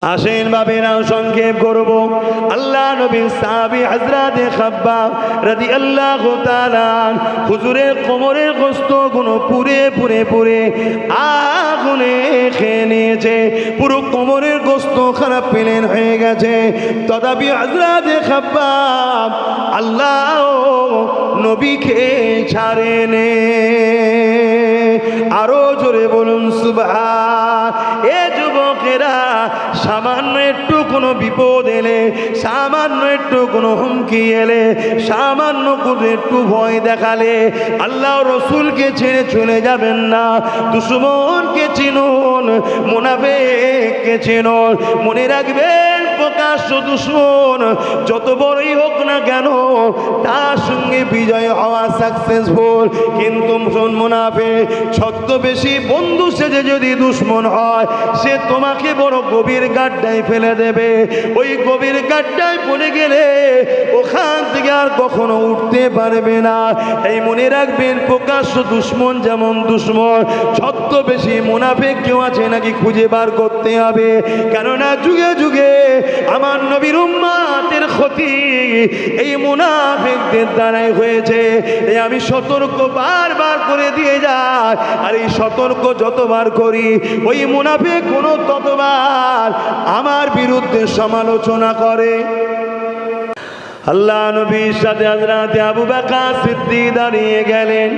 আসেন বাবেরা সংক্ষেপ করব। আল্লাহ নবী সাহাবী হযরতে খাব্বাব রাদিয়াল্লাহু তাআলা হুজুরের কোমরের গোশত গুলো পুরে পুরে পুরে আগুনে খেয়ে নিয়েছে। পুরো কোমরের গোশত খারাপ পেলেন হয়ে গেছে। তথাপি হযরতে খাব্বাব আল্লাহ নবীকে ছাড়েনে। আরো জোরে বলুন সুবহান। এ যুবকেরা, সামান্য একটু কোনো বিপদ এলে, সামান্য একটু কোনো হুমকি এলে, সামান্য কোনো একটু ভয় দেখালে আল্লাহ রসুলকে ছেড়ে চলে যাবেন না। দুশমনকে চিনুন, মুনাফিককে চিনুন। মনে রাখবেন, প্রকাশ্য দুশমন যত বড়ই হোক না কেন, তার সঙ্গে বিজয় হওয়া সাকসেসফুল। কিন্তু মুনাফিক ছদ্মবেশী বন্ধু সেজে যদি দুশমন হয়, সে তোমাকে বড় গভীর গাড্ডায় ফেলে দেবে। ওই গভীর গাড্ডায় পড়ে গেলে ওখান থেকে আর কখনো উঠতে পারবে না। এই মনে রাখবেন, প্রকাশ্য দুশমন যেমন দুশমন, ছদ্মবেশী মুনাফিক কেউ আছে নাকি খুঁজে বার করতে হবে। কেননা যুগে যুগে আমার নবীর উম্মতের ক্ষতি এই মুনাফিকদের দ্বারাই হয়েছে। এই আমি সতর্ক বারবার করে দিয়ে যাই, আর এই সতর্ক যতবার করি, ওই মুনাফিক কোনো ততবার আমার বিরুদ্ধে সমালোচনা করে। আল্লাহ নবীর সাথে হযরতে আবু বকর সিদ্দিক দাঁড়িয়ে গেলেন।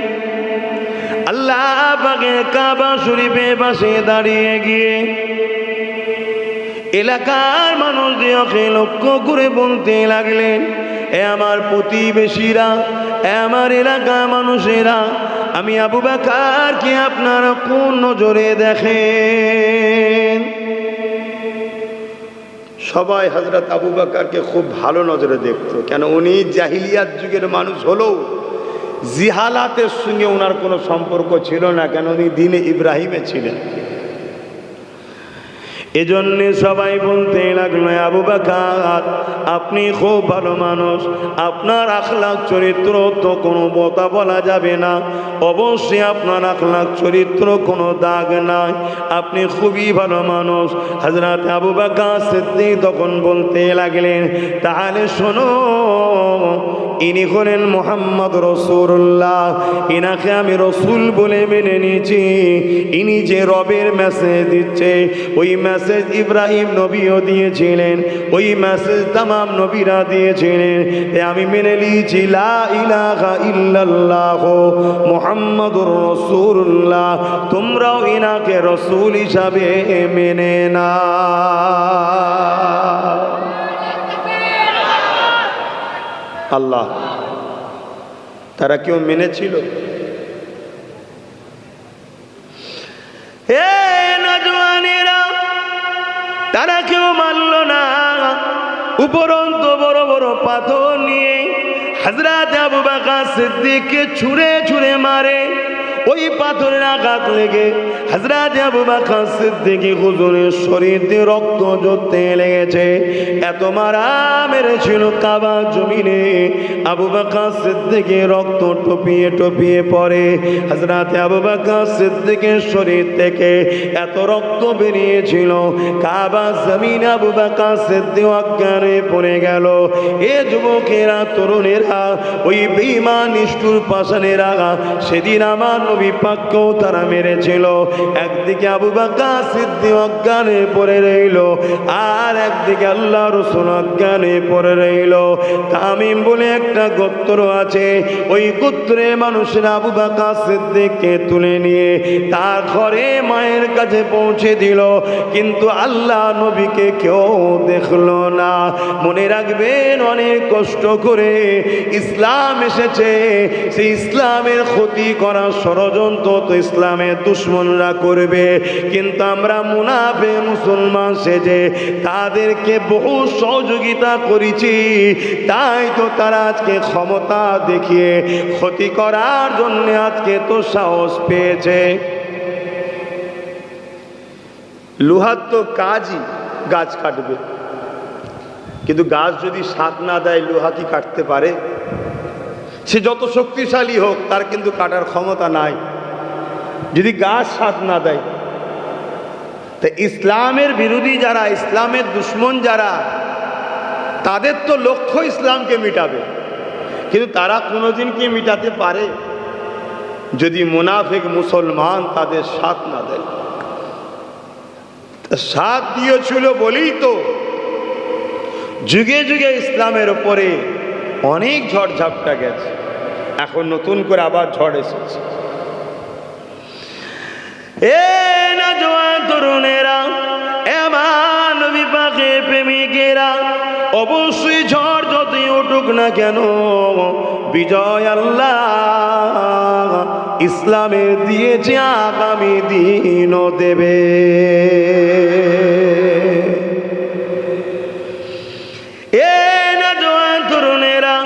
আল্লাহ পাকের কাবা শরীফের পাশে দাঁড়িয়ে গিয়ে এলাকার মানুষদেরকে লক্ষ্য করে বলতে লাগলেন, এ আমার প্রতিবেশীরা, এ আমার এলাকার মানুষেরা, আমি আবু বকরকে আপনারা কোন নজরে দেখেন? সবাই হযরত আবু বকরকে খুব ভালো নজরে দেখতো। কেন? উনি জাহিলিয়াত যুগের মানুষ হলেও জিহালাতের সঙ্গে ওনার কোনো সম্পর্ক ছিল না। কেন? উনি দ্বীনে ইব্রাহিমে ছিলেন। এজন্যে সবাই বলতে লাগলো, আবু বকর আপনি খুব ভালো মানুষ, আপনার আখলাক চরিত্র তো কোনো কথা বলা যাবে না। অবশ্যই আপনার আখলাক চরিত্র কোনো দাগ নাই, আপনি খুবই ভালো মানুষ। হযরত আবু বকর সিদ্দিক তখন বলতে লাগলেন, তাহলে শোনো, ইনি হলেন মুহাম্মদ রাসূলুল্লাহ, ইনাকে আমি রসুল বলে মেনে নিয়েছি। ইনি যে রবের মেসেজ দিচ্ছে, ওই মেসেজ ইব্রাহিম নবীও দিয়েছিলেন, ওই মেসেজ তামাম নবীরা দিয়েছিলেন। আমি মেনে নিয়েছি লা ইলাহা ইল্লাল্লাহ মুহাম্মাদুর রাসূলুল্লাহ। তোমরাও ইনাকে রসুল হিসাবে মেনে নাও। আল্লাহ, তারা কেউ মেনেছিল? হে নজওয়ানেরা, তারা কেউ মানল না। উপরন্ত বড় বড় পাথর নিয়ে হযরত আবু বকর সিদ্দিককে ছুঁড়ে ছুঁড়ে মারে। ওই পাথরের আঘাত লেগে হযরত আবু বকর সিদ্দিক হুজুরের শরীর দিয়ে রক্ত ঝরতে লেগেছে। এত মারা মেরেছিল কাবা জমিনে, আবু বকর সিদ্দিকের রক্ত টপিয়ে টপিয়ে পড়ে। হযরত আবু বকর সিদ্দিকের শরীর থেকে এত রক্ত বেরিয়েছিল, কাবা জমিনে আবু বকর সিদ্দিক অজ্ঞান হয়ে পড়ে গেল। এ যুবকেরা, তরুণেরা, ওই বেঈমান নিষ্ঠুর পাষাণেরা সেদিন আমার নবী পাককেও তারা মেরেছিল। একদিকে আবু বকর সিদ্দিক অজ্ঞানে পড়ে রইল, আর একদিকে আল্লাহ রাসূল অজ্ঞানে পড়ে রইল। তামিম বলে একটা গোত্র আছে, ওই গোত্রে মানুষেরা আবু বকর সিদ্দিককে তুলে নিয়ে তার ঘরে মায়ের কাছে পৌঁছে দিল, কিন্তু আল্লাহ নবীকে কেউ দেখলো না। মনে রাখবেন, অনেক কষ্ট করে ইসলাম এসেছে, সেই ইসলামের ক্ষতি করার ষড়যন্ত্র তো ইসলামের দুশমনরা করবে, কিন্তু আমরা মুনাফিক মুসলমান সেজে তাদেরকে বহু সহযোগিতা করেছি। তাই তো তারা আজকে ক্ষমতা দেখিয়ে ক্ষতি করার জন্য আজকে তো সাহস পেয়েছে। লোহার তো কাজই গাছ কাটবে, কিন্তু গাছ যদি সাথ না দেয়, লোহা কি কাটতে পারে? সে যত শক্তিশালী হোক, তার কিন্তু কাটার ক্ষমতা নাই যদি গাছ সাথ না দেয়। তো ইসলামের বিরোধী যারা, ইসলামের দুশ্মন যারা, তাদের তো লক্ষ্য ইসলামকে মিটাবে, কিন্তু তারা কোনোদিন কি মিটাতে পারে যদি মুনাফিক মুসলমান তাদের সাথ না দেয়? সাথ দিয়েছিল বলেই তো যুগে যুগে ইসলামের উপরে অনেক ঝড় ঝাপটা গেছে, এখন নতুন করে আবার ঝড় এসেছে। এ না জওয়ান তরুণেরা, এমন নবী পাকের প্রেমিকেরা, অবশ্যই ঝড় যতই উঠুক না কেন বিজয় আল্লাহ ইসলামের দিয়েছে, আগামী দিনও দেবে। এ না জওয়ান তরুণেরা,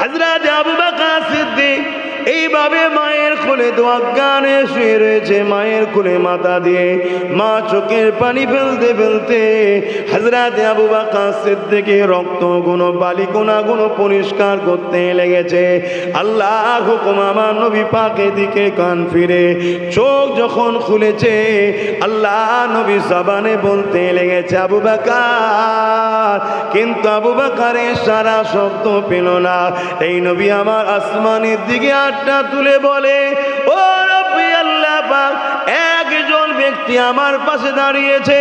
হযরত আবু বকর সিদ্দিক এইভাবে মায়ের কোলে দোয়াজ্ঞানে শুয়ে রয়েছে, মায়ের কোলে মাথা দিয়ে মা চোখের পানি ফেলতে ফেলতে হযরত আবু বকর সিদ্দিকের রক্তগুলো বালিকণাগুলো পরিষ্কার করতে লেগেছে। আল্লাহর হুকুম, আমার নবী পাকের দিকে কান ফিরে চোখ যখন খুলেছে, আল্লাহ নবী জবানে বলতে লেগেছে আবু বকর, কিন্তু আবু বকরের সারা শব্দ পেল না। এই নবী আমার আসমানের দিকে হাতটা তুলে বলে, ও রব্বি আল্লাহ পাক, একজন ব্যক্তি আমার পাশে দাঁড়িয়েছে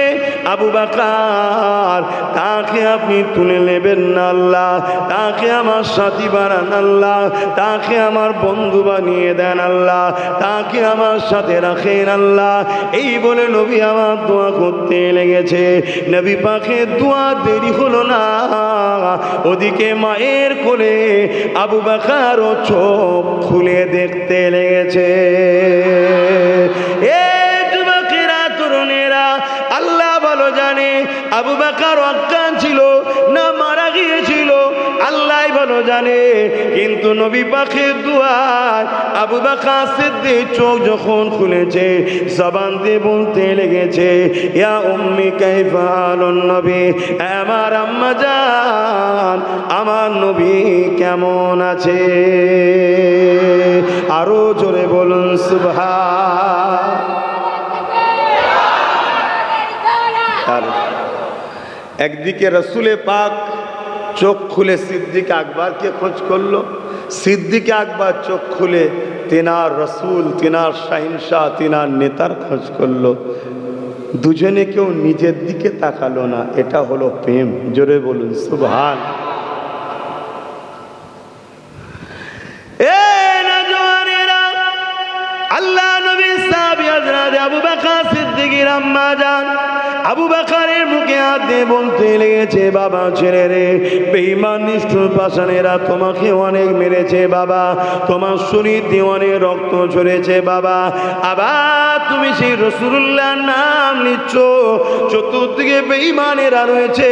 আবু বকর, তাকে আপনি তুলে নেবেন না আল্লাহ, তাকে আমার সাথী বানান আল্লাহ, তাকে আমার বন্ধু বানিয়ে দেন আল্লাহ, তাকে আমার সাথে রাখেন আল্লাহ। এই বলে নবী আমার দোয়া করতে লেগেছে। নবী পাকের দোয়া দেরি হলো না, ওদিকে মায়ের কোলে আবু বকর ও চোখ খুলে দেখতে লেগেছে। এ যুবকেরা, তরুণেরা, আল্লাহ ভালো জানে আবু বকর অজ্ঞান ছিল না মারা গিয়েছিল, আল্লাহ ভালো জানে। কিন্তু নবী পাকের দুয়ায় আবু বকর সিদ্দিক চোখ যখন খুলেছে, জবান দিয়ে বলতে লেগেছে, ইয়া উম্মি কাইফা আলুন নবী, আমার আম্মা জান, আমার নবী কেমন আছে? আরো জোরে বলুন সুবহান। একদিকে রসুলে পাক চোখ খুলে সিদ্দিক আকবরকে খোঁজ করলো, সিদ্দিক আকবর চোখ খুলে তিনার রসুল, তিনার শাহিনশাহ, তিনার নেতার খোঁজ করলো। দুজনে কেউ নিজের দিকে তাকালো না। এটা হলো প্রেম। জোরে বলুন সুবহান। আল্লাহ নবী সাহাবী হযরত আবু বকর সিদ্দিকের আম্মা জান আবু বকরের মুখে হাত দিয়ে বলতে লেগেছে, বাবা ছেলে রে, বেঈমান নিষ্ঠুর পাষাণেরা তোমাকে অনেক মেরেছে বাবা, তোমার শরীর দিয়ে অনেক রক্ত ঝরেছে বাবা, আবার তুমি সেই রাসূলুল্লাহর নাম নিচ্ছ, চতুর্দিকে বেঈমানেরা রয়েছে,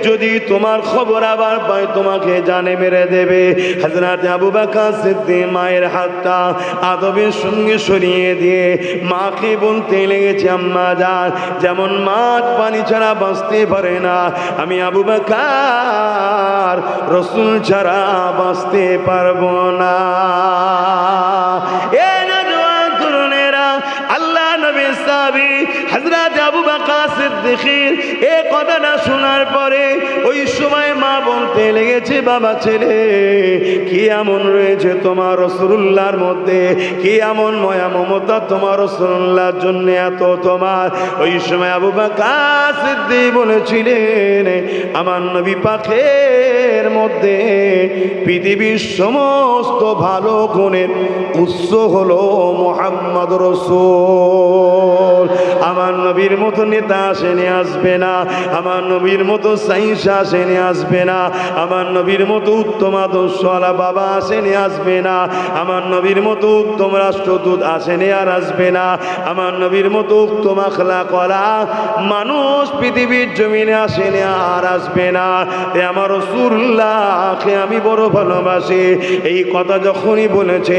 যদি তোমার খবর আবার পায় তোমাকে জানে মেরে দেবে। হযরত আবু বকর সিদ্দিক মায়ের হাতটা আদবের সঙ্গে সরিয়ে দিয়ে মাকে বলতে লেগেছে, আম্মা জান, যেমন মাছ পানি ছাড়া বাঁচতে পারে না, আমি আবু বকর রাসূল ছাড়া বাঁচতে পারবো না। এ নওজোয়ান তরুণেরা, আল্লাহ নবী সাহাবী হযরত আবু বকর সিদ্দিকের এই কথাটা শোনার পরে ওই সময় মা বলতে লেগেছে, বাবা ছেলে, কি এমন রয়েছে তোমার রাসূলুল্লাহর মধ্যে, কি এমন মায়া মমতা তোমার রাসূলুল্লাহর জন্য এত তোমার? ওই সময় আবু বকর সিদ্দিক বলেছিলেন, আমার নবী পাকের মধ্যে পৃথিবীর সমস্ত ভালো গুণের উৎস হলো মুহাম্মদ রাসূল। আমার নবীর মতো নেতা আসেনি, আসবে না, আমার নবীর মতো সাইন্সা আসেনি, আসবে না, আমার নবীর মতো উত্তম আদর্শওয়ালা বাবা আসেনি, আসবে না, আমার নবীর মতো উত্তম রাষ্ট্রদূত আসেনি, আর আসবে না, আমার নবীর মতো উত্তম আখলাকওয়ালা মানুষ পৃথিবীর জমিনে আসেনি, আর আসবে না। আমার রাসূলুল্লাহকে আমি বড় ভালোবাসি। এই কথা যখনই বলেছে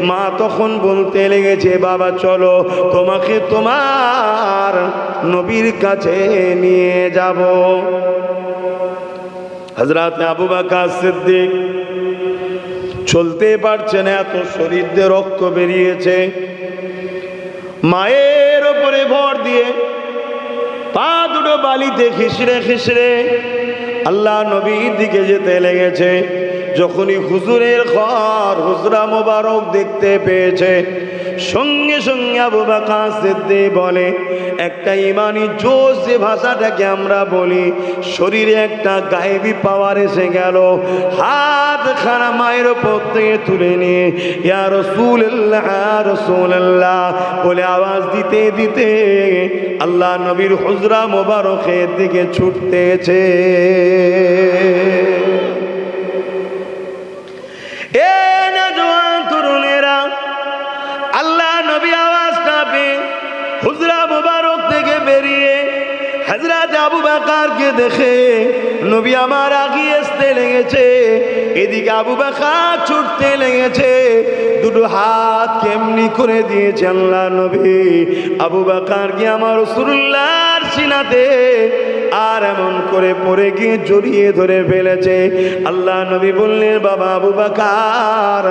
মা তখন বলতে লেগেছে, বাবা চলো তোমাকে তোমার নবীর কাছে নিয়ে যাব। হযরত আবু বকর সিদ্দিক চলতে পারছেন, এত শরীর দিয়ে রক্ত বেরিয়েছে, মায়ের ওপরে ভর দিয়ে পা দুটো বালিতে খিসড়ে খিসড়ে আল্লাহ নবীর দিকে যেতে লেগেছে। যখনই হুজুরের ঘর হুজরা মোবারক দেখতে পেয়েছে, সঙ্গে সঙ্গে আবু বকর সিদ্দিক বলে, একটা ইমানি জোশ যে ভাষাটাকে আমরা বলি, শরীরে একটা গায়েবী পাওয়ার এসে গেল। হাত খানা মায়ের উপর থেকে তুলে নিয়ে ইয়া রাসূলুল্লাহ ইয়া রাসূলুল্লাহ বলে আওয়াজ দিতে দিতে আল্লাহ নবীর হুজরা মোবারকের দিকে ছুটতেছে। এ নওজোয়ান তরুণেরা, আল্লাহ নবী আওয়াজটা পেয়ে হুজরা মুবারক থেকে বেরিয়ে হযরত আবু বকরকে দেখে নবী আমার আগিয়ে আসতে লেগেছে। এদিকে আবু বকর ছুটতে লেগেছে, দুটো হাত কেমনি করে দিয়েছে আল্লাহ নবী আবু বকরকে আমার রাসূলুল্লাহর সিনাতে আর এমন করে পড়ে গিয়ে জড়িয়ে ধরে ফেলেছে। আল্লাহ নবী বললেন, বাবা আবু বকর,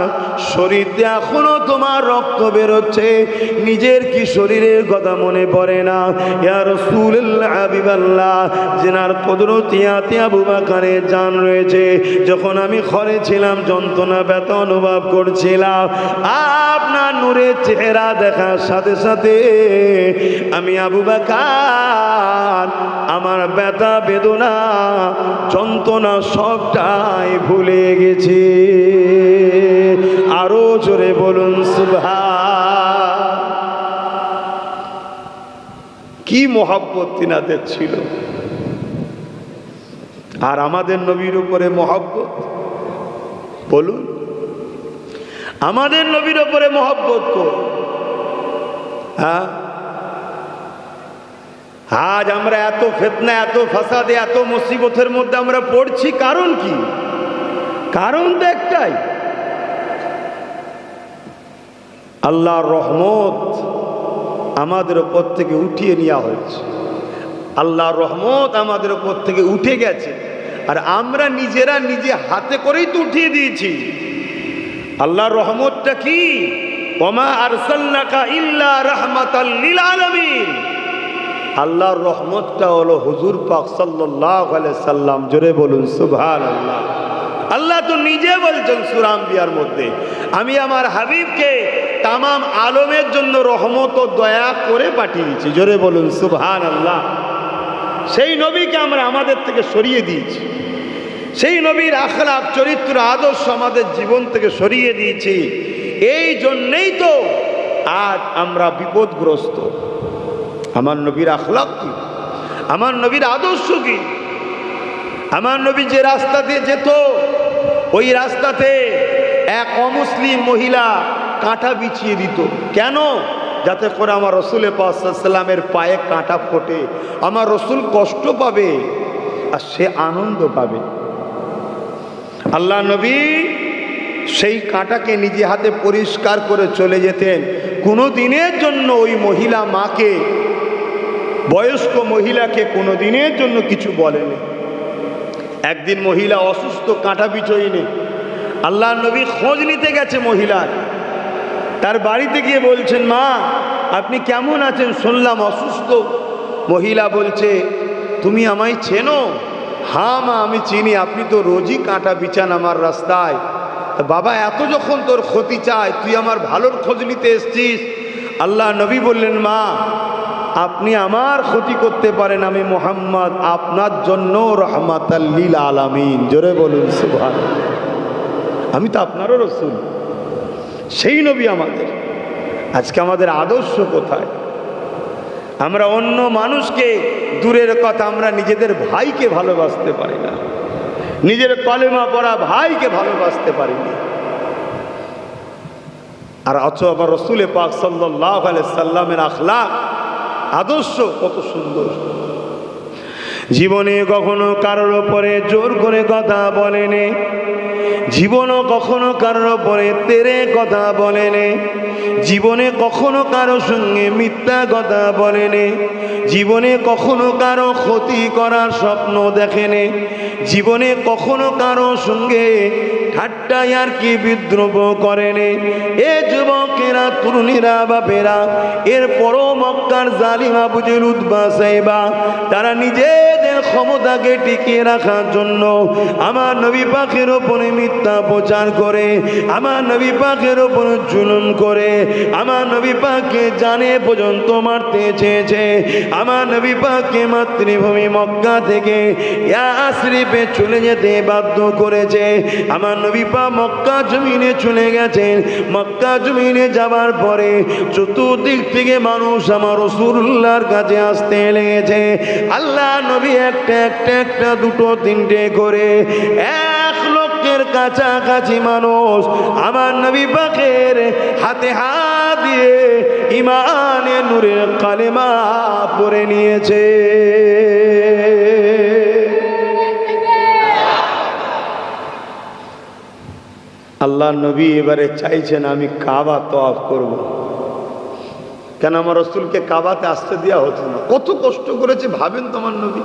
শরীর দিয়ে এখনো তোমার রক্ত বেরোচ্ছে, নিজের কি শরীরের কথা মনে পড়ে না? ইয়া রাসূলুল্লাহ হাবিবাল্লাহ, জিনার কুদরতিয়াতে আবু বকরের জান রয়েছে। যখন আমি ঘরে ছিলাম যন্ত্রণা ব্যথা অনুভব করছিলাম, আপনার নূরের চেহারা দেখার সাথে সাথে আমি আবু বকর আমার ব্যথা বেদনা যন্ত্রণা সবটাই ভুলে গেছি। আরো জোরে বলুন সুবহান। কি মহব্বত তিনাদের ছিল। আর আমাদের নবীর উপরে মহব্বত, বলুন আমাদের নবীর উপরে মহব্বত কর। হ্যাঁ, আজ আমরা এত ফিতনা, এত ফাসাদে, এত মুসিবতের মধ্যে আমরা পড়ছি, কারণ কি? কারণ তো একটাই, আল্লাহর রহমত আমাদের উপর থেকে উঠিয়ে নেওয়া হয়েছে। আল্লাহর রহমত আমাদের উপর থেকে উঠে গেছে, আর আমরা নিজেরা নিজে হাতে করেই তো উঠিয়ে দিয়েছি। আল্লাহর রহমতটা কি? ওমা আরসালনাকা ইল্লা রাহমাতাল লিল আলামিন। আল্লাহর রহমতটা হলো হুজুর পাক সাল্লাল্লাহু আলাইহি সাল্লাম। জোরে বলুন সুবহানাল্লাহ। আল্লাহ তো নিজে বলছেন সূরা আম্বিয়ার মধ্যে, আমি আমার হাবিবকে তামাম আলমের জন্য রহমত ও দয়া করে পাঠিয়েছি। জোরে বলুন সুবহানাল্লাহ। সেই নবীকে আমরা আমাদের থেকে সরিয়ে দিয়েছি, সেই নবীর আখলাক চরিত্র আদর্শ আমাদের জীবন থেকে সরিয়ে দিয়েছি। এই জন্যেই তো আজ আমরা বিপদগ্রস্ত। আমার নবীর আখলাক কি? আমার নবীর আদর্শ কি? আমার নবী যে রাস্তা দিয়ে যেত, ওই রাস্তাতে এক অমুসলিম মহিলা কাঁটা বিছিয়ে দিত। কেন? যাতে করে আমার রসুল পাক সাল্লাল্লাহু আলাইহি ওয়াসাল্লামের পায়ে কাঁটা ফোটে, আমার রসুল কষ্ট পাবে আর সে আনন্দ পাবে। আল্লাহ নবী সেই কাঁটাকে নিজে হাতে পরিষ্কার করে চলে যেতেন। কোনো দিনের জন্য ওই মহিলা মাকে, বয়স্ক মহিলাকে কোনো দিনের জন্য কিছু বলেনি। একদিন মহিলা অসুস্থ, কাঁটা বিছয়নি। আল্লাহ নবী খোঁজ নিতে গেছে মহিলার, তার বাড়িতে গিয়ে বলছেন, মা আপনি কেমন আছেন? শুনলাম অসুস্থ। মহিলা বলছে, তুমি আমায় চেনো? হ্যাঁ মা আমি চিনি, আপনি তো রোজই কাঁটা বিছান আমার রাস্তায়। বাবা এত যখন তোর ক্ষতি চায়, তুই আমার ভালোর খোঁজ নিতে এসছিস। আল্লাহ নবী বললেন, মা আপনি আমার ক্ষতি করতে পারেন, আমি মুহাম্মদ আপনার জন্য রাহমাতাল লিল আলামিন। জোরে বলুন সুবহানাল্লাহ। আমি তো আপনারও রসুল, সেই নবী আমাদের। আজকে আমাদের আদর্শ কোথায়? আমরা অন্য মানুষকে দূরের কথা, আমরা নিজেদের ভাইকে ভালোবাসতে পারি না, নিজের কলেমা পড়া ভাইকে ভালোবাসতে পারিনি। আর অথচ আমার রসুল পাক সাল্লাল্লাহু আলাইহি সাল্লামের আখলাক আদর্শ কত সুন্দর। জীবনে কখনো কারোর উপরে জোর করে কথা বলেনি, জীবনও কখনো কারোর উপরে তেরে কথা বলেনি। জীবনে কখনো কারো সঙ্গে মিথ্যা কথা বলেনি, জীবনে কখনো কারো ক্ষতি করার স্বপ্ন দেখেনি, জীবনে কখনো কারো সঙ্গে ঠাট্টা আর কি বিদ্রোহ করেনি। এ যুবকেরা, তরুণীরা, বাপেরা, এরপরও মক্কার জালিম আবু জেহেল, উতবা, সাইবা তারা নিজেদের ক্ষমতাকে টিকিয়ে রাখার জন্য আমার নবী পাকের ওপরে মিথ্যা প্রচার করে, আমার নবী পাকের ওপরে জুলুম করে, আমার নবী পাককে জানে পর্যন্ত মারতে চেয়েছে। আমার নবী পাককে মাতৃভূমি মক্কা থেকে ইয়াসরিবে চলে যেতে বাধ্য করেছে। আমার নবী পাক মক্কা জমিনে চলে গেছেন। মক্কা জমিনে যাবার পরে চতুর্দিক থেকে মানুষ আমার রাসূলুল্লাহর কাছে আসতে লেগেছে। আল্লাহ নবী একটা দুটো তিনটে করে 1 লক্ষের কাছাকাছি মানুষ আমার নবী পাকের হাতে হাত দিয়ে ইমানে নূরের কালেমা পড়ে নিয়েছে। আল্লাহ নবী এবারে চাইছেন আমি কাবা তওয়াফ করব। কেন আমার রাসূলকে কাবাতে আসতে দেওয়া হতো না? কত কষ্ট করেছে ভাবেন তোমার নবী।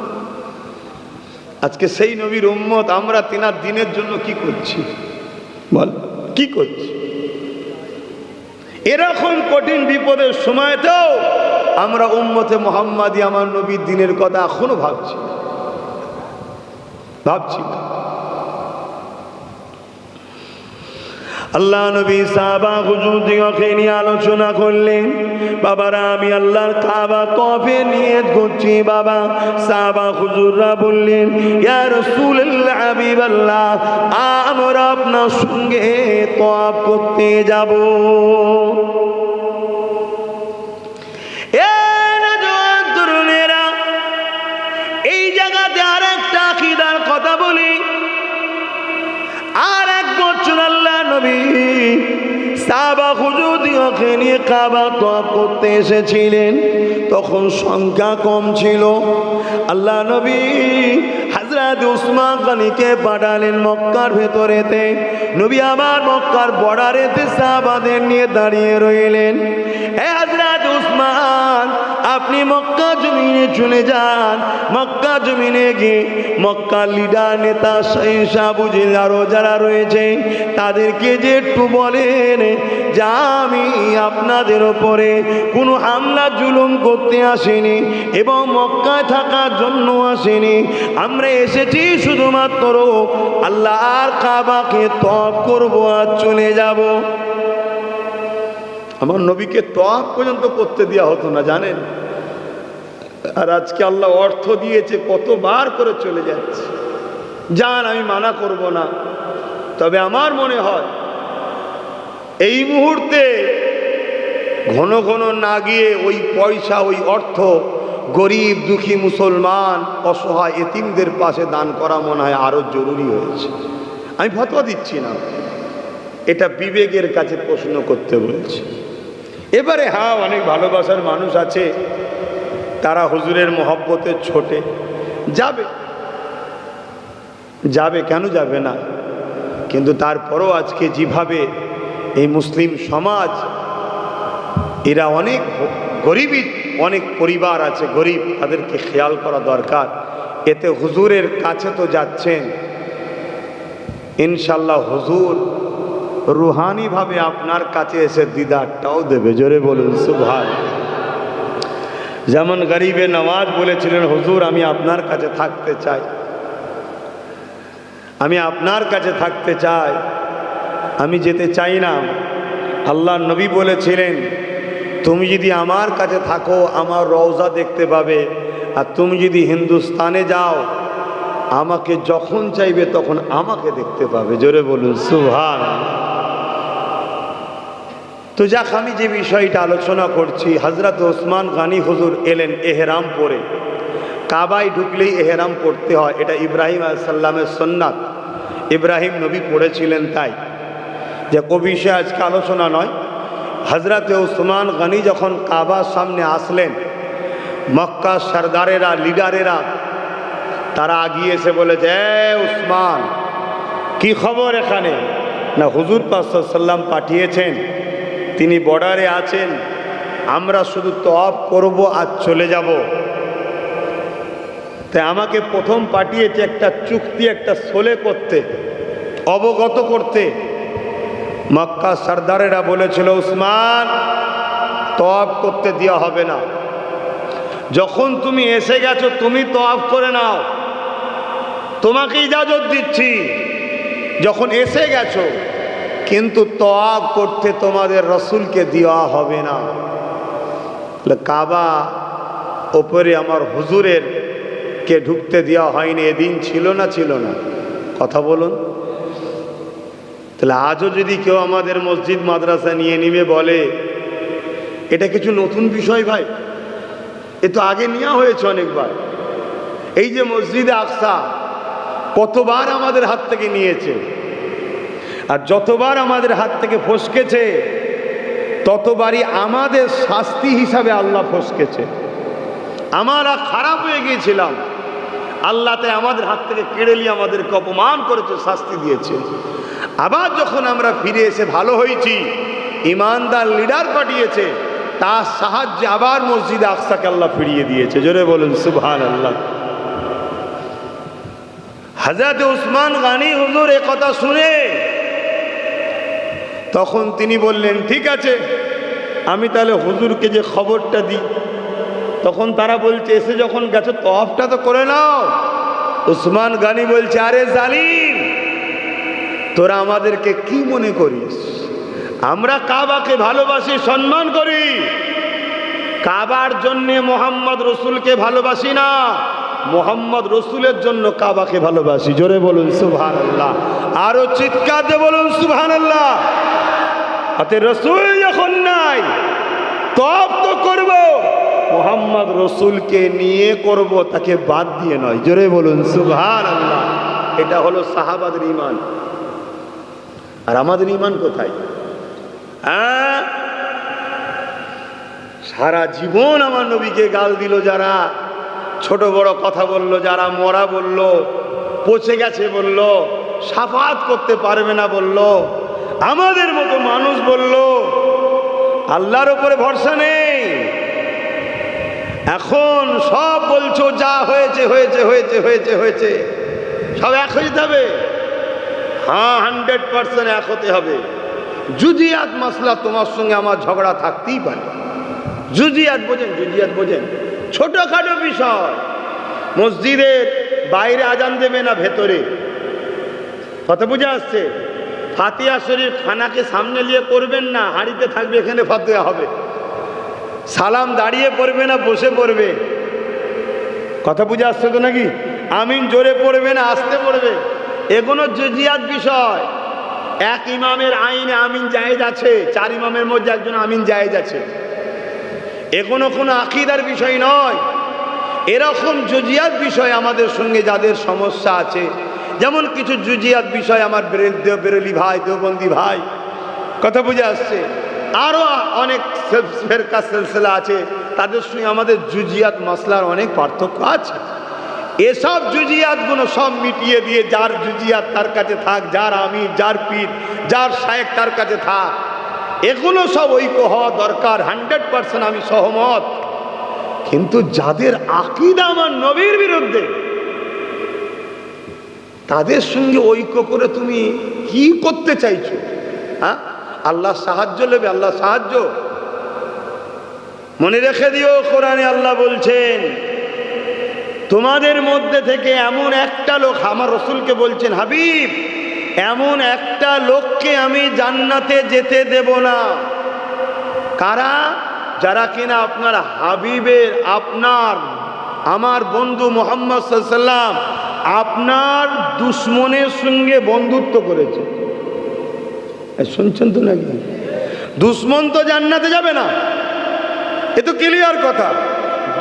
আজকে সেই নবীর উম্মত আমরা তিনার দিনের জন্য কি করছি বল, কি করছি? এরকম কঠিন বিপদের সময়তেও আমরা উম্মতে মুহাম্মাদি আমার নবীর দিনের কথা এখনো ভাবছি না। আল্লাহ নবী সাহাবা হুজুরদিগকে নিয়ে আলোচনা করলেন, বাবারা আমি আল্লাহর কাবা তওয়াফে নিয়ত করছি। বাবা সাহাবা হুজুররা বললেন, ইয়া রাসূলুল্লাহ, হাবিবাল্লাহ, আমরা আপনার সঙ্গে তওয়াফ করতে যাব। এই জায়গাতে আর একটা আকীদার কথা বলি। আর এক বছর আল্লাহ নবী সাহাবা হুজুরদিগকে নিয়ে কাবা তওয়াফ করতে এসেছিলেন। তখন সংখ্যা কম ছিল। আল্লাহ নবী হযরত উসমান গনিকে পাঠালেন মক্কার ভেতরেতে। নবী আমার মক্কার বর্ডারেতে সাহাবাদের নিয়ে দাঁড়িয়ে রইলেন। হে হযরত উসমান, আপনি মক্কা জমিনে চলে যান। মক্কা জমিনে গিয়ে মক্কার লিডার নেতা শাহ আবু জেহেল আরো যারা রয়েছে তাদেরকে যে একটু বলেন যে আমি আপনাদের ওপরে কোনো হামলা জুলুম করতে আসিনি এবং মক্কায় থাকার জন্য আসিনি। আমরা এসেছি শুধুমাত্র আল্লাহর কাবাকে তওয়াফ করব আর চলে যাব। আমার নবীকে তওয়াফ পর্যন্ত করতে দেওয়া হতো না, জানেন? আর আজকে আল্লাহ অর্থ দিয়েছে, কতবার করে চলে যাচ্ছে। যান, আমি মানা করব না। তবে আমার মনে হয় এই মুহূর্তে ঘন ঘন না গিয়ে ওই পয়সা, ওই অর্থ গরিব দুঃখী মুসলমান অসহায় এতিমদের পাশে দান করা মনে হয় আরো জরুরি হয়েছে। আমি ফতোয়া দিচ্ছি না, এটা বিবেকের কাছে প্রশ্ন করতে বলছি। এবারে হ্যাঁ, অনেক ভালোবাসার মানুষ আছে, তারা হুজুরের মহব্বতে ছোটে যাবে, কেন যাবে না? কিন্তু তারপরও আজকে যেভাবে এই মুসলিম সমাজ, এরা অনেক গরিবী, অনেক পরিবার আছে গরিব, তাদেরকে খেয়াল করা দরকার। এতে হুজুরের কাছে তো যাচ্ছেন, ইনশাল্লাহ হুজুর রুহানিভাবে আপনার কাছে এসে দিদারটাও দেবে। জোরে বলুন সুবহানাল্লাহ। যেমন গরিবে নওয়াজ বলেছিলেন, হুজুর আমি আপনার কাছে থাকতে চাই, আমি আপনার কাছে থাকতে চাই, আমি যেতে চাই না। আল্লাহ নবী বলেছিলেন, তুমি যদি আমার কাছে থাকো আমার রওজা দেখতে পাবে, আর তুমি যদি হিন্দুস্তানে যাও আমাকে যখন চাইবে তখন আমাকে দেখতে পাবে। জোরে বলুন সুবহানাল্লাহ। তো যাক, আমি যে বিষয়টা আলোচনা করছি, হযরত ওসমান গনি হুজুর এলেন এহরাম পরে। কাবায় ঢুকলেই এহরাম পড়তে হয়, এটা ইব্রাহিম আলাইহিস সালামের সুন্নাত। ইব্রাহিম নবী পড়েছিলেন, তাই যে বিষয়ে আজকে আলোচনা নয়। হযরত ওসমান গনি যখন কাবার সামনে আসলেন, মক্কা সরদারেরা, লিডারেরা তারা আগিয়ে এসে বলেছে, এ ওসমান, কি খবর এখানে? না হুজুর পাক সাল্লাল্লাহু আলাইহি ওয়াসাল্লাম পাঠিয়েছেন তিনি বর্ডারে আছেন, আমরা শুধু তওয়াফ করব আর চলে যাব। তাই আমাকে প্রথম পাঠিয়েছে একটা চুক্তি, একটা সোলে করতে, অবগত করতে। মক্কা সর্দারেরা বলেছিল, উসমান তওয়াফ করতে দেওয়া হবে না, যখন তুমি এসে গেছো তুমি তওয়াফ করে নাও, তোমাকে ইজাজত দিচ্ছি, যখন এসে গেছো, কিন্তু তওয়াফ করতে তোমাদের রসুলকে দেওয়া হবে না। কাবা ওপরে আমার হুজুরের কে ঢুকতে দেওয়া হয়নি, এদিন ছিল না? ছিল না? কথা বলুন। তাহলে আজও যদি কেউ আমাদের মসজিদ মাদ্রাসা নিয়ে নিবে বলে, এটা কিছু নতুন বিষয় ভাই, এ তো আগে নেওয়া হয়েছে অনেকবার। এই যে মসজিদে আকসা কতবার আমাদের হাত থেকে নিয়েছে, আর যতবার আমাদের হাত থেকে ফসকেছে ততবারই আমাদের শাস্তি হিসাবে আল্লাহ ফসকেছে। আমরা খারাপ হয়ে গিয়েছিলাম, আল্লাহ তাই আমাদের হাত থেকে কেড়ে নিয়ে আমাদেরকে অপমান করেছে, শাস্তি দিয়েছে। আবার যখন আমরা ফিরে এসে ভালো হয়েছি, ইমানদার লিডার পাঠিয়েছে, তার সাহায্যে আবার মসজিদে আকসাকে আল্লাহ ফিরিয়ে দিয়েছে। জোরে বলুন সুবহানাল্লাহ। হযরত উসমান গনি হুজুর এ কথা শুনে তখন তিনি বললেন, ঠিক আছে আমি তাহলে হুজুরকে যে খবরটা দিই। তখন তারা বলছে, এসে যখন গেছো তওয়াফটা তো করে নাও। উসমান গনি বলছে, আরে জালিম, তোরা আমাদেরকে কি মনে করিস? আমরা কাবাকে ভালোবাসি, সম্মান করি, কাবার জন্য মোহাম্মদ রসুলকে ভালোবাসি না, মোহাম্মদ রসুলের জন্য কাবাকে ভালোবাসি। জোরে বলুন সুবহানাল্লাহ, আরো চিৎকার দিয়ে বলুন সুবহানাল্লাহ। হাতে রসুল যখন নাই, তওয়াফ তো করব, মোহাম্মদ রসুলকে নিয়ে করব, তাকে বাদ দিয়ে নয়। জোরে বলুন সুবহানাল্লাহ। এটা হলো সাহাবাদের ঈমান। আর আমাদের ঈমান কোথায়? সারা জীবন আমার নবীকে গাল দিল যারা, ছোট বড় কথা বলল যারা, মরা বলল, পচে গেছে বলল, শাফাত করতে পারবে না বলল, আমাদের মতো মানুষ বলল, আল্লাহর উপরে ভরসা নেই। এখন সব বলছো যা হয়েছে হয়েছে হয়েছে হয়েছে হয়েছে, সব এক হয়ে যেতে হবে। হ্যাঁ, 100% এক হতে হবে। জুজিয়াত মাসলা তোমার সঙ্গে আমার ঝগড়া থাকতেই পারে। জুজিয়াত বোঝেন? জুজিয়াত বোঝেন? ছোটখাটো বিষয়, মসজিদের বাইরে আজান দেবে না ভেতরে, কথা বুঝে আসছে? ফাতিহা শরীফ খানাকে সামনে নিয়ে করবেন না, হাঁড়িতে থাকবে, এখানে ফাতিহা হবে। সালাম দাঁড়িয়ে পড়বে না, বসে পড়বে, কথা বুঝে আসছে তো নাকি? আমিন জোরে পড়বে না, আস্তে পড়বে, এগুলো জুজিয়াত বিষয়। এক ইমামের আইনে আমিন জায়েজ আছে, 4 ইমামের মধ্যে একজন আমিন জায়েজ আছে, এগুলো কোনো আকীদার বিষয় নয়। এরকম জুজিয়াত বিষয় আমাদের সঙ্গে যাদের সমস্যা আছে, যেমন কিছু জুজিয়াত বিষয় আমার বেরেলি ভাই, দেওবন্দি ভাই, কথা বুঝে আসছে, আরও অনেক ফেরকা সিলসিলা আছে, তাদের সঙ্গে আমাদের জুজিয়াত মাসলার অনেক পার্থক্য আছে। এসব জুজিয়াতগুলো সব মিটিয়ে দিয়ে যার জুজিয়াত তার কাছে থাক, যার আমির, যার পীর, যার শায়েখ তার কাছে থাক, এগুলো সব ঐক্য হওয়া দরকার, 100% আমি সহমত। কিন্তু যাদের আকীদা আমার নবীর বিরুদ্ধে, তাদের সঙ্গে ঐক্য করে তুমি কি করতে চাইছো? হ্যাঁ, আল্লাহ সাহায্য নেবে, আল্লাহ সাহায্য। মনে রেখে দিও, কোরআনে আল্লাহ বলছেন, তোমাদের মধ্যে থেকে এমন একটা লোক, আমার রসুলকে বলছেন, হাবিব এমন একটা লোককে আমি জান্নাতে যেতে দেব না। কারা? যারা কিনা আপনার হাবিবের, আপনার আমার বন্ধু মুহাম্মদ সাল্লাল্লাহু আলাইহি ওয়াসাল্লাম আপনার দুশ্মনের সঙ্গে বন্ধুত্ব করেছে। শুনছেন তো নাকি? দুশ্মন তো জান্নাতে যাবে না, এ তো ক্লিয়ার কথা।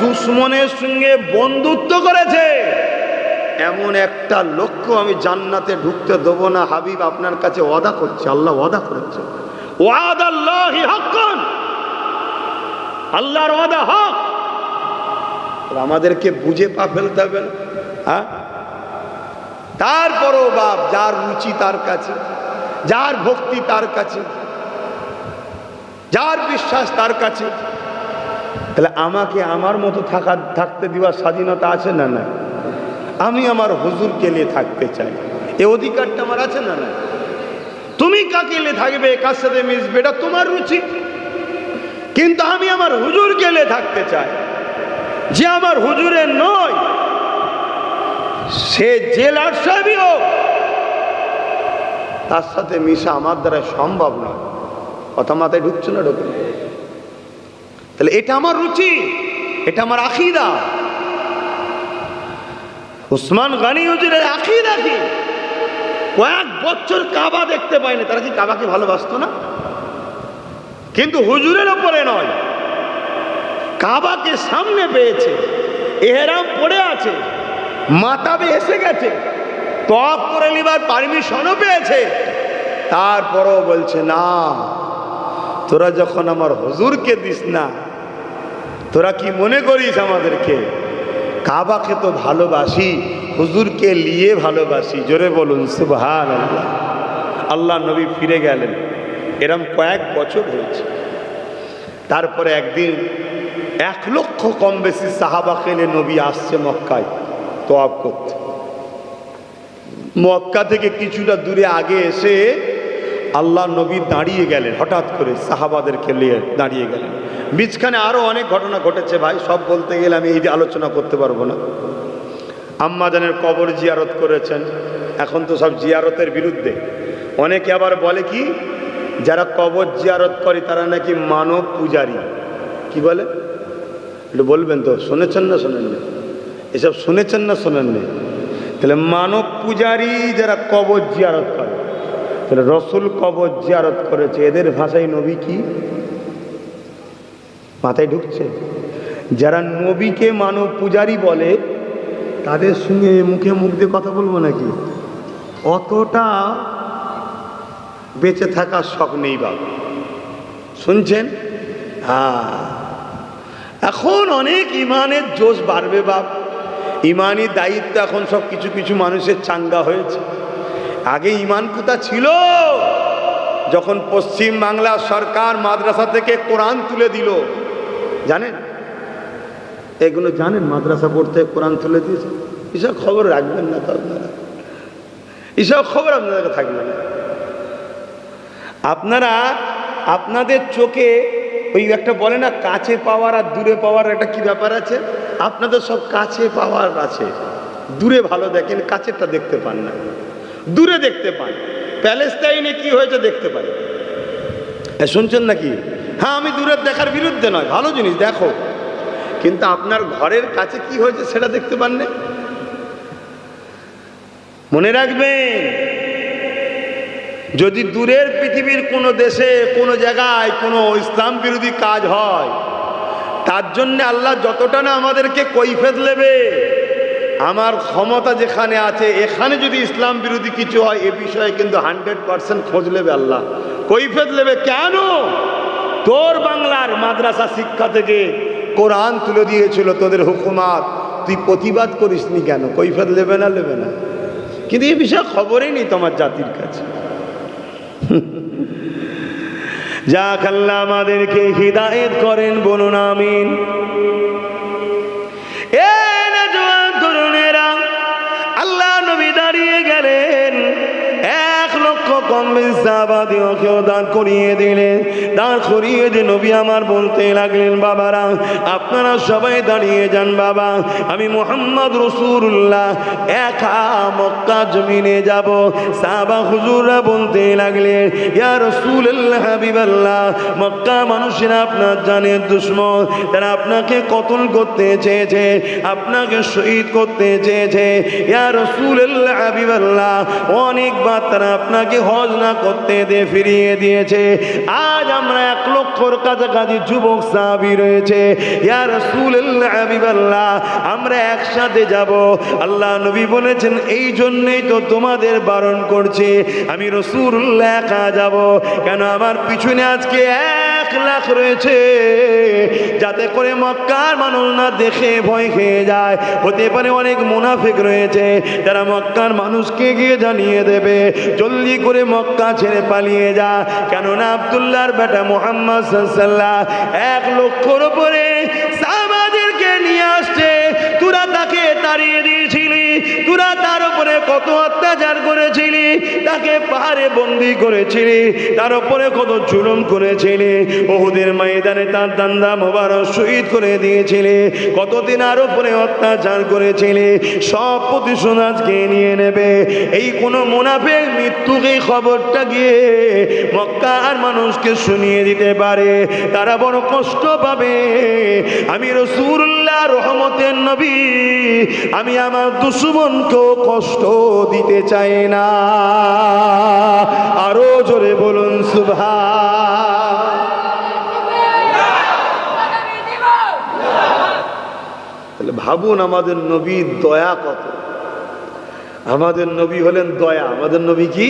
দুশ্মনের সঙ্গে বন্ধুত্ব করেছে, এমন একটা লক্ষ্য আমি জান্নাতে ঢুকতে দেব না। হাবিব আপনার কাছে ওয়াদা করছে, আল্লাহ ওয়াদা করেছে, ওয়াদাল্লাহি হাক্কান, আল্লাহর ওয়াদা হক। আমাদেরকে বুঝে পা ফেলতে হবে না। হ্যাঁ, তারপরও বাপ, যার রুচি তার কাছে, যার ভক্তি তার কাছে, যার বিশ্বাস তার কাছে। তাহলে আমাকে আমার মতো থাকতে দেওয়ার স্বাধীনতা আছে না না? আমি আমার হুজুরকে নিয়ে থাকতে চাই, এ অধিকারটা আমার আছে না না? তুমি কাকে নিয়ে থাকবে, কার সাথে মিশবে, এটা তোমার রুচি, কিন্তু আমি আমার হুজুরকে নিয়ে থাকতে চাই। যে আমার হুজুরের নয়, সে জেলার সাহেবই হোক, তার সাথে মিশা আমার দ্বারা সম্ভব নয়। কথা মাথায় ঢুকছে না? ঢুকে? তাহলে এটা আমার রুচি, এটা আমার আকীদা। উসমান গনি হুজুরের আকীদা কি? কয়েক বছর কাবা দেখতে পায়নি, তারা কি কাবাকে ভালোবাসতো না? কিন্তু হুজুরের ওপরে নয়, কাবাকে সামনে পেয়েছে, এহরাম পড়ে আছে, মাতাবে এসে গেছে, তওয়াফ করে নিবার পারমিশনও পেয়েছে, তারপরও বলছে না, তোরা যখন আমার হুজুরকে দিস না, তোরা কি মনে করিস আমাদেরকে? কাবাকে তো ভালোবাসি, হুজুরকে নিয়ে ভালোবাসি। জোরে বলুন সুবহানাল্লাহ। আল্লাহ নবী ফিরে গেলেন, এরম কয়েক বছর হয়েছে। তারপরে একদিন 1 লক্ষ কম বেশি সাহাবাকে নিয়ে নবী আসছে মক্কায় তওয়াফ করতে। মক্কা থেকে কিছুটা দূরে আগে এসে আল্লাহ নবী দাঁড়িয়ে গেলেন, হঠাৎ করে সাহাবাদেরকে নিয়ে দাঁড়িয়ে গেলেন। বীজখানে আরো অনেক ঘটনা ঘটেছে ভাই, সব বলতে গেলে আমি এই আলোচনা করতে পারবো না। আম্মা জানের কবর জিয়ারত করেছেন, এখন তো সব জিয়ারতের বিরুদ্ধে। অনেকে আবার বলে কি, যারা কবর জিয়ারত করে তারা নাকি মানব পূজারী। কি বলে একটু বলবেন তো? শুনেছেন না শোনেননি? এসব শুনেছেন না শোনেননি? তাহলে মানব পূজারী যারা কবর জিয়ারত করে, তাহলে রসুল কবর জিয়ারত করেছে, এদের ভাষায় নবী কি? মাথায় ঢুকছে? যারা নবীকে মানব পূজারী বলে, তাদের সঙ্গে মুখে মুখ দিয়ে কথা বলবো নাকি? অতটা বেঁচে থাকার শখ নেই বাবা। শুনছেন? হ্যাঁ, এখন অনেক ইমানের জোশ বাড়বে বাপ, ইমানি দায়িত্ব এখন সব কিছু কিছু মানুষের চাঙ্গা হয়েছে। আগে ইমান কোথা ছিল? যখন পশ্চিম বাংলা সরকার মাদ্রাসা থেকে কোরআন তুলে দিল, জানেন? এগুলো জানেন? মাদ্রাসা পড়তে কোরআন তুলে দিয়েছে। এসব খবর রাখবেন না তো আপনারা, এসব খবর আপনাদের থাকবে না। আপনারা আপনাদের চোখে ওই একটা বলে না, কাছে পাওয়ার আর দূরে পাওয়ার একটা কি ব্যাপার আছে? আপনাদের সব কাছে পাওয়ার আছে, দূরে ভালো দেখেন, কাছেরটা দেখতে পান না, দূরে দেখতে পান। প্যালেস্টাইনে কি হয়েছে দেখতে পান। শুনছেন নাকি? হ্যাঁ, আমি দূরের দেখার বিরুদ্ধে নয়, ভালো জিনিস দেখো, কিন্তু আপনার ঘরের কাছে কি হয়েছে সেটা দেখতে পান না। মনে রাখবেন, যদি দূরের পৃথিবীর কোনো দেশে কোনো জায়গায় কোনো ইসলাম বিরোধী কাজ হয়, তার জন্য আল্লাহ যতটা না আমাদেরকে কৈফিয়ত নেবে, আমার ক্ষমতা যেখানে আছে, এখানে যদি ইসলাম বিরোধী কিছু হয়, এ বিষয়ে কিন্তু 100% খোঁজ নেবে আল্লাহ, কৈফিয়ত নেবে। কেন? তোর বাংলার মাদ্রাসা শিক্ষা থেকে কোরআন তুলে দিয়েছিল তোদের হুকুমাত, তুই প্রতিবাদ করিসনি কেন? কৈফিয়ত নেবে না? নেবে না। কিন্তু এই বিষয়ে খবরই নেই তোমার জাতির কাছে। যাক আল্লাহ আমাদেরকে হিদায়েত করেন, বলুন আমিন। এ নওজোয়ান তরুণেরা, আল্লাহ নবী দাঁড়িয়ে গেলেন, 1 লক্ষ কম সাহাবাদেরকেও দাঁড় করিয়ে দিলেন। দাঁড় করিয়ে দিয়ে নবী আমার বলতে লাগলেন, বাবারা আপনারা সবাই দাঁড়িয়ে যান বাবা, আমি মুহাম্মদ রাসূলুল্লাহ একা মক্কা জমিনে যাব। সাহাবা হুজুররা বলতে লাগলেন, ইয়া রাসূলুল্লাহ, হাবিবাল্লাহ, মক্কা মানুষেরা আপনার জানের দুশমন, তারা আপনাকে কতল করতে চেয়েছে, আপনাকে শহীদ করতে চেয়েছে। ইয়া রাসূলুল্লাহ, হাবিবাল্লাহ, অনেকবার তারা আপনাকে হজ না করতে দিয়ে ফিরিয়ে দিয়েছে। আজ আমরা 1 লক্ষর কাছাকাছি যুবক সাহাবী রয়েছে। ইয়া রাসূলুল্লাহ, হাবিবাল্লাহ, আমরা একসাথে যাব। আল্লাহ নবী বলেছেন, এই জন্যই তো তোমাদের বারণ করছে, আমি রাসূলুল্লাহ একা যাব। কেন? আমার পিছনে আজকে 1 লাখ রয়েছে, যাতে করে মক্কার মানুষ না দেখে ভয় খেয়ে যায়। হতে পারে অনেক মুনাফিক রয়েছে, যারা মক্কার মানুষকে গিয়ে জানিয়ে দেবে জলদি করে মক্কা ছেড়ে পালিয়ে যা, কেননা আব্দুল্লাহর বেটা মুহাম্মদ সাল্লাল্লাহু 1 লক্ষর উপরে সাহাবাদেরকে নিয়ে আসছে। তোরা তাকে তাড়িয়ে দিয়েছিলি, তোরা তার উপরে কত অত্যাচার করেছিলি, তাকে পাহাড়ে বন্দি করেছিলি, তার উপরে কত জুলুম করেছিলি, উহুদের ময়দানে তার দান্দা মোবারক শহীদ করে দিয়েছিলি, কতদিন আর উপরে অত্যাচার করেছিলি, সব প্রতিশোধ আজকে নিয়ে নেবে। এই কোন মুনাফিক মৃত্যুকে খবরটা গিয়ে মক্কার মানুষকে শুনিয়ে দিতে পারে, তারা বড় কষ্ট পাবে। আমি রাসূলুল্লাহ রহমতের নবী, আমি আমার দুশমনকেও কষ্ট দিতে চাই না। আরো জোরে বলুন সুবহান। তাহলে ভাবুন আমাদের নবীর দয়া কত। আমাদের নবী হলেন দয়া। আমাদের নবী কি?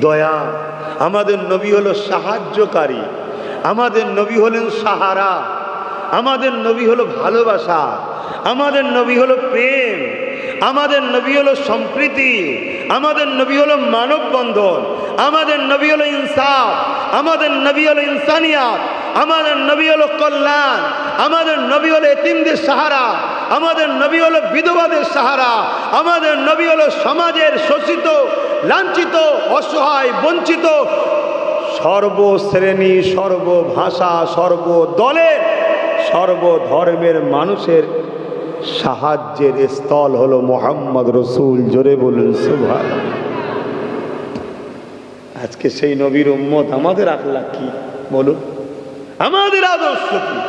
দয়া। আমাদের নবী হলো সাহায্যকারী। আমাদের নবী হলেন সাহারা। আমাদের নবী হলো ভালোবাসা। আমাদের নবী হলো প্রেম। আমাদের নবী হলো সম্প্রীতি। আমাদের নবী হলো মানববন্ধন। আমাদের নবী হলো ইনসাফ। আমাদের নবী হলো ইনসানিয়াত। আমাদের নবী হলো কল্যাণ। আমাদের নবী হলো এতিমদের সাহারা। আমাদের নবী হলো বিধবাদের সাহারা। আমাদের নবী হলো সমাজের শোষিত, লাঞ্ছিত, অসহায়, বঞ্চিত সর্বশ্রেণী, সর্বভাষা, সর্বদলের, সর্বধর্মের মানুষের সাহায্যের স্থল হলো মুহাম্মদ রসুল। জোরে বলুন সুবহানাল্লাহ। আজকে সেই নবীর উম্মত আমাদের আখলাক কি বলুন, আমাদের আদর্শ কি?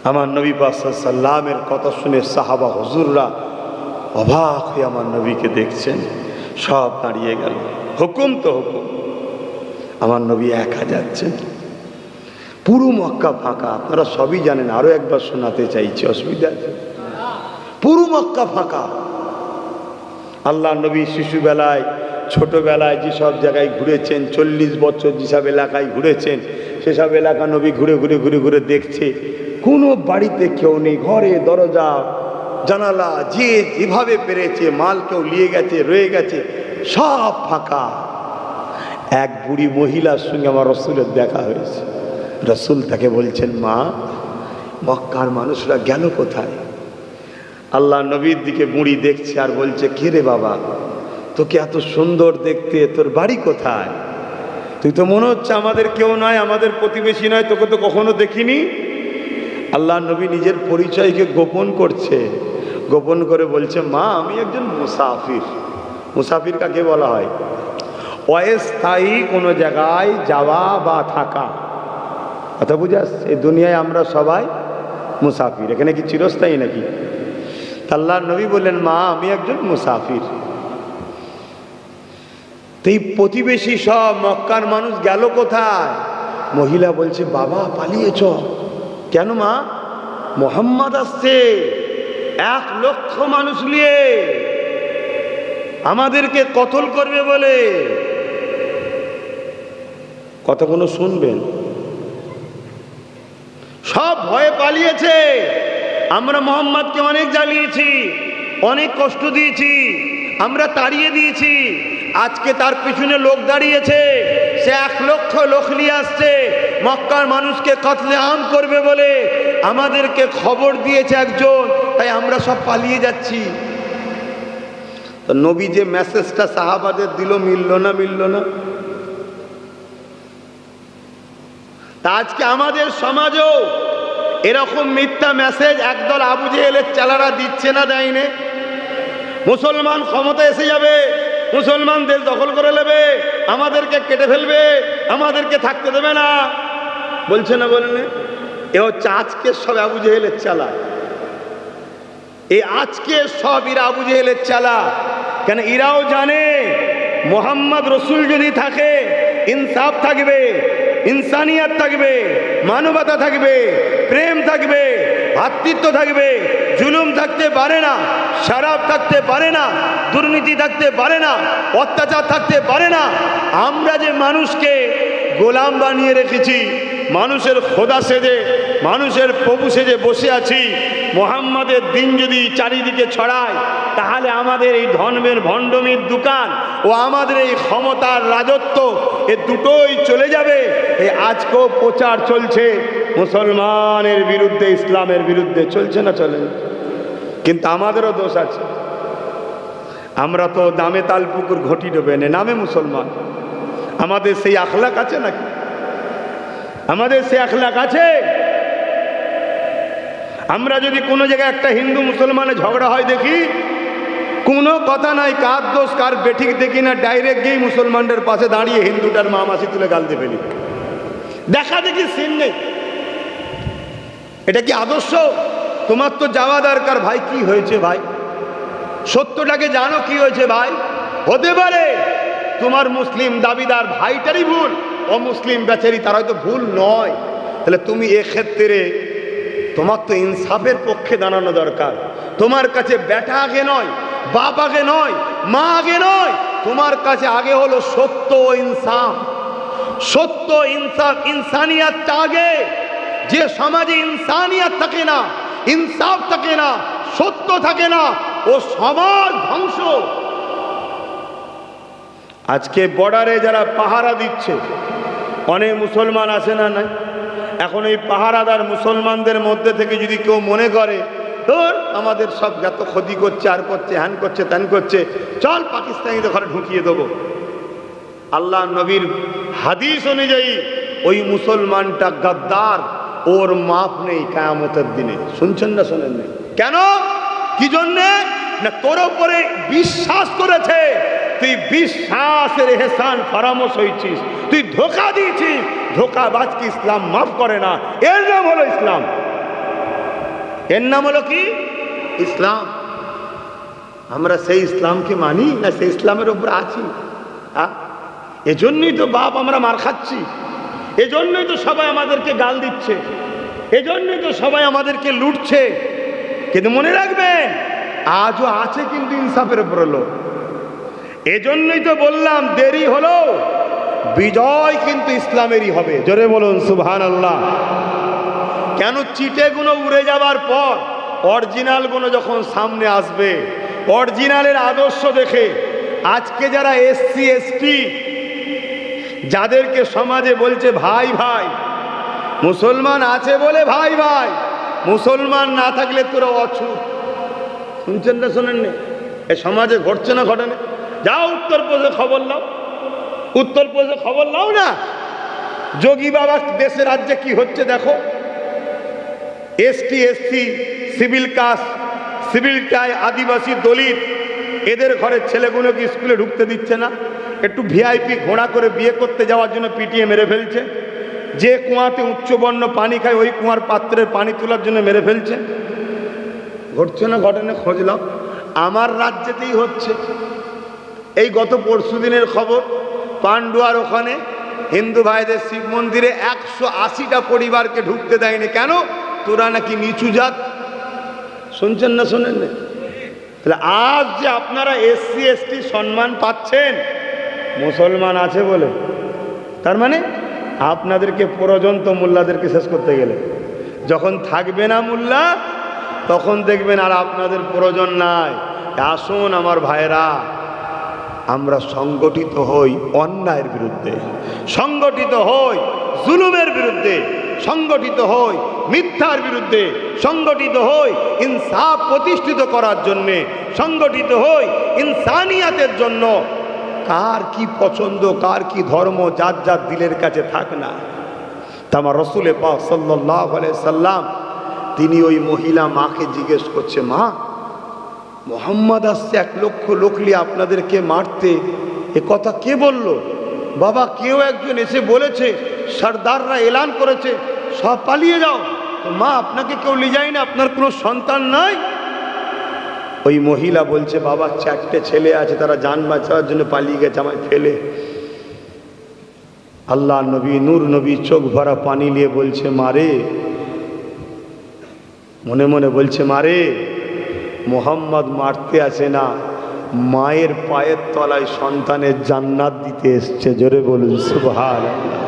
আমার নবী পাক সাল্লাল্লাহু আলাইহি ওয়াসাল্লামের কথা শুনে সাহাবা হুজুররা অবাক হয়ে আমার নবীকে দেখছেন, সব দাঁড়িয়ে গেল। হুকুম তো হুকুম। আমার নবী একা যাচ্ছেন, পুরো মক্কা ফাঁকা। আপনারা সবই জানেন, আরো একবার শোনাতে চাইছি, অসুবিধা আছে? পুরো মক্কা ফাঁকা। আল্লাহ নবী শিশুবেলায়, ছোটবেলায় যেসব জায়গায় ঘুরেছেন, 40 বছর যেসব এলাকায় ঘুরেছেন, সেসব এলাকা নবী ঘুরে ঘুরে ঘুরে ঘুরে দেখছে কোনো বাড়িতে কেউ নেই। ঘরে দরজা জানালা যে যেভাবে পেরেছে, মাল কেউ নিয়ে গেছে, রয়ে গেছে, সব ফাঁকা। এক বুড়ি মহিলার সঙ্গে আমার রসুলের দেখা হয়েছে। রসুল তাকে বলছেন, মা, মক্কার মানুষরা গেল কোথায়? আল্লাহ নবীর দিকে বুড়ি দেখছে আর বলছে, কে রে বাবা, তোকে এত সুন্দর দেখতে, তোর বাড়ি কোথায়? তুই তো মনে হচ্ছে আমাদের কেউ নয়, আমাদের প্রতিবেশী নয়, তোকে তো কখনো দেখিনি। আল্লাহ নবী নিজের পরিচয়কে গোপন করছে। গোপন করে বলছে, মা, আমি একজন মুসাফির। মুসাফির কাকে বলা হয়? অস্থায়ী কোনো জায়গায় যাওয়া বা থাকা। কথা বুঝে আসছে? এই দুনিয়ায় আমরা সবাই মুসাফির, এখানে কি চিরস্থায়ী নাকি? আল্লাহ নবী বললেন, মা, আমি একজন মুসাফির। এই প্রতিবেশী সব মক্কার মানুষ গেল কোথায়? মহিলা বলছে, বাবা, পালিয়েছ কেন মা? মুহাম্মদ আসছে 1 লক্ষ মানুষ নিয়ে, আমাদেরকে কতল করবে বলে। কথা কোনো শুনবেন? সব ভয়ে পালিয়েছে। আমরা মুহাম্মদকে অনেক জ্বালিয়েছি, অনেক কষ্ট দিয়েছি, আমরা তাড়িয়ে দিয়েছি। আজকে তার পিছনে লোক দাঁড়িয়েছে, সে 1 লক্ষ লোক নিয়ে আসছে মক্কার মানুষকে কতলে আম করবে বলে। আমাদেরকে খবর দিয়েছে একজন, তাই আমরা সব পালিয়ে যাচ্ছি। তো নবী যে মেসেজটা সাহাবাদের দিল, মিলল না? মিলল না? তা আজকে আমাদের সমাজেও এরকম মিথ্যা মেসেজ একদল আবু জেহেলের চালারা দিচ্ছে না, দেয়নি? মুসলমান ক্ষমতা এসে যাবে, মুসলমান দেশ দখল করে নেবে, আমাদেরকে কেটে ফেলবে, আমাদেরকে থাকতে দেবে না, বলছে না? বলেন? এ হচ্ছে আজকে সব আবু জেহেলের চালা। এই আজকে সব এরা আবু জেহেলের চালা। কেন? এরাও জানে মোহাম্মদ রসুল যদি থাকে, ইনসাফ থাকবে, ইনসানিয়াত থাকবে, মানবতা থাকবে, প্রেম থাকবে, ভাতৃত্ব থাকবে, জুলুম থাকতে পারে না, শরাব থাকতে পারে না, দুর্নীতি থাকতে পারে না, অত্যাচার থাকতে পারে না। আমরা যে মানুষকে গোলাম বানিয়ে রেখেছি, মানুষের খোদা সেজে, মানুষের প্রভু সেজে বসে আছি, মোহাম্মদের দিন যদি চারিদিকে ছড়ায়, তাহলে আমাদের এই ধর্মের ভণ্ডমির দোকান ও আমাদের এই ক্ষমতার রাজত্ব এ দুটোই চলে যাবে। এই আজকেও প্রচার চলছে মুসলমানের বিরুদ্ধে, ইসলামের বিরুদ্ধে, চলছে না? চলে। কিন্তু আমাদেরও দোষ আছে, আমরা তো দামে তালপুকুর ঘটি ডোবে নে নামে মুসলমান। আমাদের সেই আখলাক আছে নাকি? আমাদের সেই আখলাক আছে? আমরা যদি কোনো জায়গায় একটা হিন্দু মুসলমানের ঝগড়া হয় দেখি, কোনো কথা নাই, কার দোষ কার বেঠিক দেখি না, ডাইরেক্ট গিয়ে মুসলমানদের পাশে দাঁড়িয়ে হিন্দুটার মা মাসি তুলে গাল দিয়ে ফেলি, দেখা দেখি সিন নেই। এটা কি আদর্শ? তোমার তো যাওয়া দরকার। ভাই কি হয়েছে ভাই? সত্যটাকে জানো কি হয়েছে ভাই? হতে পারে তোমার মুসলিম দাবিদার ভাইটারই ভুল, অমুসলিম বেচারি তার হয়তো ভুল নয়। তাহলে তুমি এক্ষেত্রে তোমার তো ইনসাফের পক্ষে দাঁড়ানো দরকার। তোমার কাছে বেটা আগে নয়, বাপ আগে নয়, মা আগে নয়, তোমার কাছে আগে হলো সত্য ও ইনসাফ। সত্য, ইনসাফ, ইনসানিয়াতটা আগে। যে সমাজে ইনসানিয়াত থাকে না, ইনসাফ থাকে না, সত্য থাকে না, ও সমাজ ধ্বংস। আজকে বর্ডারে যারা পাহারা দিচ্ছে, অনেক মুসলমান আছে না? নাই। এখন এই পাহারাদার মুসলমানদের মধ্যে থেকে যদি কেউ মনে করে ধর আমাদের সব যত ক্ষতি করছে, আর করছে, হ্যান করছে, ত্যান করছে, চল পাকিস্তানিদের ঘরে ঢুকিয়ে দেবো, আল্লাহ নবীর হাদিস অনুযায়ী ওই মুসলমানটা গাদ্দার, ওর মাফ নেই কিয়ামতের দিনে। শুনছেন না? শোনেন না? কেন? কি জন্যে? না তোর উপরে বিশ্বাস করেছে, তুই বিশ্বাসের এহসান ফরামোশ হয়েছিস, তুই ধোঁকা দিয়েছিস। ধোঁকাবাজকে ইসলাম মাফ করে না। এর নাম হলো ইসলাম। এর নাম হলো কি? ইসলাম। আমরা সেই ইসলামকে মানি না সেই ইসলামের উপর আছি? এজন্যই তো বাপ আমরা মার খাচ্ছি, এজন্যই তো সবাই আমাদেরকে গাল দিচ্ছে, এজন্যই তো সবাই আমাদেরকে লুটছে। কিন্তু মনে রাখবেন আজও আছে কিন্তু ইনসাফের উপর লোক। এজন্যই তো বললাম দেরি হলো, বিজয় কিন্তু ইসলামেরই হবে। জোরে বলুন সুবহানাল্লাহ। কেন? চিটেগুলো উড়ে যাবার পর অরিজিনালগুলো যখন সামনে আসবে, অরিজিনালের আদর্শ দেখে আজকে যারা এসসি এসটি যাদেরকে সমাজে বলছে ভাই ভাই, মুসলমান আছে বলে ভাই ভাই, মুসলমান না থাকলে তোরা অছুত। শুনছেন না? শোনেন না? এ সমাজে ঘটছে না? ঘটনা? যাও উত্তরপ্রদেশে খবর নাও, উত্তরপ্রদেশে খবর নাও না, যোগী বাবা দেশে রাজ্যে কি হচ্ছে দেখো। ST SC, civil caste, civil টাই, আদিবাসী, দলিত, এদের ঘরের ছেলেগুলোকে স্কুলে ঢুকতে দিচ্ছে না। একটু ভিআইপি ঘোড়া করে বিয়ে করতে যাওয়ার জন্য পিটিয়ে মেরে ফেলছে। যে কুয়াতে উচ্চবর্ণ পানি খায় ওই কুয়ার পাত্রের পানি তোলার জন্য মেরে ফেলছে। ঘটছে না? ঘটনা খোঁজলাম, আমার রাজ্যেতেই হচ্ছে। এই গত পরশু দিনের খবর, পান্ডুয়ার ওখানে হিন্দু ভাইদের শিব মন্দিরে 180টা পরিবারকে ঢুকতে দেয়নি। কেন? তোরা নাকি নিচু জাত। শুনছেন না? শোনেন না? তাহলে আজ যে আপনারা এসসি এসটি সম্মান পাচ্ছেন মুসলমান আছে বলে, তার মানে আপনাদেরকে প্রয়োজন তো মোল্লাদেরকে শেষ করতে গেলে। যখন থাকবে না মোল্লা তখন দেখবেন আর আপনাদের প্রয়োজন নাই। আসুন আমার ভাইরা, আমরা সংগঠিত হই অন্যায়ের বিরুদ্ধে, সংগঠিত হই জুলুমের বিরুদ্ধে, সংগঠিত হই মিথ্যার বিরুদ্ধে, সংগঠিত হই ইনসাফ প্রতিষ্ঠিত করার জন্যে, সংগঠিত হই ইনসানিয়াতের জন্য। কার কি পছন্দ, কার কি ধর্ম, যার যার দিলের কাছে থাক না। তা আমার রসুল পাক সাল্লাল্লাহু আলাইহি সাল্লাম তিনি ওই মহিলা মাকে জিজ্ঞেস করছে, মা মোহাম্মদ আসছে 1 লক্ষ লোক নিয়ে আপনাদেরকে মারতে, এ কথা কে বলল? বাবা কেউ একজন এসে বলেছে, সর্দাররা এলান করেছে সব পালিয়ে যাও। তো মা আপনাকে কেউ নিয়ে যায় না, আপনার কোনো সন্তান নাই? ওই মহিলা বলছে, বাবা 4টে ছেলে আছে, তারা জান বাঁচানোর জন্য পালিয়ে গেছে আমায় ফেলে। আল্লাহ নবী, নূর নবী চোখ ভরা পানি নিয়ে বলছে, মারে, মনে মনে বলছে, মারে মোহাম্মদ মারতে আসে না, মায়ের পায়ের তলায় সন্তানের জান্নাত দিতে এসছে। জোরে বলুন সুবহানাল্লাহ।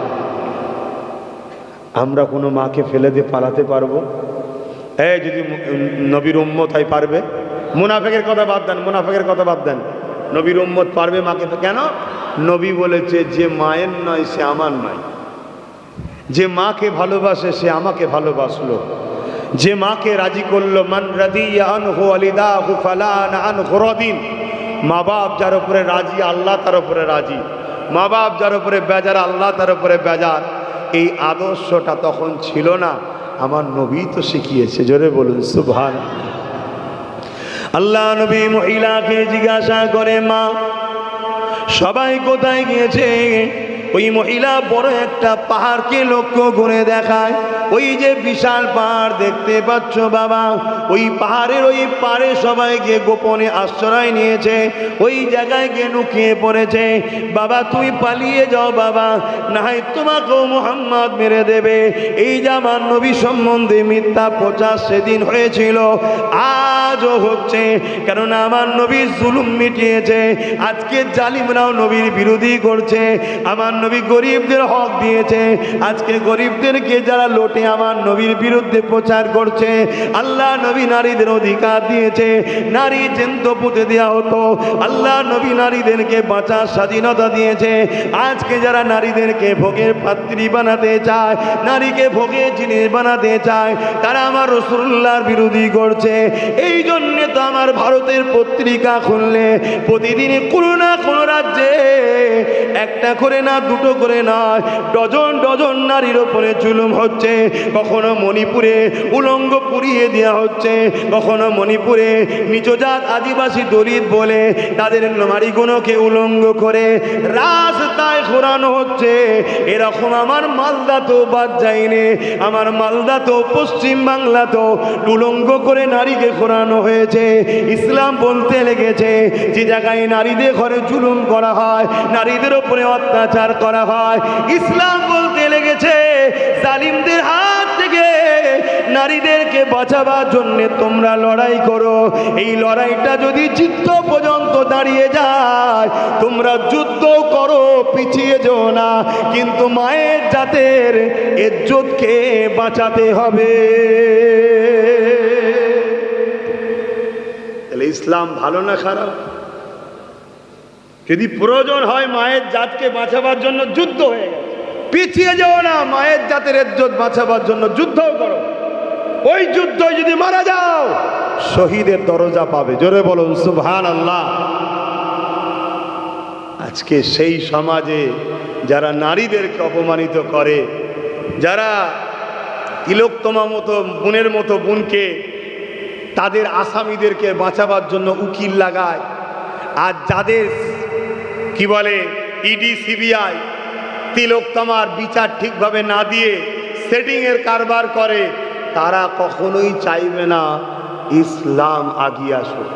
আমরা কোনো মাকে ফেলে দিয়ে পালাতে পারবো? এই যদি নবীর উম্মত হয় পারবে? মুনাফিকের কথা বাদ দেন, মুনাফিকের কথা বাদ দেন। নবীর উম্মত পারবে মাকে? কেন? নবী বলেছে যে মায়ের নয় সে আমার নয়। যে মাকে ভালোবাসে সে আমাকে ভালোবাসলো। যে মাকে রাজি করলো, মান রাদিয়া আনহু ওয়ালিদাহু ফালান আনহু রাদিন। মা বাপ যার উপরে রাজি আল্লাহ তার উপরে রাজি, মা বাপ যার উপরে বেজার আল্লাহ তার উপরে বেজার। এই আদর্শটা তখন ছিল না, আমার নবী তো শিখিয়েছে। জোরে বলুন সুবহানাল্লাহ। আল্লাহ নবী মহিলাকে জিজ্ঞাসা করে, মা সবাই কোথায় গিয়েছে? ওই মহিলা বড় একটা পাহাড়কে লক্ষ্য করে দেখায়। ওই যে বিশাল পাহাড় দেখতে পাচ্ছ বাবা, ওই পাহাড়ের ওই পারে সবাই গিয়ে গোপনে আশ্রয় নিয়েছে, ওই জায়গায় গিয়ে লুকিয়ে পড়েছে। বাবা তুমি পালিয়ে যাও বাবা, না হয় তোমাকেও মুহাম্মদ মেরে দেবে। এই যে আমার নবী সম্বন্ধে মিথ্যা প্রচার সেদিন হয়েছিল, আজও হচ্ছে। কেননা আমার নবী জুলুম মিটিয়েছে, আজকে জালিমরাও নবীর বিরোধী করছে। আমার নবী গরিবদের হক দিয়েছে, আজকে গরিবদেরকে যারা লোটে আমার নবীর বিরুদ্ধে প্রচার করছে। আল্লাহ নবী নারীদের অধিকার দিয়েছে, নারী জ্যান্ত পুঁতে দেওয়া হতো। আল্লাহ নবী নারীদেরকে বাঁচার স্বাধীনতা দিয়েছে। আজকে যারা নারীদেরকে ভোগের পাত্রী বানাতে চায়, নারীকে ভোগের জিনিস বানাতে চায়, তারা আমার রাসূলুল্লাহর বিরোধী করছে। এই জন্যে তো আমার ভারতের পত্রিকা খুললে প্রতিদিনই কোনো না কোনো রাজ্যে একটা করে না দুটো করে না ডজন ডজন নারীর ওপরে জুলুম হচ্ছে। কখনো মণিপুরে উলঙ্গ পুড়িয়ে দেওয়া হচ্ছে, কখনো মণিপুরে নিচজাত আদিবাসী দলিত বলে তাদের নারীগুলোকে উলঙ্গ করে রাস্তায় ঘোরানো হচ্ছে। এরকম আমার মালদা তো বাদ যায়নি, আমার মালদা তো পশ্চিম বাংলা তো উলঙ্গ করে নারীকে ঘোরানো হয়েছে। ইসলাম বলতে লেগেছে যে জায়গায় নারীদের ঘরে জুলুম করা হয়, নারীদের উপরে অত্যাচার করা হয়, ইসলাম বলতে লেগেছে জালিমদের হাত থেকে নারীদেরকে বাঁচাবার জন্য তোমরা লড়াই করো। এই লড়াইটা যদি জিত পর্যন্ত দাঁড়িয়ে যায়, তোমরা যুদ্ধ করো, পিছিয়ে যেও না, কিন্তু মায়ের জাতের ইজ্জতকে বাঁচাতে হবে। তাহলে ইসলাম ভালো না খারাপ? যদি প্রয়োজন হয় মায়ের জাতকে বাঁচাবার জন্য যুদ্ধ হয়ে গেছে, পিছিয়ে যাও না, মায়ের জাতের ইজ্জত বাঁচাবার জন্য যুদ্ধ করো। ওই যুদ্ধ যদি মারা যাও শহীদের দরজা পাবে। জোরে বলুন সুবহানাল্লাহ। আজকে সেই সমাজে যারা নারীদেরকে অপমানিত করে, যারা তিলোত্তমা মতো বোনের মতো বোনকে তাদের আসামিদেরকে বাঁচাবার জন্য উকিল লাগায়, আর যাদের কি বলে ইডি সিবিআই তিলোত্তমার বিচার ঠিকভাবে না দিয়ে সেটিংয়ের কারবার করে, তারা কখনোই চাইবে না ইসলাম আগিয়ে আসুক।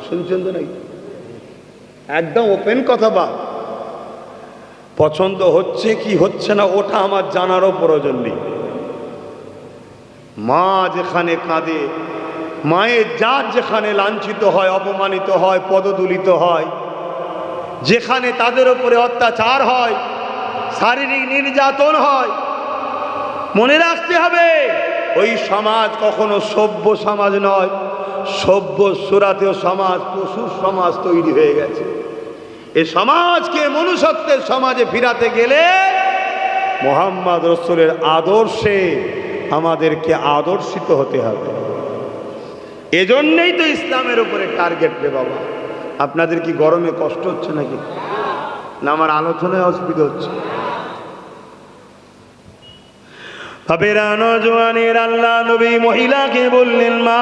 শুনছেন তো নাকি? একদম ওপেন কথা। বা পছন্দ হচ্ছে কি হচ্ছে না ওটা আমার জানারও প্রয়োজন নেই। মা যেখানে কাঁদে, মায়ের জাত যেখানে লাঞ্ছিত হয়, অপমানিত হয়, পদদলিত হয়, যেখানে তাদের উপরে অত্যাচার হয়, শারীরিক নির্যাতন হয়, মনে রাখতে হবে ওই সমাজ কখনো সভ্য সমাজ নয়। সভ্য সুরাতেও সমাজ পশুর সমাজ তৈরি হয়ে গেছে। এই সমাজকে মনুষ্যত্বের সমাজে ফিরাতে গেলে মুহাম্মদ রাসূলের আদর্শে আমাদেরকে আদর্শিত হতে হবে। এজন্যই তো ইসলামের উপরে টার্গেট রে বাবা। আপনাদের কি গরমে কষ্ট হচ্ছে নাকি? না আমার আলোচনায় অসুবিধা হচ্ছে? বাবেরা নওজওয়ানের আল্লাহ নবী মহিলাকে বললেন, মা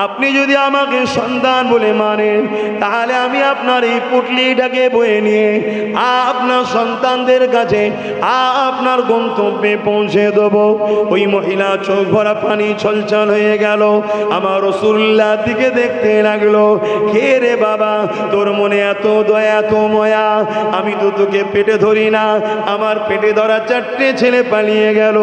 আপনি যদি আমাকে সন্তান বলে মানেন, তাহলে আমি আপনার এই পুটলিটাকে বয়ে নিয়ে আপনার সন্তানদের কাছে আপনার গন্তব্যে পৌঁছে দেব। ওই মহিলা চোখ ভরা পানি ছলছল হয়ে গেল, আমার রাসূলুল্লাহর দিকে দেখতে লাগলো। কে রে বাবা, তোর মনে এত দয়া এত ময়া? আমি তো তোকে পেটে ধরি না, আমার পেটে ধরা 4টে ছেলে পালিয়ে গেল,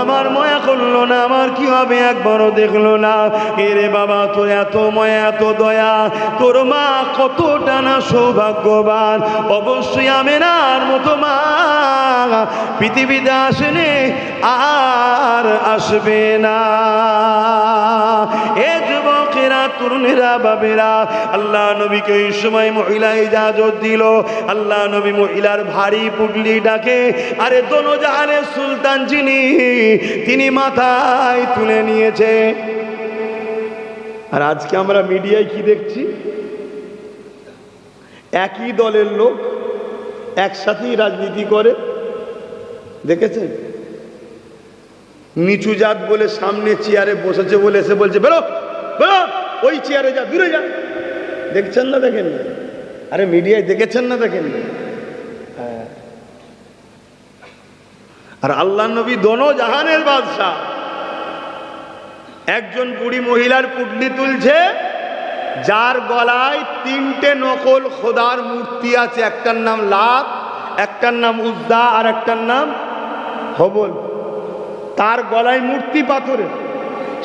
আমার ময়া করলো না, আমার কি হবে একবারও দেখলো না। কে রে বাবা, বাবা তোর এত মায়া এত দয়া, তোর মা কতটা না সৌভাগ্যবান। অবশ্যই আমেনার মতো মা পৃথিবীতে আসেনি, আর আসবে না। এ যুবকেরা, তরুণেরা, বাবেরা, আল্লাহ নবীকে ওই সময় মহিলা ইজাজত দিল। আল্লাহ নবী মহিলার ভারী পুটলি ডাকে, আরে দোনো জাহানের সুলতান যিনি, তিনি মাথায় তুলে নিয়েছে। আর আজকে আমরা মিডিয়ায় কি দেখছি, একই দলের লোক একসাথেই রাজনীতি করে, দেখেছেন? নিচু জাত বলে সামনে চেয়ারে বসেছে বলে এসে বলছে বেরো বেরো, ওই চেয়ারে যা, দূরে যা। দেখছেন না দেখেন না? আরে মিডিয়ায় দেখেছেন না দেখেন না? আর আল্লাহ নবী দোনো জাহানের বাদশা, একজন বুড়ি মহিলার পুটলি তুলছে, যার গলায় 3টে নকল খোদার মূর্তি আছে। একটার নাম লাত, একটার নাম উজ্জা, আর একটার নাম হবল। তার গলায় মূর্তি পাথরের।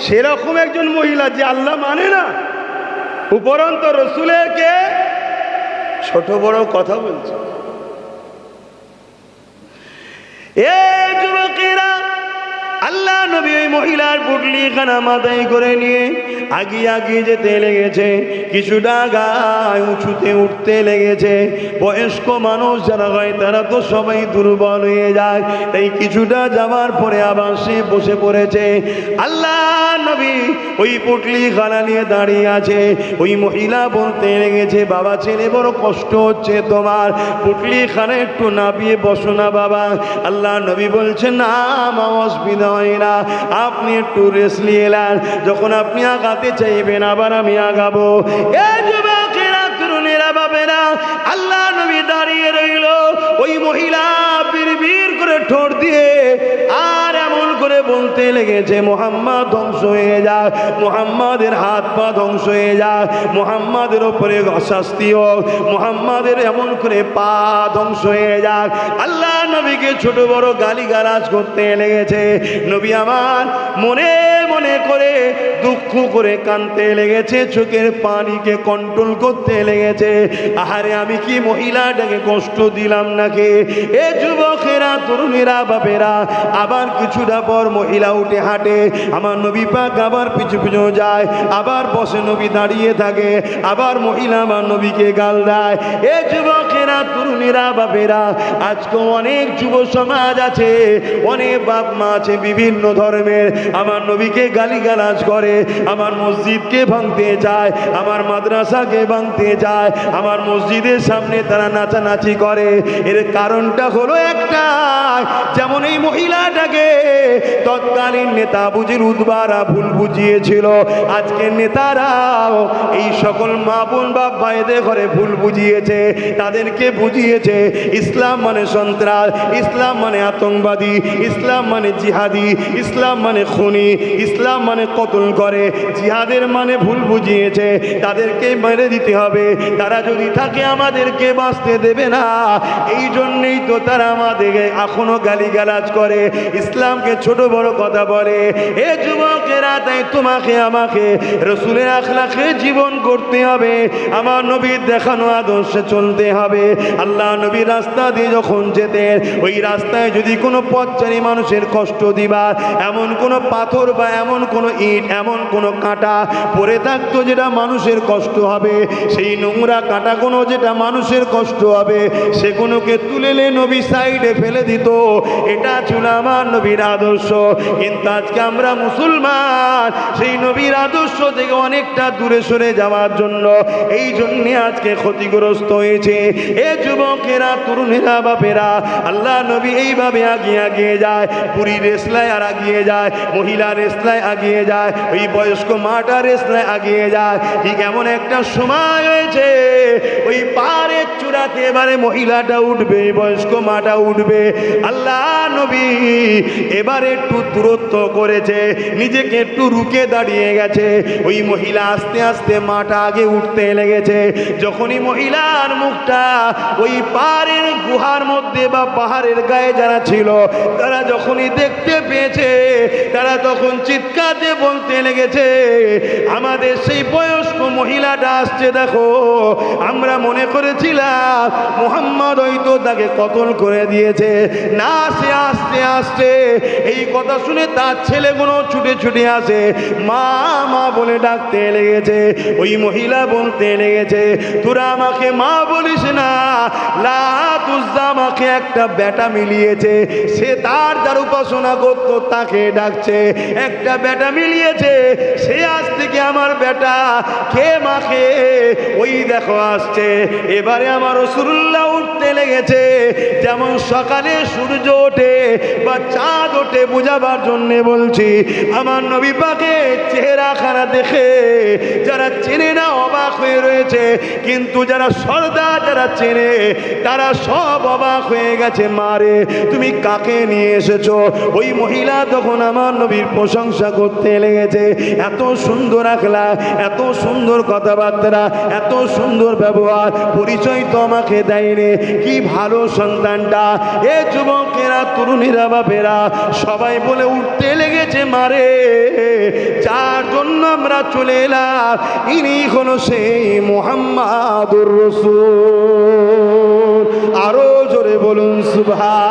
সেরকম একজন মহিলা যে আল্লাহ মানে না, উপরন্ত রসুলের কে ছোট বড় কথা বলছে। এ যুবকেরা, আল্লাহ নবী ওই মহিলার পুটলি খানা মাথায় করে নিয়ে আগিয়ে আগিয়ে যেতে লেগেছে। কিছুটা গায়ে উঁচুতে উঠতে লেগেছে। বয়স্ক মানুষ যারা হয় তারা তো সবাই দুর্বল হয়ে যায়, তাই কিছুটা যাওয়ার পরে আবার সে বসে পড়েছে। আল্লাহ নবী ওই পুটলি খানা নিয়ে দাঁড়িয়ে আছে। ওই মহিলা বলতে লেগেছে, বাবা ছেলে বড় কষ্ট হচ্ছে তোমার, পুটলি খানা একটু নামিয়ে বসো না বাবা। আল্লাহ নবী বলছেন, না মা, অসুবিধা হয় না, আপনি একটু রেস্ট নিয়ে নেন, যখন আপনি আগাতে চাইবেন আবার আমি আগাবো। এই যুবকেরা, তরুণেরা, বাবেরা, আল্লাহ নবী দাঁড়িয়ে রইল। ওই মহিলা বিড়বিড় করে ঠোঁট দিয়ে আর এমন করে বলতে লেগেছে, মুহাম্মদ ধ্বংস হয়ে যাক, মুহাম্মাদের হাত পা ধ্বংস হয়ে যাক, মুহাম্মাদের ওপরে শাস্তি হোক, মুহাম্মাদের এমন করে পা ধ্বংস হয়ে যাক। আল্লাহ নবীকে ছোট বড় গালিগালাজ করতে লেগেছে। নবী আমার মনে মনে করে দুঃখ করে কাঁদতে লেগেছে, চোখের পানিকে কন্ট্রোল করতে লেগেছে। আহারে আমি কি মহিলাটাকে কষ্ট দিলাম নাকি? এ যুবকেরা, তরুণেরা, বাপেরা, আবার কিছুটা পর মহিলা উঠে হাঁটে। আমার নবী পাক আবার পিছু পিছু যায়, আবার বসে, নবী দাঁড়িয়ে থাকে, আবার মহিলা আমার নবীকে গাল দেয়। এ যুবকেরা, তরুণেরা, বাপেরা, আজকে অনেক যুব সমাজ আছে, অনেক বাপ মা আছে বিভিন্ন ধর্মের, আমার নবীকে গালিগালাজ করে, আমার মসজিদকে ভাঙতে চায়, আমার মাদ্রাসাকে ভাঙতে চায়, আমার মসজিদের সামনে তারা নাচানাচি করে। এর কারণটা হলো একটা, যেমন এই মহিলাটাকে তৎকালীন নেতা বুঝির উদ্বারা ভুল বুঝিয়েছিল, আজকে নেতারাও এই সকল মা বোন বাপ ভাইদের ঘরে ভুল বুঝিয়েছে। তাদেরকে বুঝিয়েছে ইসলাম মানে সন্ত্রাস, ইসলাম মানে আতঙ্কবাদী, ইসলাম মানে জিহাদি, ইসলাম মানে খুনি, ইসলাম মানে কতল করে। জিহাদের মানে ভুল বুঝিয়েছে, তাদেরকে মেরে দিতে হবে, তারা যদি থাকে আমাদেরকে বাঁচতে দেবে না। এই জন্যেই তো তারা আমাদেরকে এখনো গালিগালাজ করে, ইসলামকে ছোট বড় কথা বলে। এ যুবকেরা, তাই তোমাকে আমাকে রসুলের আখলাকে জীবন করতে হবে, আমার নবীর দেখানো আদর্শে চলতে হবে। আল্লাহ নবীর রাস্তা দিয়ে যখন যেতেন, ওই রাস্তায় যদি কোনো পথচারী মানুষের কষ্ট দিবার এমন কোনো পাথর বা এমন কোনো ইট, এমন কোনো কাঁটা পড়ে থাকতো যেটা মানুষের কষ্ট হবে, সেই নোংরা কাঁটা কোনো যেটা মানুষের কষ্ট হবে, সেগুলোকে তুলে নবী সাইডে ফেলে দিত। এটা ছিল আমার নবীর আদর্শ। কিন্তু আজকে আমরা মুসলমান সেই নবীর আদর্শ থেকে অনেকটা দূরে সরে যাওয়ার জন্য এই জন্যে আজকে ক্ষতিগ্রস্ত হয়েছে। এ যুবকেরা, তরুণেরা, বাপেরা, আল্লাহ নবী এইভাবে আগিয়ে আগিয়ে যায়, পুরী রেসলায় আর আগিয়ে যায়, মহিলা রেসলায় আগিয়ে যায়, ওই বয়স্ক মাটা রেসলায় আগিয়ে যায়। ঠিক এমন একটা সময় হয়েছে, ওই পাহাড়ের চূড়া জায়গাতে এবারে মহিলাটা উঠবে, বয়স্ক মাটা উঠবে। আল্লাহ নবী এবারে একটু দূরত্ব করেছে, নিজেকে একটু রুকে দাঁড়িয়ে গেছে। ওই মহিলা আস্তে আস্তে মাটা আগে উঠতে লেগেছে। যখনই মহিলার মুখটা ওই পাহাড়ের গুহার মধ্যে বা পাহাড়ের গায়ে যারা ছিল তারা যখনই দেখতে পেয়েছে, তারা তখন চিৎকার দিয়ে বলতে লেগেছে, আমাদের সেই বয়স্ক মহিলাটা আসছে, দেখো আমরা মনে করেছিলাম মুহাম্মদ হয়তো তাকে কতল করে দিয়েছে। না, সে আসতে আসতে এই কথা শুনে তার ছেলেগুলো ছুটে ছুটে আসে, মা মা বলে ডাকতে লেগেছে। ওই মহিলা বলতে লেগেছে, তোরা আমাকে মা বলিস না, লাত উজ্জা আমাকে একটা বেটা মিলিয়েছে, সে তার যার উপাসনা করত তাকে ডাকছে, একটা বেটা মিলিয়েছে, সে আজ থেকে আমার বেটা কে মাকে ওই দেখো আসছে। এবারে আমার রাসূলুল্লাহ উঠতে লেগেছে, যেমন সকালে সূর্য ওঠে বা চাঁদ ওঠে বোঝাবার জন্যে বলছি। আমার নবী পাকের চেহারাখানা দেখে যারা চেনে না অবাক হয়ে রয়েছে, কিন্তু যারা সর্দার যারা চেনে তারা সব অবাক হয়ে গেছে। মারে তুমি কাকে নিয়ে এসেছো? ওই মহিলা তখন আমার নবীর প্রশংসা করতে লেগেছে, এত সুন্দর আখলাক, এত সুন্দর কথাবার্তা, এত সুন্দর ব্যবহার, পরিচয় তো আমাকে দেয়নি, কি ভালো সন্তানটা। এ যুবকেরা, তরুণীরা, বাপেরা সবাই বলে উঠতে লেগেছে, মারে যার জন্য আমরা চলে এলাম ইনি হলো সেই মুহাম্মাদুর রাসূল। আরো জোরে বলুন সুবহান।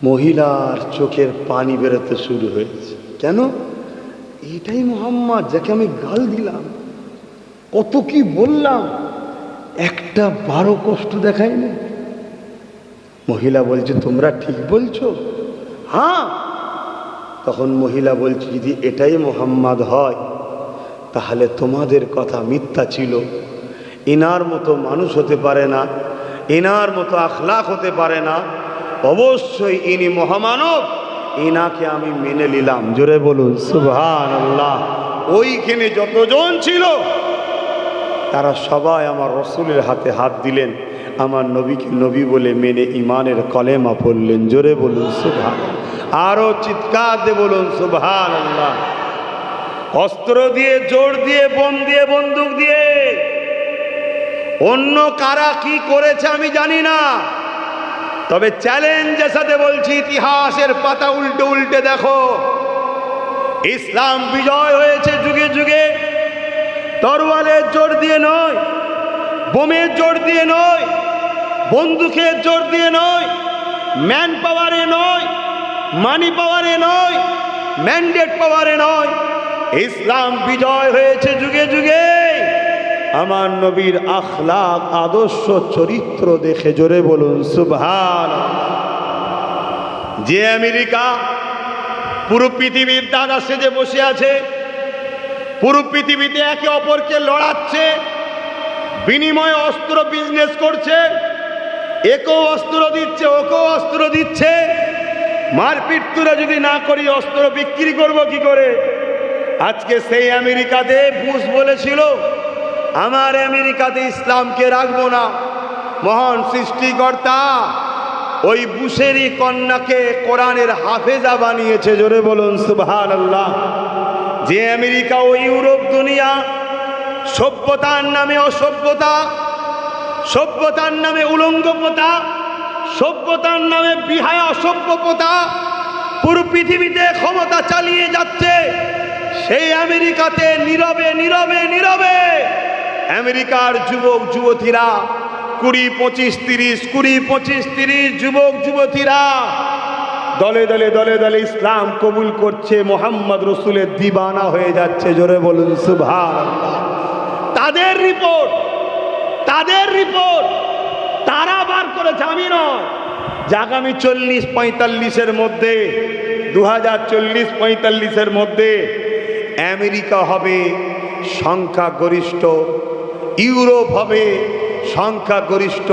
মহিলার চোখের পানি বেরোতে শুরু হয়েছে। কেন? এটাই মুহাম্মদ যাকে আমি গাল দিলাম, কত কি বললাম, একটা বারো কষ্ট দেখায়নি। মহিলা বলছে, তোমরা ঠিক বলছো? হ্যাঁ। তখন মহিলা বলছে, যদি এটাই মুহাম্মদ হয় তাহলে তোমাদের কথা মিথ্যা ছিল। ইনার মতো মানুষ হতে পারে না, ইনার মতো আখলাক হতে পারে না, অবশ্যই ইনি মহামানব, ইনাকে আমি মেনে নিলাম। জোরে বলুন সুবহানাল্লাহ। ওইখানে যতজন ছিল তারা সবাই আমার রসুলের হাতে হাত দিলেন, আমার নবীকে নবী বলে মেনে ইমানের কলেমা পড়লেন। জোরে বলুন সুবহানাল্লাহ। আরো চিৎকার দিয়ে বলুন সুবহানাল্লাহ। অস্ত্র দিয়ে, জোর দিয়ে, বোম দিয়ে, বন্দুক দিয়ে, অন্য কারা কি করেছে আমি জানি না, তবে চ্যালেঞ্জের সাথে বলছি, ইতিহাসের পাতা উল্টে উল্টে দেখো, ইসলাম বিজয় হয়েছে যুগে যুগে তরোয়ালের জোর দিয়ে নয়, বোমের জোর দিয়ে নয়, বন্দুকের জোর দিয়ে নয়, ম্যান পাওয়ারে নয়, মানি পাওয়ারে নয়, ম্যান্ডেট পাওয়ারে নয়। ইসলাম বিজয় হয়েছে যুগে যুগে আমার নবীর আখলাক, আদর্শ, চরিত্র দেখে। জোরে বলুন সুবহানাল্লাহ। যে আমেরিকা পুরো পৃথিবীর দাদা সেজে বসে আছে, পুরো পৃথিবীতে একে অপরকে লড়াচ্ছে, বিনিময়ে অস্ত্র বিজনেস করছে, একেও অস্ত্র দিচ্ছে, ওকেও অস্ত্র দিচ্ছে, মারপিট তুলে যদি না করি অস্ত্র বিক্রি করব কি করে? আজকে সেই আমেরিকাতে বুশ বলেছিল, আমার আমেরিকাতে ইসলামকে রাখবো না। মহান সৃষ্টিকর্তা ওই বুশেরই কন্যাকে কোরআনের হাফেজা বানিয়েছে। জোরে বলুন সুবহানাল্লাহ। যে আমেরিকা ও ইউরোপ দুনিয়া সভ্যতার নামে অসভ্যতা, সভ্যতার নামে উলঙ্গপতা, সভ্যতার নামে বিহায়া অসভ্যতা পুরো পৃথিবীতে ক্ষমতা চালিয়ে যাচ্ছে, সেই আমেরিকাতে নীরবে নীরবে নীরবে আমেরিকার যুবক যুবতীরা 20-25-30 যুবক যুবতীরা দলে দলে দলে দলে ইসলাম কবুল করছে, মোহাম্মদ রসুলের দিবানা হয়ে যাচ্ছে। জোরে বলুন সুবহানাল্লাহ। তাদের রিপোর্ট তারা বার করেছে, আমি নয়। যে আগামী 40-45-এর মধ্যে, 2040-45-এর মধ্যে আমেরিকা হবে সংখ্যাগরিষ্ঠ, ইউরোপ হবে সংখ্যাগরিষ্ঠ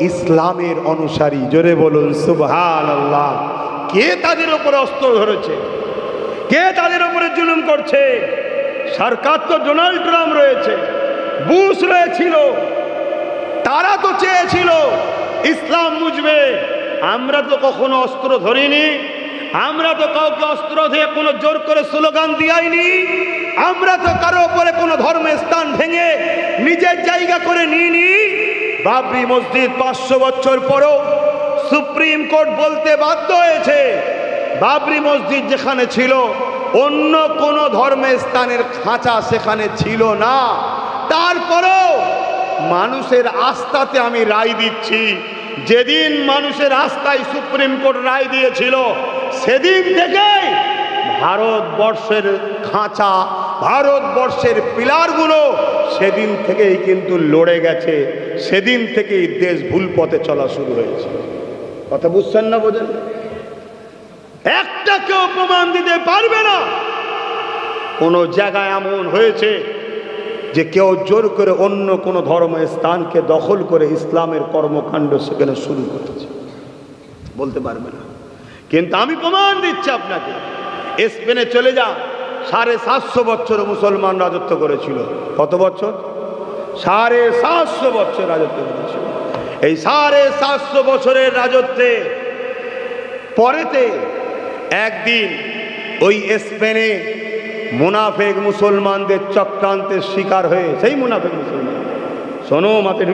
ইসলামের অনুসারী। জোরে বলুন সুবহানাল্লাহ। কে তাদের উপরে অস্ত্র ধরেছে? কে তাদের উপরে জুলুম করছে? সরকার তো ডোনাল্ড ট্রাম্প রয়েছে, বুশ রয়েছিল, তারা তো চেয়েছিল ইসলাম বুঝবে। আমরা তো কখনো অস্ত্র ধরিনি, আমরা তো কাউকে অস্ত্র দিয়ে কোনো জোর করে স্লোগান দিয়াইনি, আমরা তো কারো উপরে কোনো ধর্মের স্থান ভেঙে নিজের জায়গা করে নিইনি। বাবরি মসজিদ 500 বছর পরও সুপ্রিম কোর্ট বলতে বাধ্য হয়েছে বাবরি মসজিদ যেখানে ছিল অন্য কোন ধর্মের স্থানের খাঁচা সেখানে ছিল না। তারপরেও মানুষের আস্থাতে আমি রায় দিচ্ছি। যেদিন মানুষের আস্থায় সুপ্রিম কোর্ট রায় দিয়েছিল সেদিন থেকেই ভারতবর্ষের খাঁচা, ভারতবর্ষের পিলারগুলো সেদিন থেকেই কিন্তু লড়ে গেছে, সেদিন থেকেই দেশ ভুল পথে চলা শুরু হয়েছে। কথা বুঝছেন না? বোঝেন? একটা কেউ প্রমাণ দিতে পারবে না কোন জায়গায় এমন হয়েছে যে কেউ জোর করে অন্য কোন ধর্মের স্থানকে দখল করে ইসলামের কর্মকাণ্ড সেখানে শুরু করেছে, বলতে পারবে না। কিন্তু আমি প্রমাণ দিচ্ছি আপনাকে। স্পেনে চলে যান, 750 বছর মুসলমান রাজত্ব করেছিল। কত বছর? 750 বছর রাজত্ব করেছিল। এই 750 বছরের রাজত্বে পরেতে একদিন ওই স্পেনে মুনাফেক মুসলমানদের চক্রান্তের শিকার হয়ে, সেই মুনাফেক মুসলমান, শোনো মাথায়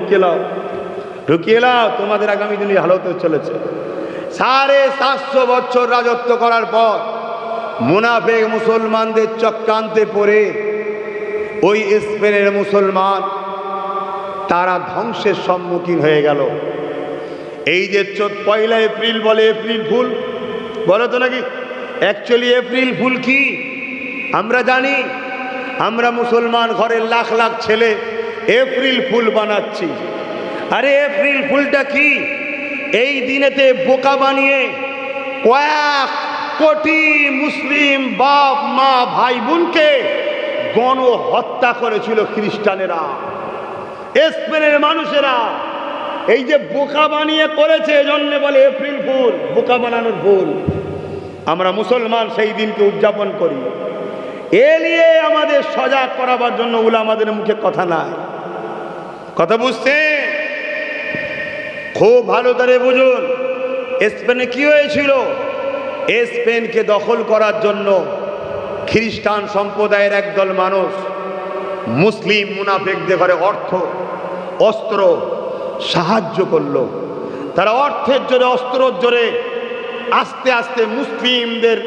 ঢুকিয়ে লাও, তোমাদের আগামী দিনে হালত চলেছে। 750 বছর রাজত্ব করার পর মুনাফেক মুসলমানদের চক্রান্তে পড়ে ওই স্পেনের মুসলমান তারা ধ্বংসের সম্মুখীন হয়ে গেল। এই যে 1 এপ্রিল বলে, এপ্রিল ফুল বলো তো নাকি? অ্যাকচুয়ালি এপ্রিল ফুল কি আমরা জানি? আমরা মুসলমান ঘরের লাখ লাখ ছেলে এপ্রিল ফুল বানাচ্ছি। আরে এপ্রিল ফুলটা কি? এই দিনেতে বোকা বানিয়ে কয়েক কোটি মুসলিম বাপ মা ভাই বোনকে গণহত্যা করেছিল খ্রিস্টানেরা, স্পেনের মানুষেরা। এই যে বোকা বানিয়ে করেছে, এজন্য বলে এপ্রিল ফুল, বোকা বানানোর ফুল। আমরা মুসলমান সেই দিনকে উদযাপন করি। এ নিয়ে আমাদের সজাগ করাবার জন্য উলামাদের মুখে কথা নাই। কথা বুঝছে? খুব ভালো করে বুঝুন। স্পেনে কি হয়েছিল? স্পেনকে দখল করার জন্য খ্রিস্টান সম্প্রদায়ের একদল মানুষ মুসলিম মুনাফিকদের ঘরে অর্থ অস্ত্র সাহায্য করলো। তারা অর্থের জোরে অস্ত্রের জোরে আস্তে আস্তে মুসলিমদের,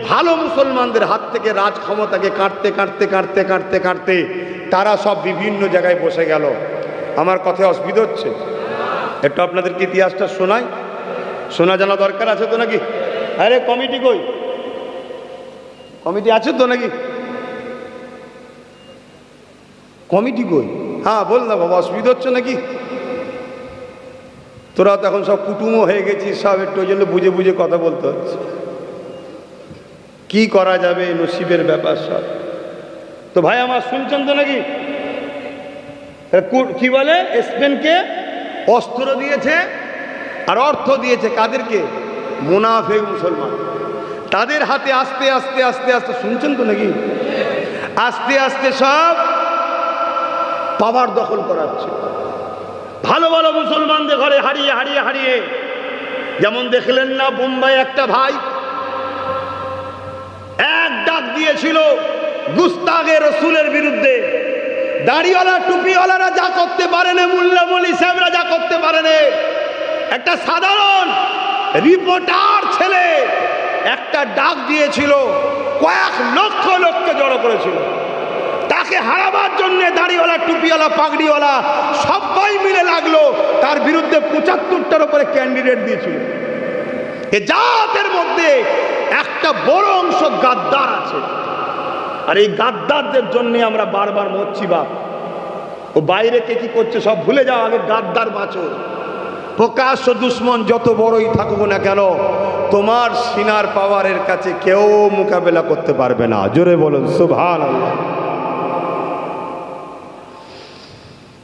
ভালো মুসলমানদের হাত থেকে রাজ ক্ষমতাকে কাটতে কাটতে কাটতে কাটতে কাটতে তারা সব বিভিন্ন জায়গায় বসে গেল। আমার কথায় অসুবিধা হচ্ছে? একটু আপনাদেরকে ইতিহাসটা শোনাই, শোনা জানা দরকার আছে তো নাকি? আরে কমিটি কই? কমিটি আছে তো নাকি? কমিটি কই? হ্যাঁ বল না বাবা, অসুবিধা হচ্ছে নাকি? তোরা তো এখন সব কুটুমও হয়ে গেছিস সব, একটু ওই জন্য বুঝে বুঝে কথা বলতে হচ্ছে। কি করা যাবে, নসিবের ব্যাপার সব। তো ভাই আমার শুনছেন তো নাকি? কি বলে? স্পেনকে অস্ত্র দিয়েছে আর অর্থ দিয়েছে কাদেরকে? মুনাফিক মুসলমান। তাদের হাতে আস্তে আস্তে আস্তে আস্তে, শুনছেন তো নাকি, আস্তে আস্তে সব পাওয়ার দখল করাচ্ছে। ভালো ভালো মুসলমানদের ঘরে হারিয়ে হারিয়ে হারিয়ে, যেমন দেখলেন না বোম্বাই একটা ভাই এক ডাক দিয়েছিল গুস্তাগে রসুলের বিরুদ্ধে। দাড়িওয়ালা টুপিওয়ালারা যা করতে পারেন, মোল্লা মৌলভী সাহেবরা যা করতে পারেন, একটা সাধারণ রিপোর্টার ছেলে একটা ডাক দিয়েছিল, কয়েক লক্ষ লোককে জড়ো করেছিল। তাকে হারাবার জন্য দাড়িওয়ালা টুপিওয়ালা পাগড়িওয়ালা সবাই মিলে লাগলো তার বিরুদ্ধে 75টার উপরে ক্যান্ডিডেট দিয়েছিল। এ জাতের মধ্যে একটা বড় অংশ গাদ্দার আছে, আর এই গাদ্দারদের জন্য আমরা বারবার মরছি। বাপ ও বাইরে কে কি করছে সব ভুলে যাও, আগে গাদ্দার বাঁচো। প্রকাশ্য দুশ্মন যত বড়ই থাকুক না কেন, তোমার সিনার পাওয়ারের কাছে কেউ মোকাবেলা করতে পারবে না। জোরে বলুন সুবহানাল্লাহ।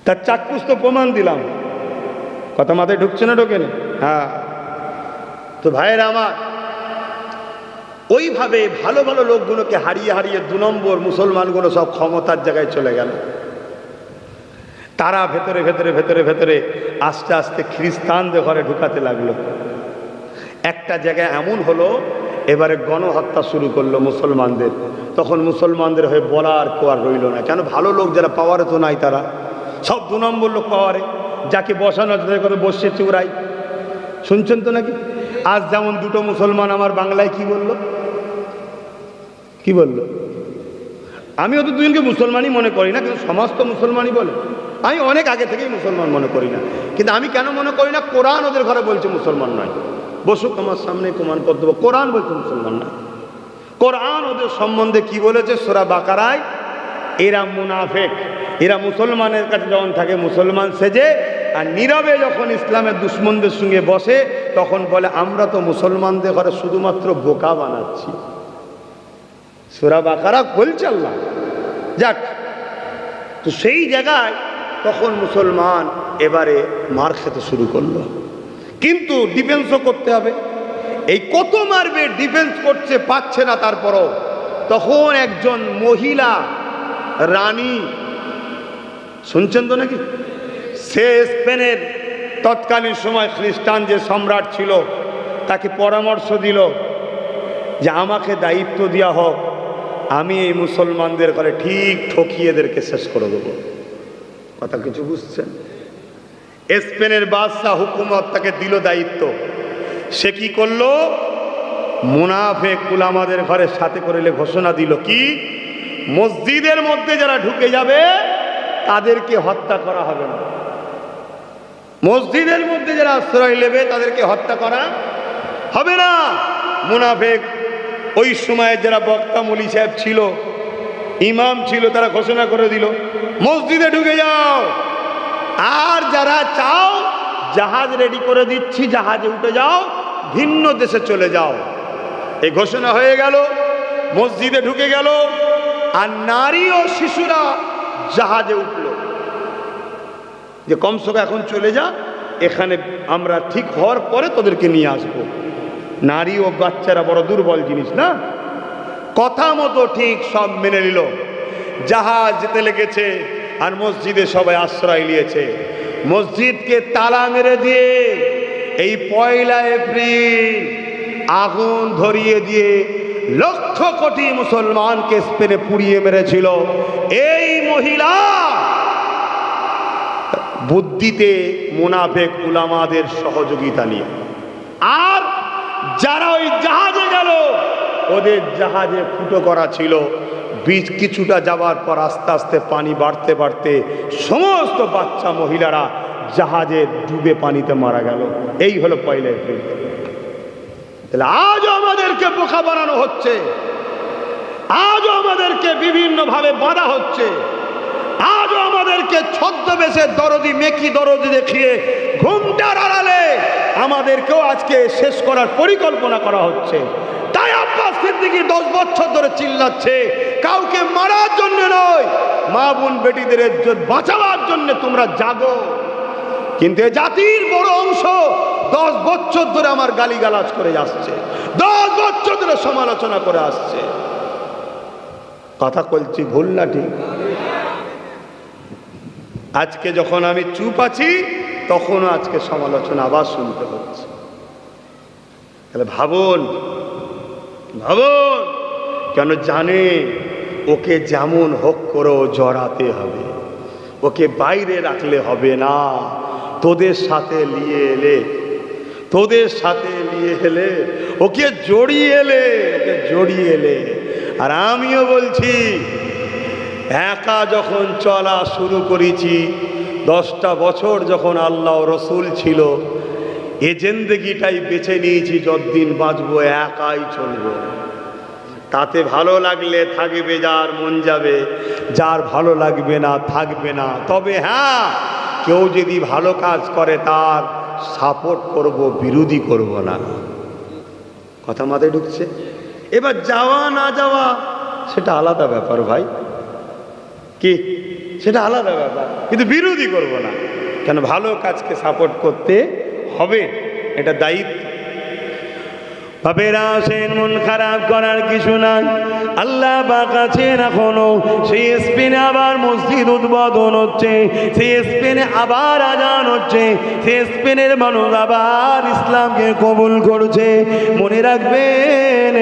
তার চাক্ষুষ তো প্রমাণ দিলাম। কথা মাথায় ঢুকছে না? ঢোকে না? হ্যাঁ। তো ভাইয়েরা আমার, ওইভাবে ভালো ভালো লোকগুলোকে হারিয়ে হারিয়ে 2 নম্বর মুসলমানগুলো সব ক্ষমতার জায়গায় চলে গেল। তারা ভেতরে ভেতরে ভেতরে ভেতরে আস্তে আস্তে খ্রিস্টানদের ঘরে ঢুকাতে লাগলো। একটা জায়গায় এমন হলো, এবারে গণহত্যা শুরু করলো মুসলমানদের। তখন মুসলমানদের হয়ে বলার কেউ আর রইল না, কেন ভালো লোক যারা পাওয়ারে তো নাই, তারা সব 2 নম্বর লোক পাওয়ারে, যাকে বসানো তাদের কথা বসছে চুরাই। শুনছেন তো নাকি? আজ যেমন 2টো মুসলমান আমার বাংলায় কি বলল, কি বলল? আমিও তো 2জনকে মুসলমানই মনে করি না, কিন্তু সমাজ তো মুসলমানই বলে। আমি অনেক আগে থেকেই মুসলমান মনে করি না, কিন্তু আমি কেন মনে করি না? কোরআন ওদের ঘরে বলছে মুসলমান নয়। বসুক আমার সামনে, প্রমাণ করে দেবো। কোরআন বলছে মুসলমান না। কোরআন ওদের সম্বন্ধে কি বলেছে? সূরা বাকারায়, এরা মুনাফিক, এরা মুসলমানের কাছে যখন থাকে মুসলমান সেজে, আর নীরবে যখন ইসলামের দুশ্মনদের সঙ্গে বসে তখন বলে আমরা তো মুসলমানদের ঘরে শুধুমাত্র বোকা বানাচ্ছি। সূরা বাকারা বলছে আল্লাহ। যাক, তো সেই জায়গায় তখন মুসলমান এবারে মার খেতে শুরু করলো, কিন্তু ডিফেন্সও করতে হবে। এই কত মারবে, ডিফেন্স করছে, পাচ্ছে না। তারপরও তখন একজন মহিলা রানী, শুনছেন তো নাকি, সে স্পেনের তৎকালীন সময় খ্রিস্টান যে সম্রাট ছিল তাকে পরামর্শ দিল যে আমাকে দায়িত্ব দেওয়া হোক, আমি এই মুসলমানদের ঘরে ঠিক ঠকিয়ে এদেরকে শেষ করে দেবো। কথা কিছু বুঝছেন? স্পেনের বাদশাহ হুকুমত তাকে দিল দায়িত্ব। সে কি করলো? মুনাফিক উলামাদের ঘরের সাথে করে ঘোষণা দিল কি, মসজিদের মধ্যে যারা ঢুকে যাবে তাদেরকে হত্যা করা হবে না। মসজিদের মধ্যে যারা আশ্রয় নেবে তাদেরকে হত্যা করা হবে না। মুনাফিক ওই সময়ে যারা বক্তা মৌলী সাহেব ছিল, ইমাম ছিল, তারা ঘোষণা করে দিল মসজিদে ঢুকে যাও, আর যারা চাও জাহাজ রেডি করে দিচ্ছি, জাহাজে উঠে যাও, ভিন্ন দেশে চলে যাও। এই ঘোষণা হয়ে গেল, মসজিদে ঢুকে গেল, আর নারী ও শিশুরা জাহাজে উঠল যে কমসে এখন চলে যা, এখানে আমরা ঠিক হওয়ার পরে তোদেরকে নিয়ে আসবো। নারী ও বাচ্চারা বড় দুর্বল জিনিস না, কথা মতো ঠিক সব মেনে নিল। জাহাজ যেতে লেগেছে আর মসজিদে সবাই আশ্রয় নিয়েছে। মসজিদকে তালা মেরে দিয়ে এই 1 এপ্রিল আগুন ধরিয়ে দিয়ে লক্ষ কোটি মুসলমানকে স্পেনে পুড়িয়ে মেরেছিল এই মহিলা। বুদ্ধিতে মুনাফিক উলামাদের সহযোগিতা নিয়ে। আর যারা ওই জাহাজে গেল, ওদের জাহাজে ফুটো করা ছিল, বীজ কিছুটা যাবার পর আস্তে আস্তে পানি বাড়তে বাড়তে সমস্ত বাচ্চা মহিলারা জাহাজে ডুবে পানিতে মারা গেল। এই হলো 1 এপ্রিল। তাহলে আজও আমাদেরকে বোকা বানানো হচ্ছে, আজও আমাদেরকে বিভিন্নভাবে বাধা হচ্ছে, আজও আমাদেরকে ছদ্মবেশে দরদি মেকি দরদি দেখিয়ে ঘুমটার আড়ালে আমাদেরকেও আজকে শেষ করার পরিকল্পনা করা হচ্ছে। তাই আব্বাস সিদ্দিকী 10 বছর ধরে চিল্লাচ্ছে, কাউকে মারার জন্য নয়, মা বোন বেটিদের ইজ্জত বাঁচাবার জন্য তোমরা জাগো। কিন্তু এ জাতির বড় অংশ 10 বছর ধরে আমার গালিগালাজ করে আসছে, 10 বছর ধরে সমালোচনা করে আসছে। কথা বলছি ভুল না ঠিক? আজকে যখন আমি চুপ আছি তখনও আজকে সমালোচনা আবার শুনতে হচ্ছে। তাহলে ভাবুন, ভাবুন, কেন জানে ওকে যেমন হোক করেও জড়াতে হবে, ওকে বাইরে রাখলে হবে না। তোদের সাথে নিয়ে এলে, তোদের সাথে নিয়ে এলে, ওকে জড়িয়ে এলে, ওকে জড়িয়ে এলে। আর আমিও বলছি, একা যখন চলা শুরু করেছি, 10টা বছর যখন আল্লাহ রসুল ছিল, এ জিন্দেগিটাই বেছে নিয়েছি, যতদিন বাঁচবো একাই চলবো। তাতে ভালো লাগলে থাকবে, যার মন যাবে, যার ভালো লাগবে না থাকবে না। তবে হ্যাঁ, কেউ যদি ভালো কাজ করে তার সাপোর্ট করব, বিরোধী করব না। কথা মাথায় ঢুকছে? এবার যাওয়া না যাওয়া সেটা আলাদা ব্যাপার ভাই, কি সেটা আলাদা ব্যাপার, কিন্তু বিরোধী করব না। কেন? ভালো কাজকে সাপোর্ট করতে হবে, এটা দায়িত্ব। বাপেরা আসেন, মন খারাপ করার কিছু নাই। আল্লাহ পাক আছেন এখনো। সেই স্পেনে আবার মসজিদ উদ্বোধন হচ্ছে, সেই স্পেনে আবার আজান হচ্ছে, সেই স্পেনের মানুষ আবার ইসলামকে কবুল করছে। মনে রাখবেন,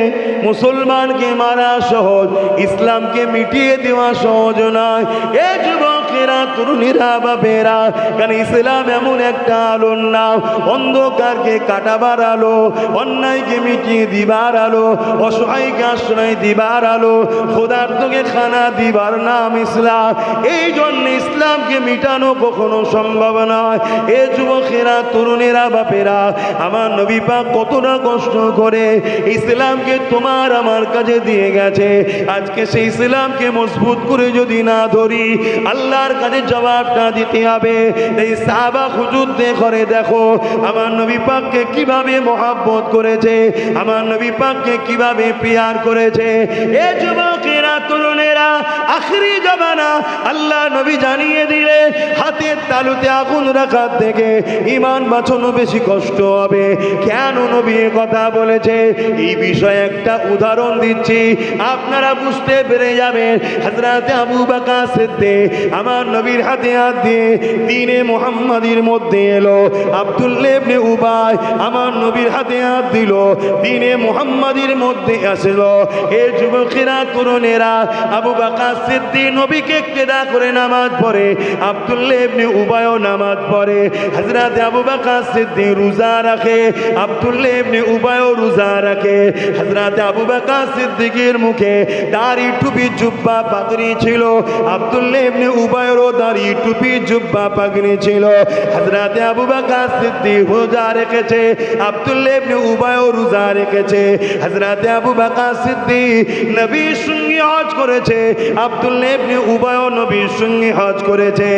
মুসলমানকে মারা সহজ, ইসলামকে মিটিয়ে দেওয়া সহজ নয়। এ যুবকেরা, তরুণীরা, বাপেরা, কারণ ইসলাম এমন একটা আলোর নাম, অন্ধকারকে কাটাবার আলো, অন্যায়কে মিটিয়ে দিবার আলো, অসহায়কে আশ্রয় দিবার আলো, ক্ষুধার্তকে খানা দিবার নাম ইসলাম। এই জন্য ইসলামকে মিটানো কখনো সম্ভব নয়। এ যুবকেরা, তরুণেরা, বাপেরা, আমার নবী পাক কতটা কষ্ট করে ইসলামকে তোমার আমার কাছে দিয়ে গেছে। আজকে সেই ইসলামকে মজবুত করে যদি না ধরি, আল্লাহর কাছে জবাবটা দিতে হবে। এই সাহাবা হুজুরদের ঘরে দেখো আমার নবী পাককে কিভাবে মহব্বত করেছে, আমার নবী পাককে কিভাবে পিয়ার করেছে। এ যুবকেরা, তরুণেরা, আখরি জমানা আল্লাহ নবী জানিয়ে দিলে হাতের তালুতে আগুন রাখার থেকে ঈমান বাঁচানো বেশি কষ্ট হবে। কেন নবী কথা বলেছে, এই বিষয়ে একটা উদাহরণ দিচ্ছি, আপনারা বুঝতে পেরে যাবেন। হযরত আবু বকর সিদ্দিক আমার নবীর হাতে হাত দিয়ে দ্বীনে মুহাম্মাদির মধ্যে এলো। আব্দুল্লাহ ইবনে উবাই আমার নবীর হাতে হাত দিল, দ্বীনে মুহাম্মাদির মধ্যে আসলো। এই যুবকেরা, তরুণেরা, আবু বকর সিদ্দিক নবীকে ইক্তেদা করে নামাজ পড়ে, আব্দুল্লাহ ইবনে উবাইও নামাজ পড়ে। হযরত আবু বকর সিদ্দিক রোজা রাখে, আব্দুল্লাহ ইবনে উবাইও রোজা রাখে। হযরত আবু বকর সিদ্দিকের মুখে দাড়ি, টুপি, জুব্বা, পাগড়ি ছিল। আব্দুল্লাহ ইবনে উবাইয়েরও দাড়ি, টুপি, জুব্বা, পাগড়ি ছিল। হযরত আবু বকর সিদ্দিক রোজা রেখেছে, আব্দুল্লাহ ইবনে উবাইও রোজা রেখেছে। হযরত আবু বকর সিদ্দিক নবীর সঙ্গে হজ করেছে, আব্দুল্লাহ ইবনে উবাইও নবীর সঙ্গে হজ করেছে।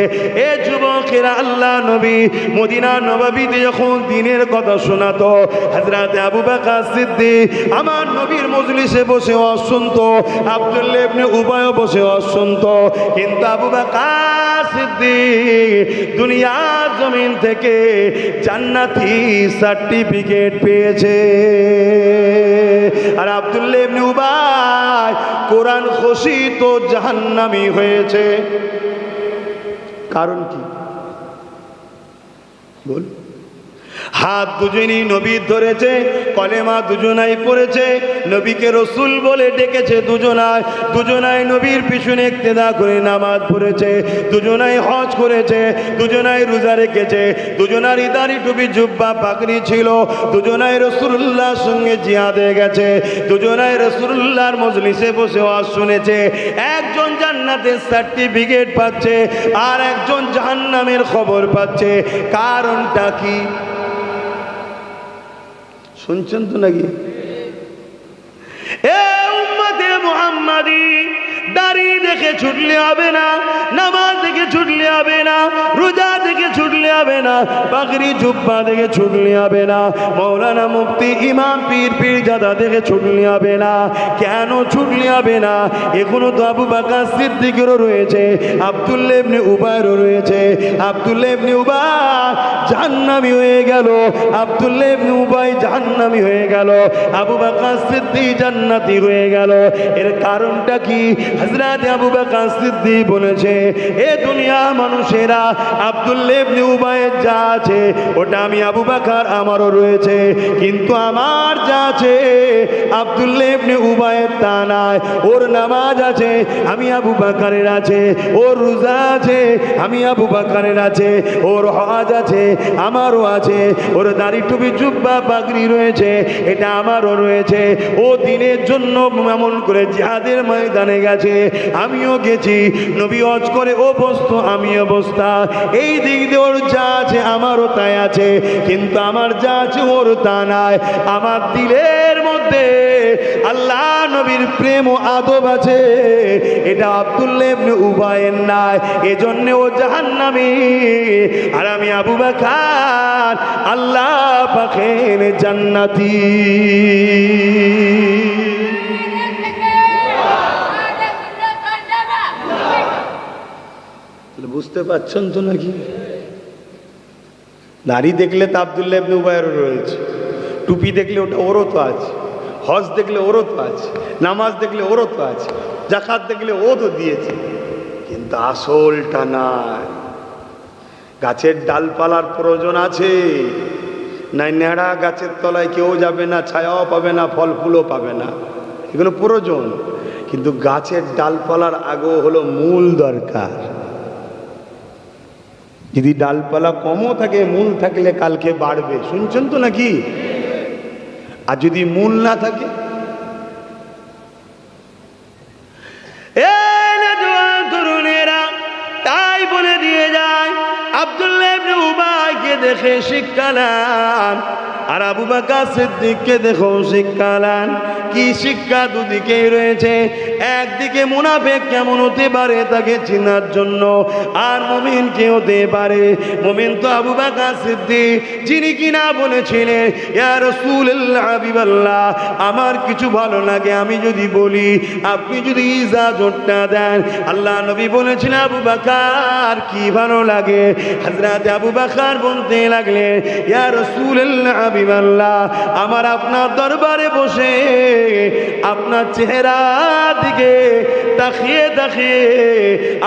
এ যুবকেরা, আল্লাহ নবী মদিনা নববীতে যখন দ্বীনের কথা শোনাতো, হযরত আবু বকর সিদ্দিক আমার নবীর মজলিসে বসে শুনতো, আব্দুল্লাহ ইবনে উবাইও বসে শুনতো। কিন্তু আবু বকর সিদ্দিক দুনিয়ার জমিন থেকে জান্নাতি সার্টিফিকেট পেয়েছে, আর আব্দুল্লাহ ইবনে উবাই কোরআন ঘোষিত জাহান্নামী হয়েছে। কারণ কি বল? হাত দুজনই নবী ধরেছে, কলেমা দুজনাই পড়েছে, নবীকে রসুল বলে ডেকেছে দুজনায়, দুজনাই নবীর পিছনে ইক্তেদা করে নামাজ পড়েছে, দুজনাই হজ করেছে, দুজনাই রোজা রেখেছে, দুজনারই দাড়ি, টুপি, জুব্বা, পাগড়ি ছিল, দুজনাই রাসূলুল্লাহর সঙ্গে জিহাদে গেছে, দুজনাই রাসূলুল্লাহর মজলিসে বসে ওয়াজ শুনেছে। একজন জান্নাতের সার্টিফিকেট পাচ্ছে, আর একজন জাহান্নামের খবর পাচ্ছে। কারণটা কি শুনছেন তো নাকি? এ উম্মতে মুহাম্মাদি, দাড়ি দেখে ছুটলে হবে না, নামাজ দেখে ছুটলে হবে না, রোজা দেখে ছুটলে হবে না, পাগড়ি জুব্বা দেখে ছুটলে হবে না, মৌলানা মুফতি ইমাম পীর পীরজাদা দেখে ছুটলে হবে না। কেন ছুটলে হবে না? এখনো তো আবু বকর সিদ্দিকেরও রয়েছে, আব্দুল্লাহ ইবনে উবাইরও রয়েছে। আব্দুল্লাহ ইবনে উবাই জাহান্নামী হয়ে গেল, আব্দুল্লাহ ইবনে উবাই জাহান্নামী হয়ে গেল, আবু বকর সিদ্দিক জান্নাতি হয়ে গেল। এর কারণটা কি? হযরত আবু বকর সিদ্দিক বলেছে, এ দুনিয়া মানুষেরা, আব্দুল্লাহ ইবনে উবাইয়ের যা আছে ওটা আমি আবু বকর আমারও রয়েছে, কিন্তু আমার যা আছে আব্দুল্লাহ ইবনে উবাইয়ের তা নাই। ওর নামাজ আছে, আমি আবু বকরের আছে, ওর রোজা আছে, আমি আবু বকরের আছে, ওর হজ আছে, আমারও আছে, ওর দাড়ি, টুপি, জুব্বা, পাগড়ি রয়েছে, এটা আমারও রয়েছে। ও দ্বীনের জন্য এমন করে জিহাদের ময়দানে গেছে, আমিও গেছি। নবী হজ করে ও বসতো, আমিও বসতাম। এই দিক দিয়ে ওর যা আছে আমারও তাই আছে, কিন্তু আমার যা আছে ওর তা নাই। আমার দিলের মধ্যে আল্লাহ নবীর প্রেম ও আদব আছে, এটা আব্দুল্লাহ ইবনে উবাইয়ের নাই, এজন্য ও জাহান্নামী। আর আমি আবু বকর আল্লাহ পাকের জান্নাতি। বুঝতে পারছেন তো নাকি? নারী দেখলে তো আব্দুল্লাহ ইবনে উবাইয়েরও রয়েছে, টুপি দেখলে ওটা ওরও তো আছে, হজ দেখলে ওরও তো আছে, নামাজ দেখলে ওরও তো আছে, জাকাত দেখলে ও তো দিয়েছে, কিন্তু আসলটা নাই। গাছের ডালপালার প্রয়োজন আছে, নাই নেড়া গাছের তলায় কেউ যাবে না, ছায়াও পাবে না, ফল ফুলও পাবে না, এগুলো প্রয়োজন। কিন্তু গাছের ডালপালার আগেও হলো মূল দরকার। যদি ডালপালা কমও থাকে, মূল থাকলে কালকে বাড়বে, শুনছেন তো নাকি? আর যদি মূল না থাকে, তরুণেরা তাই বলে দিয়ে যায়, আব্দুল্লাহ ইবনে উবাইকে দেখে শিক্ষা নেন, আর আবু বকর সিদ্দিককে দেখো শিক্ষা নেন। কি শিক্ষা? দুদিকেই রয়েছে। একদিকে মুনাফিক কেমন হতে পারে তাকে চেনার জন্য, আর মুমিন কে হতে পারে। মুমিন তো আবু বকর সিদ্দিক, যিনি কিনা বলেছিলেন, ইয়া রাসূলুল্লাহ হাবিবাল্লাহ, আমার কিছু ভালো লাগে আমি যদি বলি, আপনি যদি ইজাজতটা দেন। আল্লাহ নবী বলেছেন, আবু বকর কি ভালো লাগে? হযরত আবু বকর বলতে লাগলেন, ইয়া রাসূলুল্লাহ হাবিবাল্লাহ, আমার আপনার দরবারে বসে আপনার চেহারা দিকে তাকিয়ে তাকিয়ে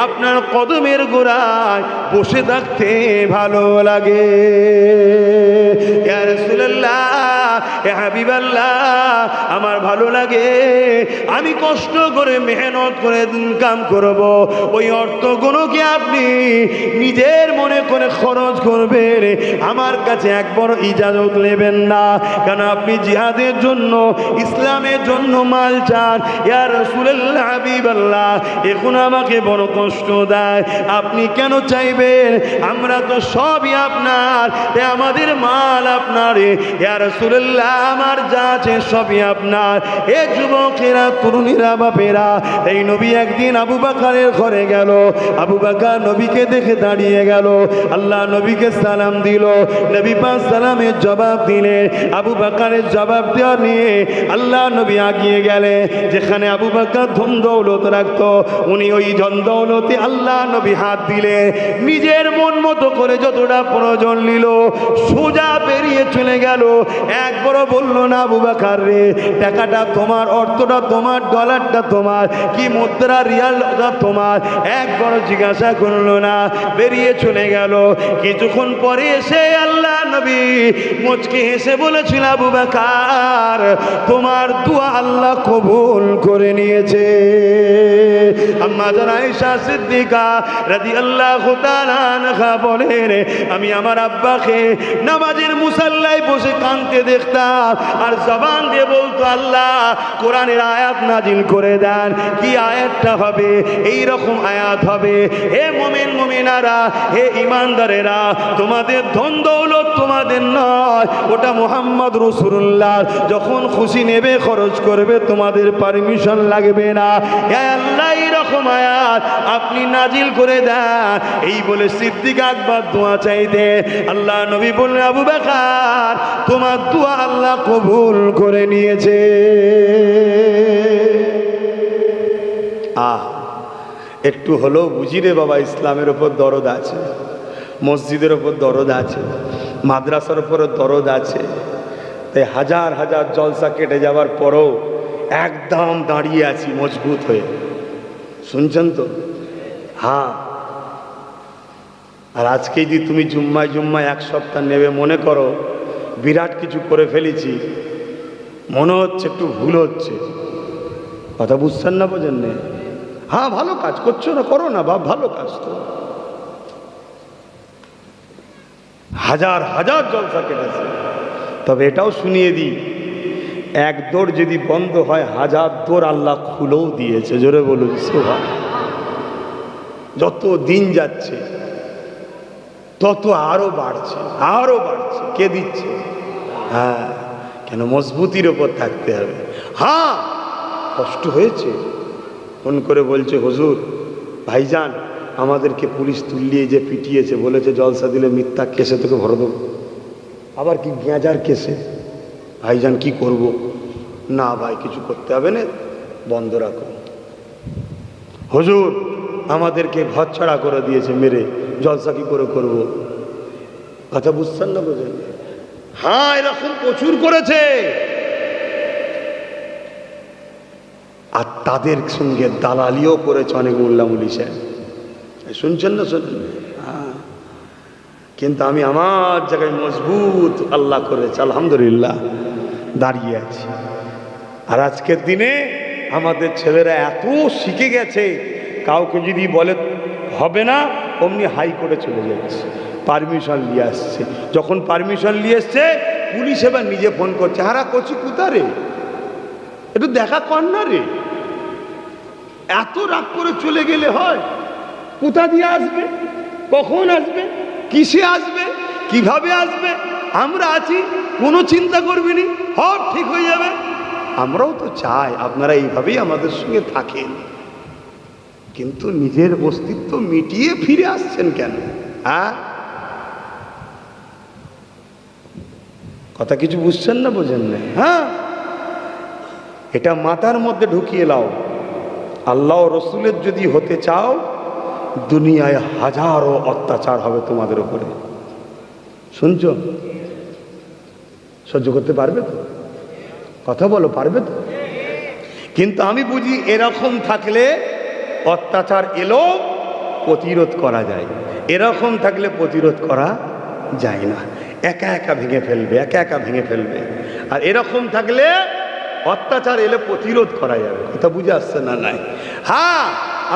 আপনার কদমের গোড়ায় বসে থাকতে ভালো লাগে। ইয়া রাসূলুল্লাহ, ইয়া হাবিবাল্লাহ, আমার ভালো লাগে, আমি কষ্ট করে মেহনত করে ইনকাম করব, ওই অর্থগুলো কি আপনি নিজের মনে করে খরচ করবেন, আমার কাছে একবার ইজাজত নেবেন না? কারণ আপনি জিহাদের জন্য, ইসলামের জন্য মাল চান। ইয়া রাসূলুল্লাহ হাবিবাল্লাহ, এখন আমাকে বড় কষ্ট দেয়, আপনি কেন চাইবেন? আমরা তো সবই আপনার, তাই আমাদের মাল আপনার। ইয়া রাসূলুল্লাহ, আমার যা আছে সবই আপনার। এ যুবকেরা, তরুণীরা, বাপেরা, এই নবী একদিন আবু বকরের ঘরে গেল। আবু বকর নবীকে দেখে দাঁড়িয়ে গেল, আল্লাহ নবীকে সালাম দিল। নবী পাক সালামের জবাব দিলেন। আবু বকরের জবাব দেওয়া নিয়ে আল্লাহ নবী আগিয়ে গেলে। যেখানে আবু বকর ধন দৌলত রাখত, উনি ওই ধন দৌলতে আল্লাহ নবী হাত দিলে, নিজের মন মতো করে যতটা প্রয়োজন নিল, সোজা বেরিয়ে চলে গেল। একবারও বলল না, আবু বকর রে, টাকাটা তোমার, অর্থটা তোমার, ডলারটা তোমার, কি মুদ্রা রিয়ালটা তোমার, একবারও জিজ্ঞাসা করলো না, বেরিয়ে চলে গেল। কিছুক্ষণ পরে এসে আল্লাহ নবী মুচকি হেসে বলেছিল, আবু বকর, তোমার দোয়া আল্লাহ কবুল করে নিয়েছে। আম্মা জান আয়েশা সিদ্দিকা রাদিয়াল্লাহু তাআলা আনহা বলেন, আমি আমার আব্বাকে নামাজের মুসাল্লায় বসে কাঁদতে দেখতাম, আর জবান দিয়ে বলতো, আল্লাহ কোরআনের আয়াত নাজিল করে দেন। কি আয়াতটা হবে? এই রকম আয়াত হবে, হে মুমিন মুমিনারা, হে ঈমানদারেরা, তোমাদের ধন দৌলত তোমাদের নয়, ওটা মুহাম্মদ রাসূলুল্লাহ, যখন খুশি নেবে খরচ করবে, তোমাদের পারমিশন লাগবে না। হে আল্লাহ, এই রকম আয়াত আপনি নাজিল করে দেন। এই বলে সিদ্দিক আকবর দোয়া চাইতে, আল্লাহ নবী বললেন, আবু বকর, তোমার দোয়া আল্লাহ কবুল করে নিয়েছে। একটু হলেও বুঝি রে বাবা, ইসলামের ওপর দরদ আছে, মসজিদের ওপর দরদ আছে, মাদ্রাসার ওপর দরদ আছে। তাই হাজার হাজার জলসা কেটে যাওয়ার পরও একদম দাঁড়িয়ে আছি মজবুত হয়ে, শুনছেন তো? হ্যাঁ। আর আজকে যদি তুমি জুম্মায় জুম্মায় এক সপ্তাহ নেবে, মনে করো বিরাট কিছু করে ফেলেছি, মনে হচ্ছে একটু ভুল হচ্ছে, কথা বুঝছেন না, বোঝেন না? হ্যাঁ, ভালো কাজ করছো না, করো না বাপ, ভালো কাজ তো। হাজার হাজার জলসা কেটেছে, তবে এটাও শুনিয়ে দিই, এক দৌড় যদি বন্ধ হয়, হাজার দৌড় আল্লাহ খুলেও দিয়েছে। জোরে বলুন সুবহানাল্লাহ। যত দিন যাচ্ছে তত আরো বাড়ছে, আরো বাড়ছে। কে দিচ্ছে? হ্যাঁ, কেন? মজবুতির ওপর থাকতে হবে। হ্যাঁ, কষ্ট হয়েছে, ফোন করে বলছে, হুজুর ভাইজান, আমাদেরকে পুলিশ তুলিয়ে যে পিটিয়েছে, বলেছে জলসা দিলে মিথ্যা কেসে তোকে ভরে দেবো। আবার কি গেঁজার কেসে? ভাইজান কি করব? না ভাই, কিছু করতে হবে না, বন্ধ রাখো। হুজুর আমাদেরকে ঘর ছাড়া করে দিয়েছে মেরে, জলসা কি করে করব? কথা বুঝছেন না, বোঝেন? হ্যাঁ, এরকম প্রচুর করেছে। আর তাদের সঙ্গে দালালিও করেছে অনেক মোল্লা মুলি সাহেব। শুনছেন না? শোনেন? হ্যাঁ। কিন্তু আমি আমার জায়গায় মজবুত আল্লাহ করেছে, আলহামদুলিল্লাহ দাঁড়িয়ে আছি। আর আজকের দিনে আমাদের ছেলেরা এত শিখে গেছে, কাউকে যদি বলে হবে না অমনি হাইকোর্টে চলে যাচ্ছে, পারমিশন নিয়ে আসছে। যখন পারমিশন নিয়ে এসছে পুলিশ এবার নিজে ফোন করছে, হারা করছি কোথারে, একটু দেখা কর না রে। এত রাগ করে চলে গেলে হয়? কোথা দিয়ে আসবে, কখন আসবে, কিসে আসবে, কিভাবে আসবে? আমরা আছি, কোনো চিন্তা করবি নি, সব ঠিক হয়ে যাবে। আমরাও তো চাই আপনারা এইভাবেই আমাদের সঙ্গে থাকেন, কিন্তু নিজের অস্তিত্ব মিটিয়ে ফিরে আসছেন কেন? হ্যাঁ, কথা কিছু বুঝছেন না, বোঝেন না? হ্যাঁ, এটা মাথার মধ্যে ঢুকিয়ে লাও। আল্লাহ রসুলের যদি হতে চাও, দুনিয়ায় হাজারো অত্যাচার হবে তোমাদের উপরে। শুনছ? সহ্য করতে পারবে তো? কথা বলো, পারবে তো? কিন্তু আমি বুঝি এরকম থাকলে অত্যাচার এলো প্রতিরোধ করা যায়, এরকম থাকলে প্রতিরোধ করা যায় না, একা একা ভেঙে ফেলবে, একা একা ভেঙে ফেলবে। আর এরকম থাকলে অত্যাচার এলে প্রতিরোধ করা যাবে। কথা বুঝে আসছে না? নাই। হ্যাঁ,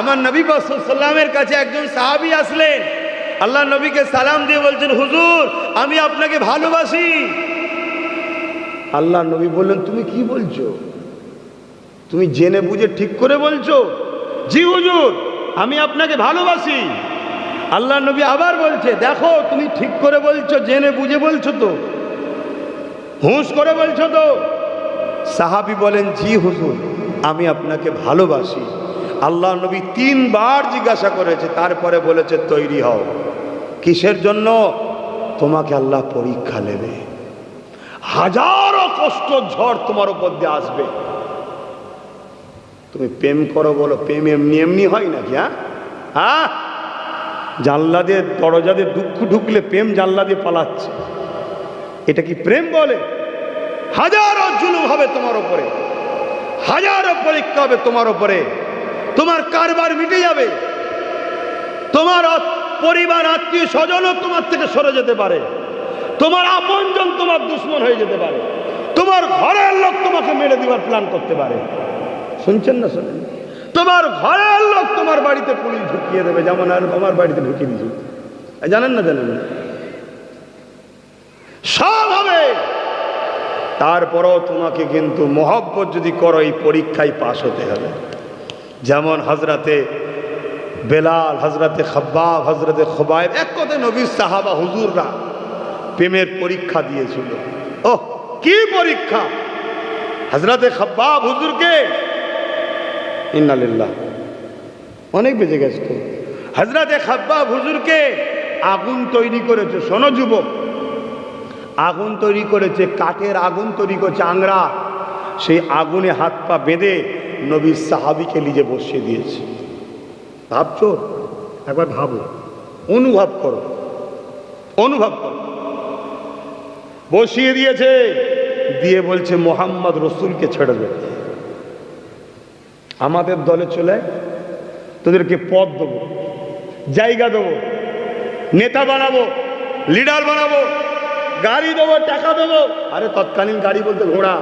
আমার নবী সাল্লামের কাছে একজন সাহাবী আসলেন, আল্লাহ নবীকে সালাম দিয়ে বলছেন, হুজুর আমি আপনাকে ভালোবাসি। আল্লাহ নবী বললেন, তুমি কি বলছো? তুমি জেনে বুঝে ঠিক করে বলছো? জি হুজুর, আমি আপনাকে ভালোবাসি। আল্লাহ নবী আবার বলছে, দেখো তুমি ঠিক করে বলছো, জেনে বুঝে বলছো তো, হুঁশ করে বলছো তো? সাহাবী বলেন, জি হুজুর, আমি আপনাকে ভালোবাসি। আল্লাহ নবী 3 বার জিজ্ঞাসা করেছে, তারপরে বলেছে তৈরি হও। কিসের জন্য? তোমাকে আল্লাহ পরীক্ষা নেবে, হাজারো কষ্ট ঝড় তোমার উপর দিয়ে আসবে। তুমি প্রেম করো বলো, প্রেম এমনি এমনি হয় নাকি? হ্যাঁ, জানলা দিয়ে দরজা দিয়ে দুঃখ ঢুকলে প্রেম জানলা দিয়ে পালাচ্ছে, এটা কি প্রেম বলে? হাজারো জুলুম হবে তোমার উপরে, হাজারো পরীক্ষা হবে তোমার উপরে, তোমার কারবার মিটে যাবে, তোমার পরিবার আত্মীয় স্বজনও তোমার থেকে সরে যেতে পারে, তোমার আপনজন তোমার দুশ্মন হয়ে যেতে পারে, তোমার ঘরের লোক তোমাকে মেরে দেওয়ার প্ল্যান করতে পারে। শুনছেন না? শোনেন? তোমার ঘরের লোক তোমার বাড়িতে পুলিশ ঢুকিয়ে দেবে, যেমন আর আমার বাড়িতে ঢুকিয়ে দিয়েছে। জানেন না? জানেন না? সব হবে। তারপরও তোমাকে কিন্তু মহব্বত যদি করো, এই পরীক্ষায় পাশ হতে হবে। যেমন হজরতে বেলাল, হজরতে খাব্বাব, হজরতে খুবাইব, এক কথায় নবীর সাহাবা হুজুররা প্রেমের পরীক্ষা দিয়েছিল। ওহ, কি পরীক্ষা! হজরতে খাব্বাব হুজুরকে, ইন্নালিল্লাহ, অনেক বেজে গেছে তো। হজরতে খাব্বাব হুজুরকে আগুন তৈরি করেছে। শোনো যুবক, আগুন তৈরি করেছে, কাঠের আগুন তৈরি করেছে, আংরা। সেই আগুনে হাত পা বেঁধে নবীর সাহাবীকে নিজে বসিয়ে দিয়েছে। ভাবছো? একবার ভাবো, অনুভব করো, অনুভব করো। বসিয়ে দিয়েছে, দিয়ে বলছে মোহাম্মদ রসুলকে ছেড়ে দেবে, আমাদের দলে চলে তোদেরকে পদ দেবো, জায়গা দেবো, নেতা বানাবো, লিডার বানাবো, গাড়ি দেবো, টাকা দেবো। আরে তৎকালীন গাড়ি বলতে ঘোড়া,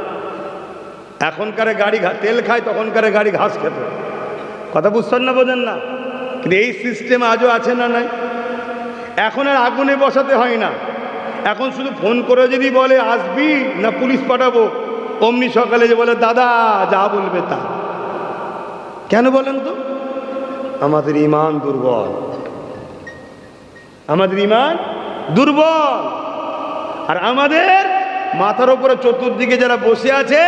এখনকার গাড়ি তেল খায়, তখনকার গাড়ি ঘাস খেত। কথা বুঝছেন না? বোঝেন না? কিন্তু এই সিস্টেম আজও আছে না? নাই। এখন আর আগুনে বসাতে হয় না, এখন শুধু ফোন করে যদি বলে আসবি না পুলিশ পাঠাবো, অমনি সকালে যে বলে দাদা যা বলবে তা। কেন বলেন তো? আমাদের ঈমান দুর্বল, আমাদের ঈমান দুর্বল। আর আমাদের মাথার উপরে চতুর্দিকে যারা বসে আছে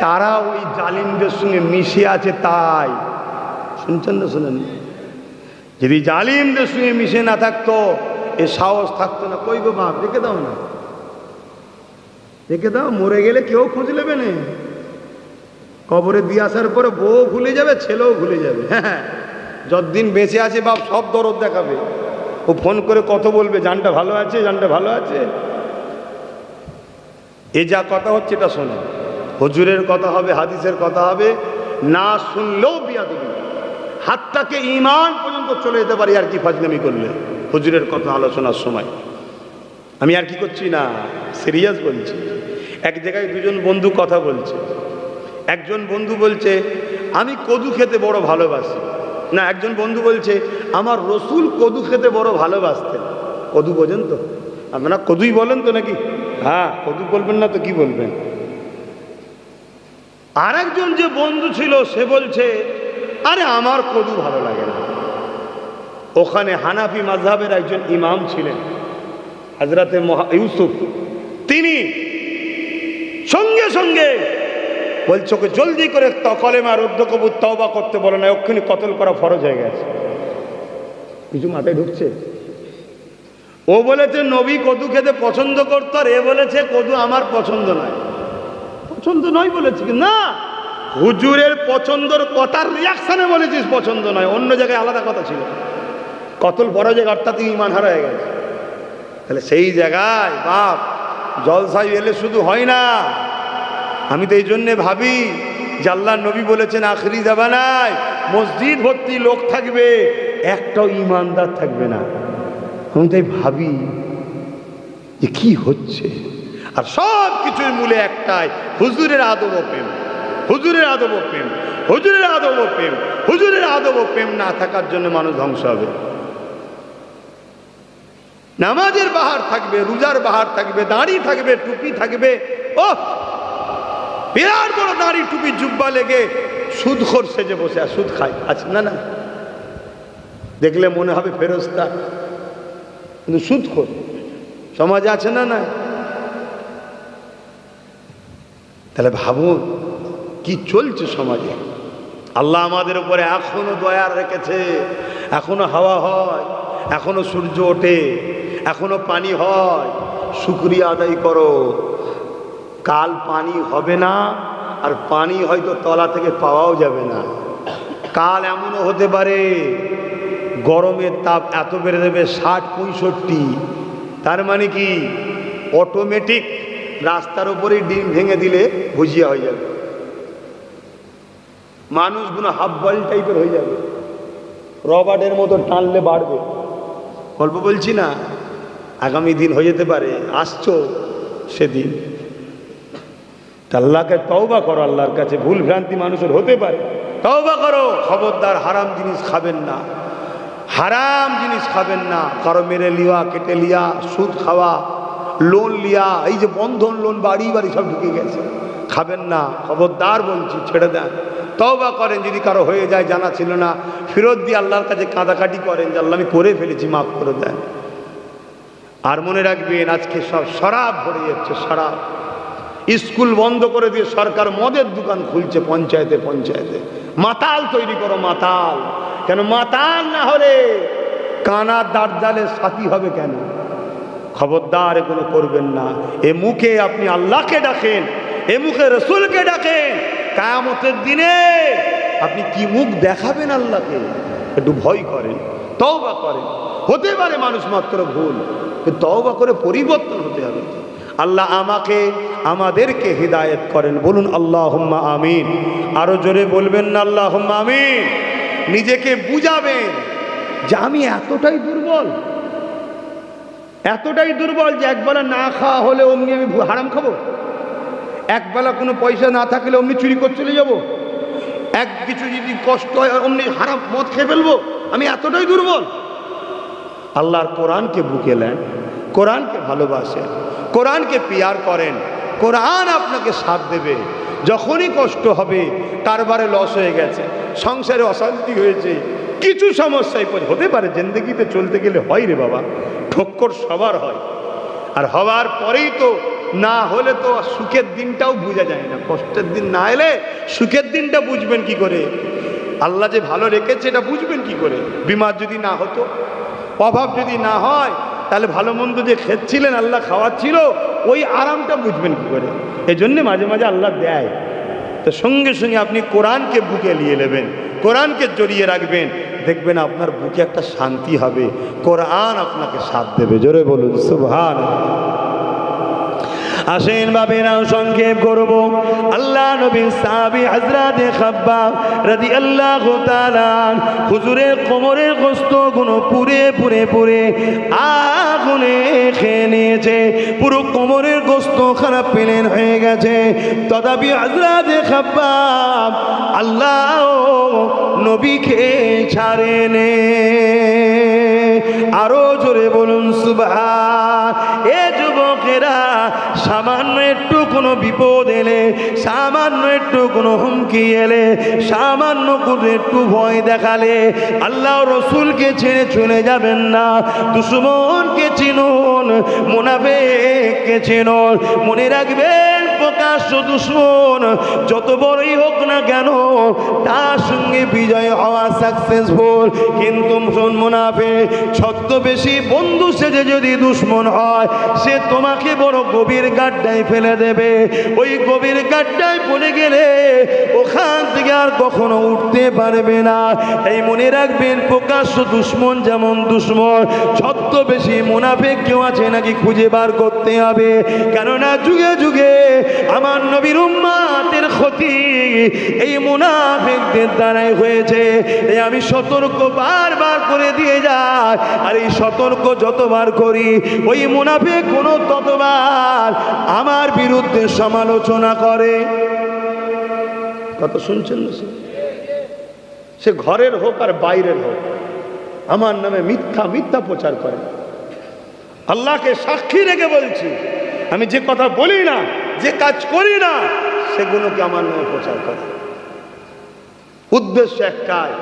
তারা ওই জালিমদের সঙ্গে মিশে আছে। তাই শুনছেন না? শোনেন? যদি জালিমদের সঙ্গে মিশে না থাকতো, এ সাহস থাকতো না। কই গো বাপ, রেখে দাও না, রেখে দাও, মরে গেলে কেউ খোঁজ নেবে না। কবরে দিয়ে আসার পরে বউ ভুলে যাবে, ছেলেও ভুলে যাবে। হ্যাঁ, যতদিন বেঁচে আছে বাপ সব দরদ দেখাবে। ও ফোন করে কত বলবে, জানটা ভালো আছে, জানটা ভালো আছে। এ যা কথা হচ্ছে এটা শোনেন, হুজুরের কথা হবে, হাদিসের কথা হবে, না শুনলেও বিয়াদবি, হাতটাকে ঈমান পর্যন্ত চলে যেতে পারি আর কি ফাজলামি করলে হুজুরের কথা আলোচনার সময়। আমি আর কি করছি না, সিরিয়াস বলছি। এক জায়গায় দুজন বন্ধু কথা বলছে, একজন বন্ধু বলছে আমি কদু খেতে বড় ভালোবাসি, না একজন বন্ধু বলছে আমার রসুল কদু খেতে বড় ভালোবাসতেন। কদু বোঝেন তো আপনারা? কদুই বলেন তো নাকি? হ্যাঁ, কদু বলবেন না তো কি বলবেন? আর একজন যে বন্ধু ছিল সে বলছে আরে আমার কদু ভালো লাগে না। ওখানে হানাফি মাযহাবের একজন ইমাম ছিলেন হযরতে ইউসুফ, তিনি সঙ্গে সঙ্গে বলছে ওকে জলদি করে কলেমা রুদ্ধ কবুর তওবা করতে বলো, না ওখানে কতল করা ফরজ হয়ে গেছে। কিছু মাথায় ঢুকছে? ও বলেছে নবী কদু খেতে পছন্দ করতো, আর এ বলেছে কদু আমার পছন্দ নয়। পছন্দ নয় বলেছি না, হুজুরের পছন্দর কথার রিয়াকশনে বলেছিস পছন্দ নয়, অন্য জায়গায় আলাদা কথা ছিল। কতল ফরজ অর্থাৎ ঈমান হারা হয়ে গেছে। তাহলে সেই জায়গায় বাপ জলসায় এলে শুধু হয় না। আমি তো এই জন্যে ভাবি যে আল্লাহর নবী বলেছেন আখরি জামানায় মসজিদ ভর্তি লোক থাকবে, একটাও ঈমানদার থাকবে না। আমি তাই ভাবি যে কি হচ্ছে, আর সব কিছুর মূলে একটাই, হুজুরের আদব ও প্রেম, হুজুরের আদব ও প্রেম, হুজুরের আদব ও প্রেম। হুজুরের আদব ও প্রেম না থাকার জন্য মানুষ ধ্বংস হবে। নামাজের বাহার থাকবে, রোজার বাহার থাকবে, দাড়ি থাকবে, টুপি থাকবে, ও বিরাট বড় দাড়ি টুপি জুব্বা লেগে সুদখোর সেজে বসে আর সুদ খায়, আছে না? না দেখলে মনে হবে ফেরেশতা, কিন্তু সুদখোর সমাজে আছে না? না। তাহলে ভাবুন কি চলছে সমাজে। আল্লাহ আমাদের উপরে এখনো দয়া রেখেছে, এখনো হাওয়া হয়, এখনো সূর্য ওঠে, এখনো পানি হয়। শুকরিয়া আদায় করো। কাল পানি হবে না, আর পানি হয়তো তলা থেকে পাওয়াও যাবে না। কাল এমনও হতে পারে গরমের তাপ এত বেড়ে দেবে 60-65, তার মানে কি অটোমেটিক রাস্তার উপরেই ডিম ভেঙে দিলে ভুজিয়া হয়ে যাবে, মানুষগুলো হাফ বয়েল টাইপের হয়ে যাবে, রবার্টের মতো টানলে বাড়বে। গল্প বলছি না, আগামী দিন হয়ে যেতে পারে, আসছো সেদিন। আল্লাহকে তওবা করো, আল্লাহর কাছে ভুল ভ্রান্তি মানুষের হতে পারে, তওবা করো। খবরদার হারাম জিনিস খাবেন না, হারাম জিনিস খাবেন না। কারো মেরে লিয়া, কেটে লিয়া, সুদ খাওয়া, লোন লিয়া, এই যে বন্ধন লোন বাড়ি বাড়ি সব ঢুকে গেছে, খাবেন না, খবরদার বলছি, ছেড়ে দেন। তওবা করেন, যদি কারো হয়ে যায় জানা ছিল না, ফেরত দিয়ে আল্লাহর কাছে কাঁদাকাটি করেন যে আল্লাহ আমি করে ফেলেছি, মাফ করে দেন। আর মনে রাখবেন আজকে সব শরাব ভরে যাচ্ছে, শরাব। স্কুল বন্ধ করে দিয়ে সরকার মদের দোকান খুলছে পঞ্চায়েতে পঞ্চায়েতে। মাতাল তৈরি করো, মাতাল। কেন মাতাল না হলে কানা দার্জালের সাথী হবে কেন? খবরদার এগুলো করবেন না। এ মুখে আপনি আল্লাহকে ডাকেন, এ মুখে রসুলকে ডাকেন। কিয়ামতের দিনে আপনি কি মুখ দেখাবেন আল্লাহকে? একটু ভয় করেন, তওবা করেন। হতে পারে মানুষ মাত্র ভুল, তওবা করে পরিবর্তন হতে হবে। আল্লাহ আমাকে আমাদেরকে হিদায়াত করেন, বলুন আল্লাহুম্মা আমিন। আরো জোরে বলবেন না আল্লাহুম্মা আমিন। নিজেকে বুঝাবেন যে আমি এতটাই দুর্বল, এতটাই দুর্বল যে একবেলা না খাওয়া হলে অমনি আমি হারাম খাবো, একবেলা কোনো পয়সা না থাকলে অমনি চুরি করে চলে যাবো, এক কিছু যদি কষ্ট হয় অমনি হারাম মদ খেয়ে ফেলবো। আমি এতটাই দুর্বল। আল্লাহর কোরআনকে বুকে নেন, কোরআনকে ভালোবাসেন, কোরআনকে পিয়ার করেন, কোরআন আপনাকে সাথ দেবে। যখনই কষ্ট হবে, কারবারে লস হয়ে গেছে, সংসারে অশান্তি হয়েছে, কিছু সমস্যায় হতে পারে, জিন্দেগিতে চলতে গেলে হয় রে বাবা, ঠক্কর সবার হয়। আর হওয়ার পরেই তো, না হলে তো সুখের দিনটাও বোঝা যায় না। কষ্টের দিন না এলে সুখের দিনটা বুঝবেন কি করে? আল্লাহ যে ভালো রেখেছে এটা বুঝবেন কি করে? বিমার যদি না হতো, অভাব যদি না হয়, তাহলে ভালো মন্দ যে খেচ্ছিলেন, আল্লাহ খাওয়াচ্ছিল, ওই আরামটা বুঝবেন কি করে? এই জন্যে মাঝে মাঝে আল্লাহ দেয়। তো সঙ্গে সঙ্গে আপনি কোরআনকে বুকে নিয়ে নেবেন, কোরআনকে জড়িয়ে রাখবেন, দেখবেন আপনার বুকে একটা শান্তি হবে, কোরআন আপনাকে সাথ দেবে। জোরে বলুন সুবহানাল্লাহ। আসেন বাবেরা, সংক্ষেপ করব। আল্লাহ নবীর সাহাবী হযরতে খাব্বাব রাদিয়াল্লাহু তাআলা হুজুরের কোমরের গোশতগুলো পুরে পুরে পুরে আগুনে খেয়ে নিয়েছে। পুরো কোমরের গোশত খারাপ প্লেন হয়ে গেছে। তথাপি হযরতে খাব্বাব আল্লাহ নবীকে ছাড়েনে। আরো জোরে বলুন সুবহান। এ যুবকেরা, সামান্য একটু কোনো বিপদ এলে, সামান্য একটু কোনো হুমকি এলে, সামান্য কোনো একটু ভয় দেখালে আল্লাহ রসুলকে ছেড়ে চলে যাবেন না। দুশমনকে চিনুন, মুনাফিককে চিনুন। মনে রাখবেন, প্রকাশ্য দুশমন যত বড়ই হোক না কেন, তার সঙ্গে বিজয় হওয়া সাকসেসফুল। কিন্তু মুনাফিক ছদ্মবেশী বন্ধু সেজে যদি দুশমন হয়, সে তোমাকে বড় গভীর গাড্ডায় ফেলে দেবে। ওই গভীর গাড্ডায় পড়ে গেলে ওখান থেকে আর কখনো উঠতে পারবে না। এই মনে রাখবেন, প্রকাশ্য দুশমন যেমন দুশমন, ছদ্মবেশী মুনাফিক কেউ আছে নাকি খুঁজে বার করতে হবে। কেননা যুগে যুগে আমার নবীর উম্মতের ক্ষতি এই মুনাফিকদের দ্বারাই হয়েছে। এই আমি সতর্ক বারবার করে দিয়ে যাই, আর এই সতর্ক যতবার করি, ওই মুনাফিক কোনো ততবার আমার বিরুদ্ধে সমালোচনা করে। কথা শুনছেন না? সে ঘরের হোক আর বাইরের হোক, আমার নামে মিথ্যা মিথ্যা প্রচার করে। আল্লাহকে সাক্ষী রেখে বলছি, আমি যে কথা বলি না, যে কাজ করি না, সেগুলোকে আমার নামে প্রচার করে। উদ্দেশ্য একটাই,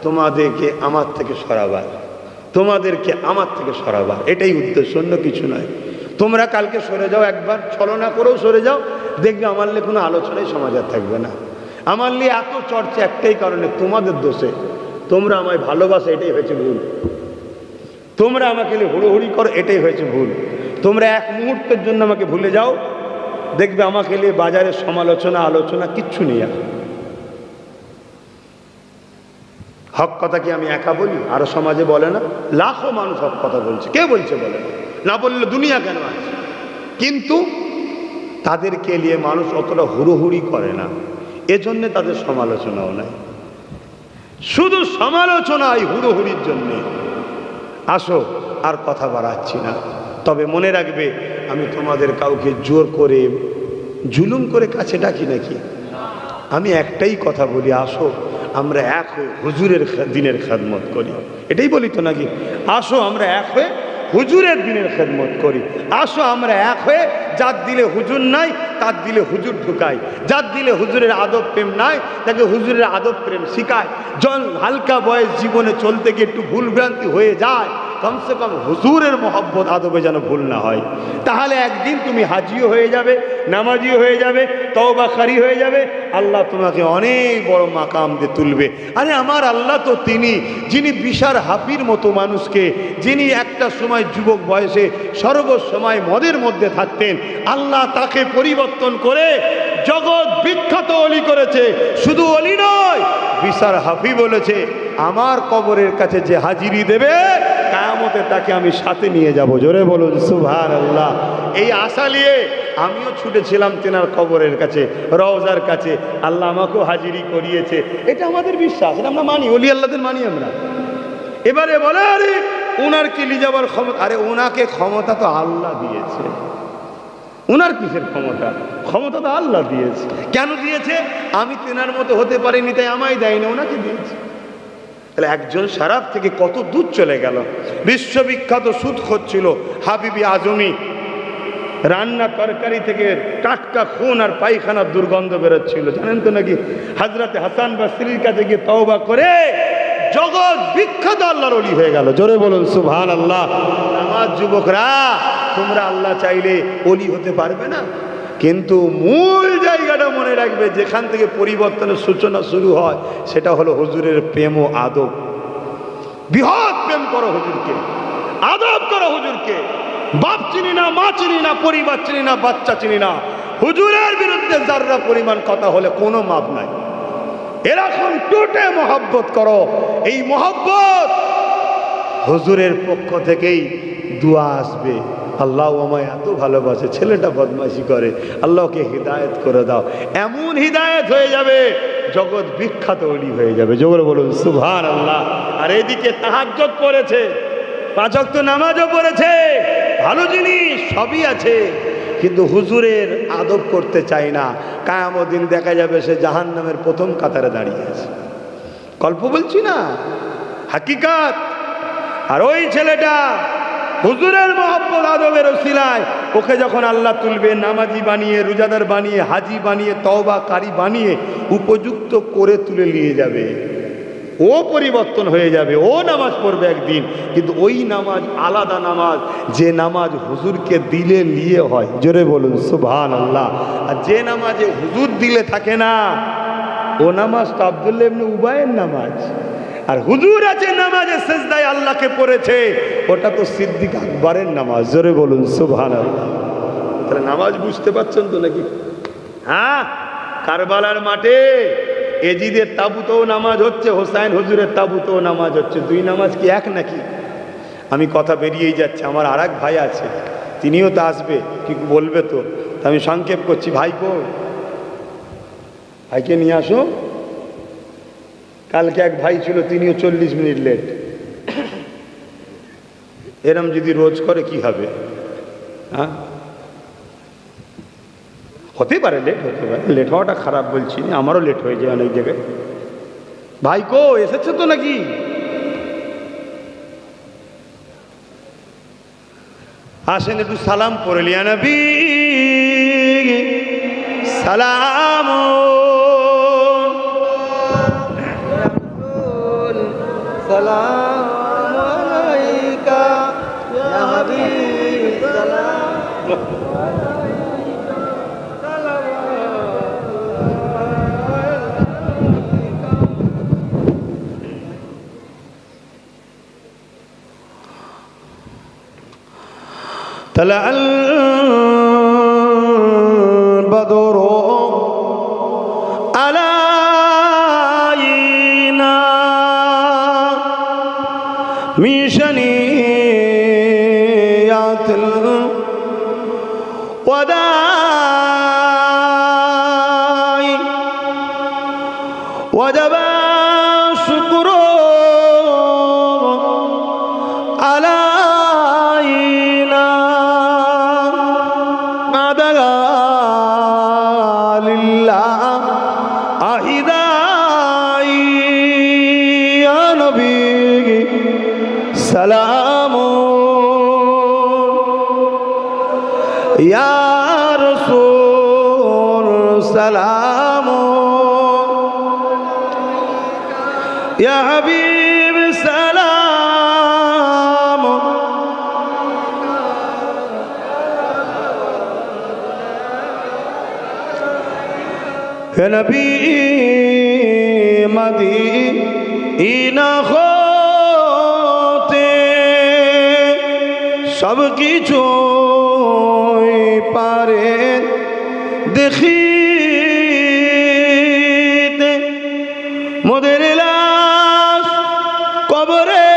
তোমাদেরকে আমার থেকে সরাবার, তোমাদেরকে আমার থেকে সরাবার, এটাই উদ্দেশ্য, অন্য কিছু নয়। তোমরা কালকে সরে যাও, একবার ছলনা করেও সরে যাও, দেখবে আমার নিয়ে কোনো আলোচনাই সমাজে থাকবে না। আমার নিয়ে এত চর্চা একটাই কারণে, তোমাদের দোষে। তোমরা আমায় ভালোবাসো, এটাই হয়েছে ভুল। তোমরা আমাকে নিয়ে হুড়োহুড়ি করো, এটাই হয়েছে ভুল। তোমরা এক মুহূর্তের জন্য আমাকে ভুলে যাও, দেখবে আমাকে নিয়ে বাজারে সমালোচনা আলোচনা কিচ্ছু নেই। হক কথা কি আমি একা বলি? আরো সমাজে বলে না? লাখো মানুষ হক কথা বলছে, কে বলছে বলে না? বললে দুনিয়া কেন আছে? কিন্তু তাদেরকে নিয়ে মানুষ অতটা হুড়োহুড়ি করে না, এজন্যে তাদের সমালোচনাও নাই। শুধু সমালোচনা এই হুড়োহুড়ির জন্যে। আসো, আর কথা বাড়াচ্ছি না। তবে মনে রাখবে, আমি তোমাদের কাউকে জোর করে জুলুম করে কাছে ডাকি নাকি? আমি একটাই কথা বলি, আসো আমরা এক হয়ে হুজুরের দিনের খেদমত করি। এটাই বলি তো নাকি? আসো আমরা এক হয়ে হুজুরের দিনের খেদমত করি। আসো আমরা এক হয়ে, যার দিলে হুজুর নাই তার দিলে হুজুর ঢুকাই, যার দিলে হুজুরের আদব প্রেম নাই তাকে হুজুরের আদব প্রেম শিখায়। যখন হালকা বয়স জীবনে চলতে গিয়ে একটু ভুলভ্রান্তি হয়ে যায়, কমসে কম হুজুরের মহব্বত আদবে যেন ভুল না হয়। তাহলে একদিন তুমি হাজিও হয়ে যাবে, নামাজিও হয়ে যাবে, তওবাকারী হয়ে যাবে। আল্লাহ তোমাকে অনেক বড় মাকাম দিয়ে তুলবে। আরে আমার আল্লাহ তো তিনি, যিনি বিশার হাফির মতো মানুষকে, যিনি একটা সময় যুবক বয়সে সর্বসময় মদের মধ্যে থাকতেন, আল্লাহ তাকে পরিবর্তন করে জগৎ বিখ্যাত অলি করেছে। শুধু অলি নয়, বিশার হাফি বলেছে, আমার কবরের কাছে যে হাজিরি দেবে, কিয়ামতে তাকে আমি সাথে নিয়ে যাব। জোরে বলুন সুবহানাল্লাহ। এই আশা নিয়ে আমিও ছুটেছিলাম তেনার কবরের কাছে, রওজার কাছে। আল্লাহ আমাকেও হাজিরি করিয়েছে। এটা আমাদের বিশ্বাস, এটা আমরা মানি, ওলি আল্লাহদের মানি আমরা। এবারে বলে, আরে ওনার কি নিয়ে যাবার ক্ষমতা? আরে ওনাকে ক্ষমতা তো আল্লাহ দিয়েছে। ওনার কিসের ক্ষমতা? ক্ষমতা তো আল্লাহ দিয়েছে। কেন দিয়েছে? আমি তেনার মতো হতে পারিনি তাই আমায় দেয়নি, ওনাকে দিয়েছে। তাহলে একজন শরাব থেকে কত দূর চলে গেল। বিশ্ববিখ্যাত সুদখোর ছিল হাবিবি আজমি। রান্না তরকারি থেকে টাটকা খুন আর পায়খানার দুর্গন্ধ বেরোচ্ছিল, জানেন তো নাকি? হযরতে হাসান বসরির কাছে গিয়ে তওবা করে জগৎ বিখ্যাত আল্লাহর ওলি হয়ে গেল। জোরে বলুন সুবহানাল্লাহ। আমার যুবকরা, তোমরা আল্লাহ চাইলে ওলি হতে পারবে না, কিন্তু মূল জায়গাটা মনে রাখবে, যেখান থেকে পরিবর্তনের সূচনা শুরু হয় সেটা হলো হুজুরের প্রেম ও আদব। বৃহৎ প্রেম করো হুজুরকে, আদব করো হুজুরকে। বাপ চিনি না, মা চিনি না, পরিবার চিনি না, বাচ্চা চিনি না, হুজুরের বিরুদ্ধে যাররা পরিমাণ কথা হলে কোনো মাপ নাই। এরকম টুটে মহব্বত করো। এই মহব্বত হুজুরের পক্ষ থেকেই দোয়া আসবে, আল্লাহ আমায় এত ভালোবাসে, ছেলেটা বদমাইশি করে, আল্লাহকে হিদায়ত করে দাও। এমন হিদায়ত হয়ে যাবে জগৎ বিখ্যাত ওলি হয়ে যাবে। জোরে বলুন সুবহানাল্লাহ। আর এদিকে তাহাজ্জুদ করেছে, 5 ওয়াক্ত নামাজও পড়েছে, ভালো জিনিস সবই আছে, কিন্তু হুজুরের আদব করতে চাই না। কিয়ামত দিন দেখা যাবে সে জাহান্নামের প্রথম কাতারে দাঁড়িয়ে আছে। গল্প বলছি না, হাকিকাত। আর ওই ছেলেটা হুজুরের মহব্বত আদবের ওসিলায় ওকে যখন আল্লাহ তুলবে, নামাজি বানিয়ে, রোজাদার বানিয়ে, হাজি বানিয়ে, তওবাকারী বানিয়ে উপযুক্ত করে তুলে নিয়ে যাবে, ও পরিবর্তন হয়ে যাবে, ও নামাজ পড়বে একদিন। কিন্তু ওই নামাজ আলাদা নামাজ, যে নামাজ হুজুরকে দিলে নিয়ে হয়। জোরে বলুন সুবহানাল্লাহ। আর যে নামাজে হুজুর দিলে থাকে না, ও নামাজ তো আব্দুল্লাহ ইবনে উবাইয়ের নামাজ। আর হুজুর আছে নামাজে সিজদায় আল্লাহকে পড়েছে, ওটা তো সিদ্দিক আকবরের নামাজ। জোরে বলুন সুবহানাল্লাহ। তাহলে নামাজ বুঝতে পারছেন তো নাকি? হ্যাঁ, কারবালার মাঠে এজিদের তাবুতেও নামাজ হচ্ছে, হোসাইন হুজুরের তাবুতেও নামাজ হচ্ছে। 2 নামাজ কি এক নাকি? আমি কথা বেরিয়েই যাচ্ছে। আমার আর এক ভাই আছে, তিনিও তো আসবে, কি বলবে তো, আমি সংক্ষেপ করছি। ভাইকে নিয়ে আসো। কালকে এক ভাই ছিল, তিনিও 40 মিনিট লেট। এরম যদি রোজ করে কি হবে? হ্যাঁ, হতে পারে, লেট হতে পারে, লেট হওয়াটা খারাপ বলছি না, আমারও লেট হয়ে যায় অনেক জায়গায়। ভাই কো এসেছে তো নাকি? আসেন একটু সালাম পড়ে লিয়া নবী সালাম। সালাম আলাইকা ইয়া হাবিব, সালাম طلع البدر علينا من شنيعة الوداع وجب الشكر علينا بعدها لله أهداي يا نبي سلام يا رسول سلام يا حبيب سلام يا نبي مدينة হতে সব কিছু পারে দেখিতে, মোদের লাশ কবরে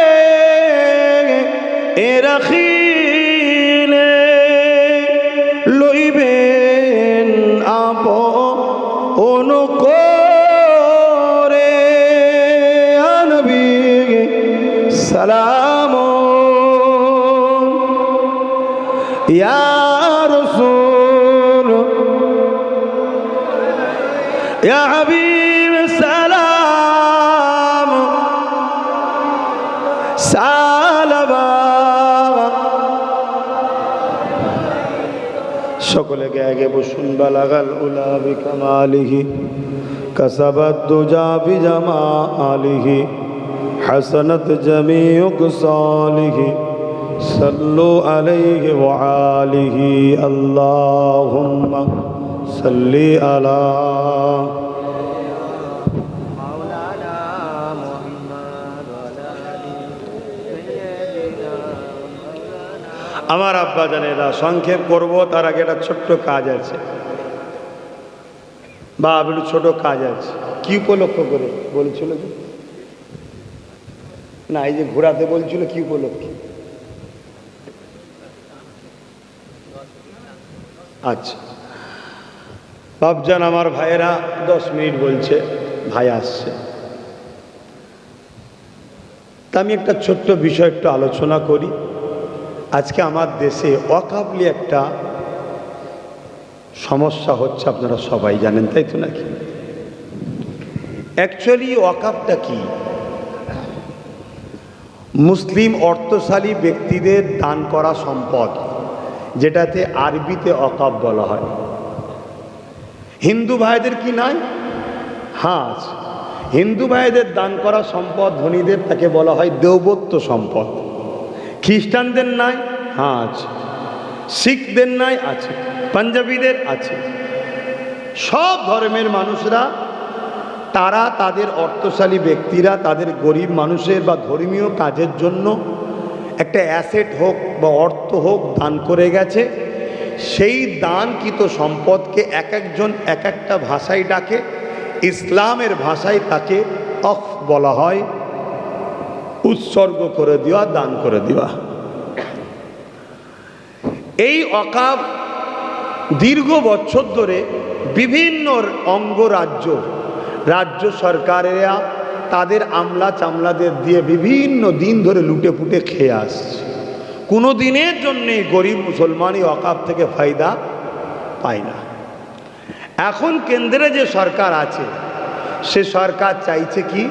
এ রাখিলে লইবেন আপন করে নবী সালাম ইয়া রাসূল ইয়া হাবিব সালাম সালামা। সকলে আগে বসুন। বালাগাল উলা বিকামালিহি কাসাবাত দুজা বিজামালিহি হাসানাত জামিউ কসালিহি সাল্লু আলাইহি ওয়া আলিহি আল্লাহুম্মা সাল্লি আলা মাওলানা মুহাম্মদ ওয়া আলা আলি সাইয়্যিদিনা মাওলানা। আমার আব্বা জানেরা, সংক্ষেপ করব, তার আগে একটা ছোট্ট কাজ আছে, বা একটু ছোট কাজ আছে। কি উপলক্ষ করে বলছিল যে না, এই যে ঘোরাতে বলছিল, কি উপলক্ষে? আচ্ছা বাপজান, আমার ভাইয়েরা 10 মিনিট বলছে, ভাই আসছে। তা আমি একটা ছোট্ট বিষয় একটু আলোচনা করি। আজকে আমার দেশে ওয়াকফ নিয়ে একটা সমস্যা হচ্ছে, আপনারা সবাই জানেন, তাই তো নাকি? অ্যাকচুয়ালি ওয়াকফটা কি? মুসলিম অর্থশালী ব্যক্তিদের দান করা সম্পদ, যেটাতে আরবিতে ওয়াকফ বলা হয়। হিন্দু ভাইদের কি নাই? হ্যাঁ আছে। হিন্দু ভাইদের দান করা সম্পদ ধনীদের, তাকে বলা হয় দেবত্ব সম্পদ। খ্রিস্টানদের নাই? হ্যাঁ আছে। শিখদের নাই? আছে। পাঞ্জাবিদের আছে। সব ধর্মের মানুষরা, তারা তাদের অর্থশালী ব্যক্তিরা তাদের গরিব মানুষের বা ধর্মীয় কাজের জন্য একটা অ্যাসেট হোক বা অর্থ হোক দান করে গেছে। সেই দানকৃত সম্পদকে এক একজন এক একটা ভাষায় ডাকে। ইসলামের ভাষায় তাকে ওয়াকফ বলা হয়, উৎসর্গ করে দেওয়া, দান করে দেওয়া। এই ওয়াকফ দীর্ঘ বছর ধরে বিভিন্ন রাজ্য সরকারেরা তাদের আমলা চামলাদের দিয়ে বিভিন্ন দিন ধরে লুটে পুটে খেয়ে আসছে। কোনো দিনের জন্যে গরিব মুসলমানই ওয়াকফ থেকে ফায়দা পায় না। এখন কেন্দ্রে যে সরকার আছে, সে সরকার চাইছে কি,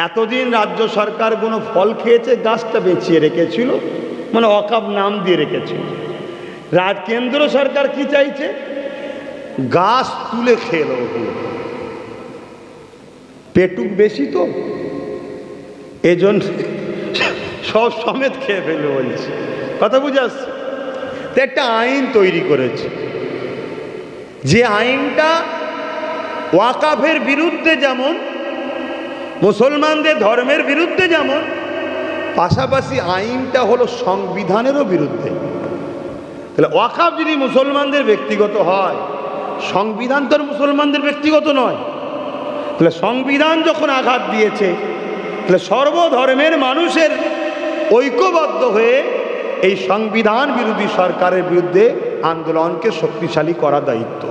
এতদিন রাজ্য সরকারগুলো ফল খেয়েছে, গাছটা বেঁচিয়ে রেখেছিল, মানে ওয়াকফ নাম দিয়ে রেখেছিল। কেন্দ্র সরকার কি চাইছে? গাছ তুলে খেয়ে নেব, পেটুক বেশি তো এজন্য সব সমেত খেয়ে ফেলে বলছে। কথা বুঝে আসছে? তো একটা আইন তৈরি করেছে, যে আইনটা ওয়াকফের বিরুদ্ধে যেমন, মুসলমানদের ধর্মের বিরুদ্ধে যেমন, পাশাপাশি আইনটা হলো সংবিধানেরও বিরুদ্ধে। তাহলে ওয়াকফ যদি মুসলমানদের ব্যক্তিগত হয়, সংবিধান তো মুসলমানদের ব্যক্তিগত নয়। তাহলে সংবিধান যখন আঘাত দিয়েছে, তাহলে সর্বধর্মের মানুষের ঐক্যবদ্ধ হয়ে এই সংবিধান বিরোধী সরকারের বিরুদ্ধে আন্দোলনকে শক্তিশালী করা দায়িত্ব।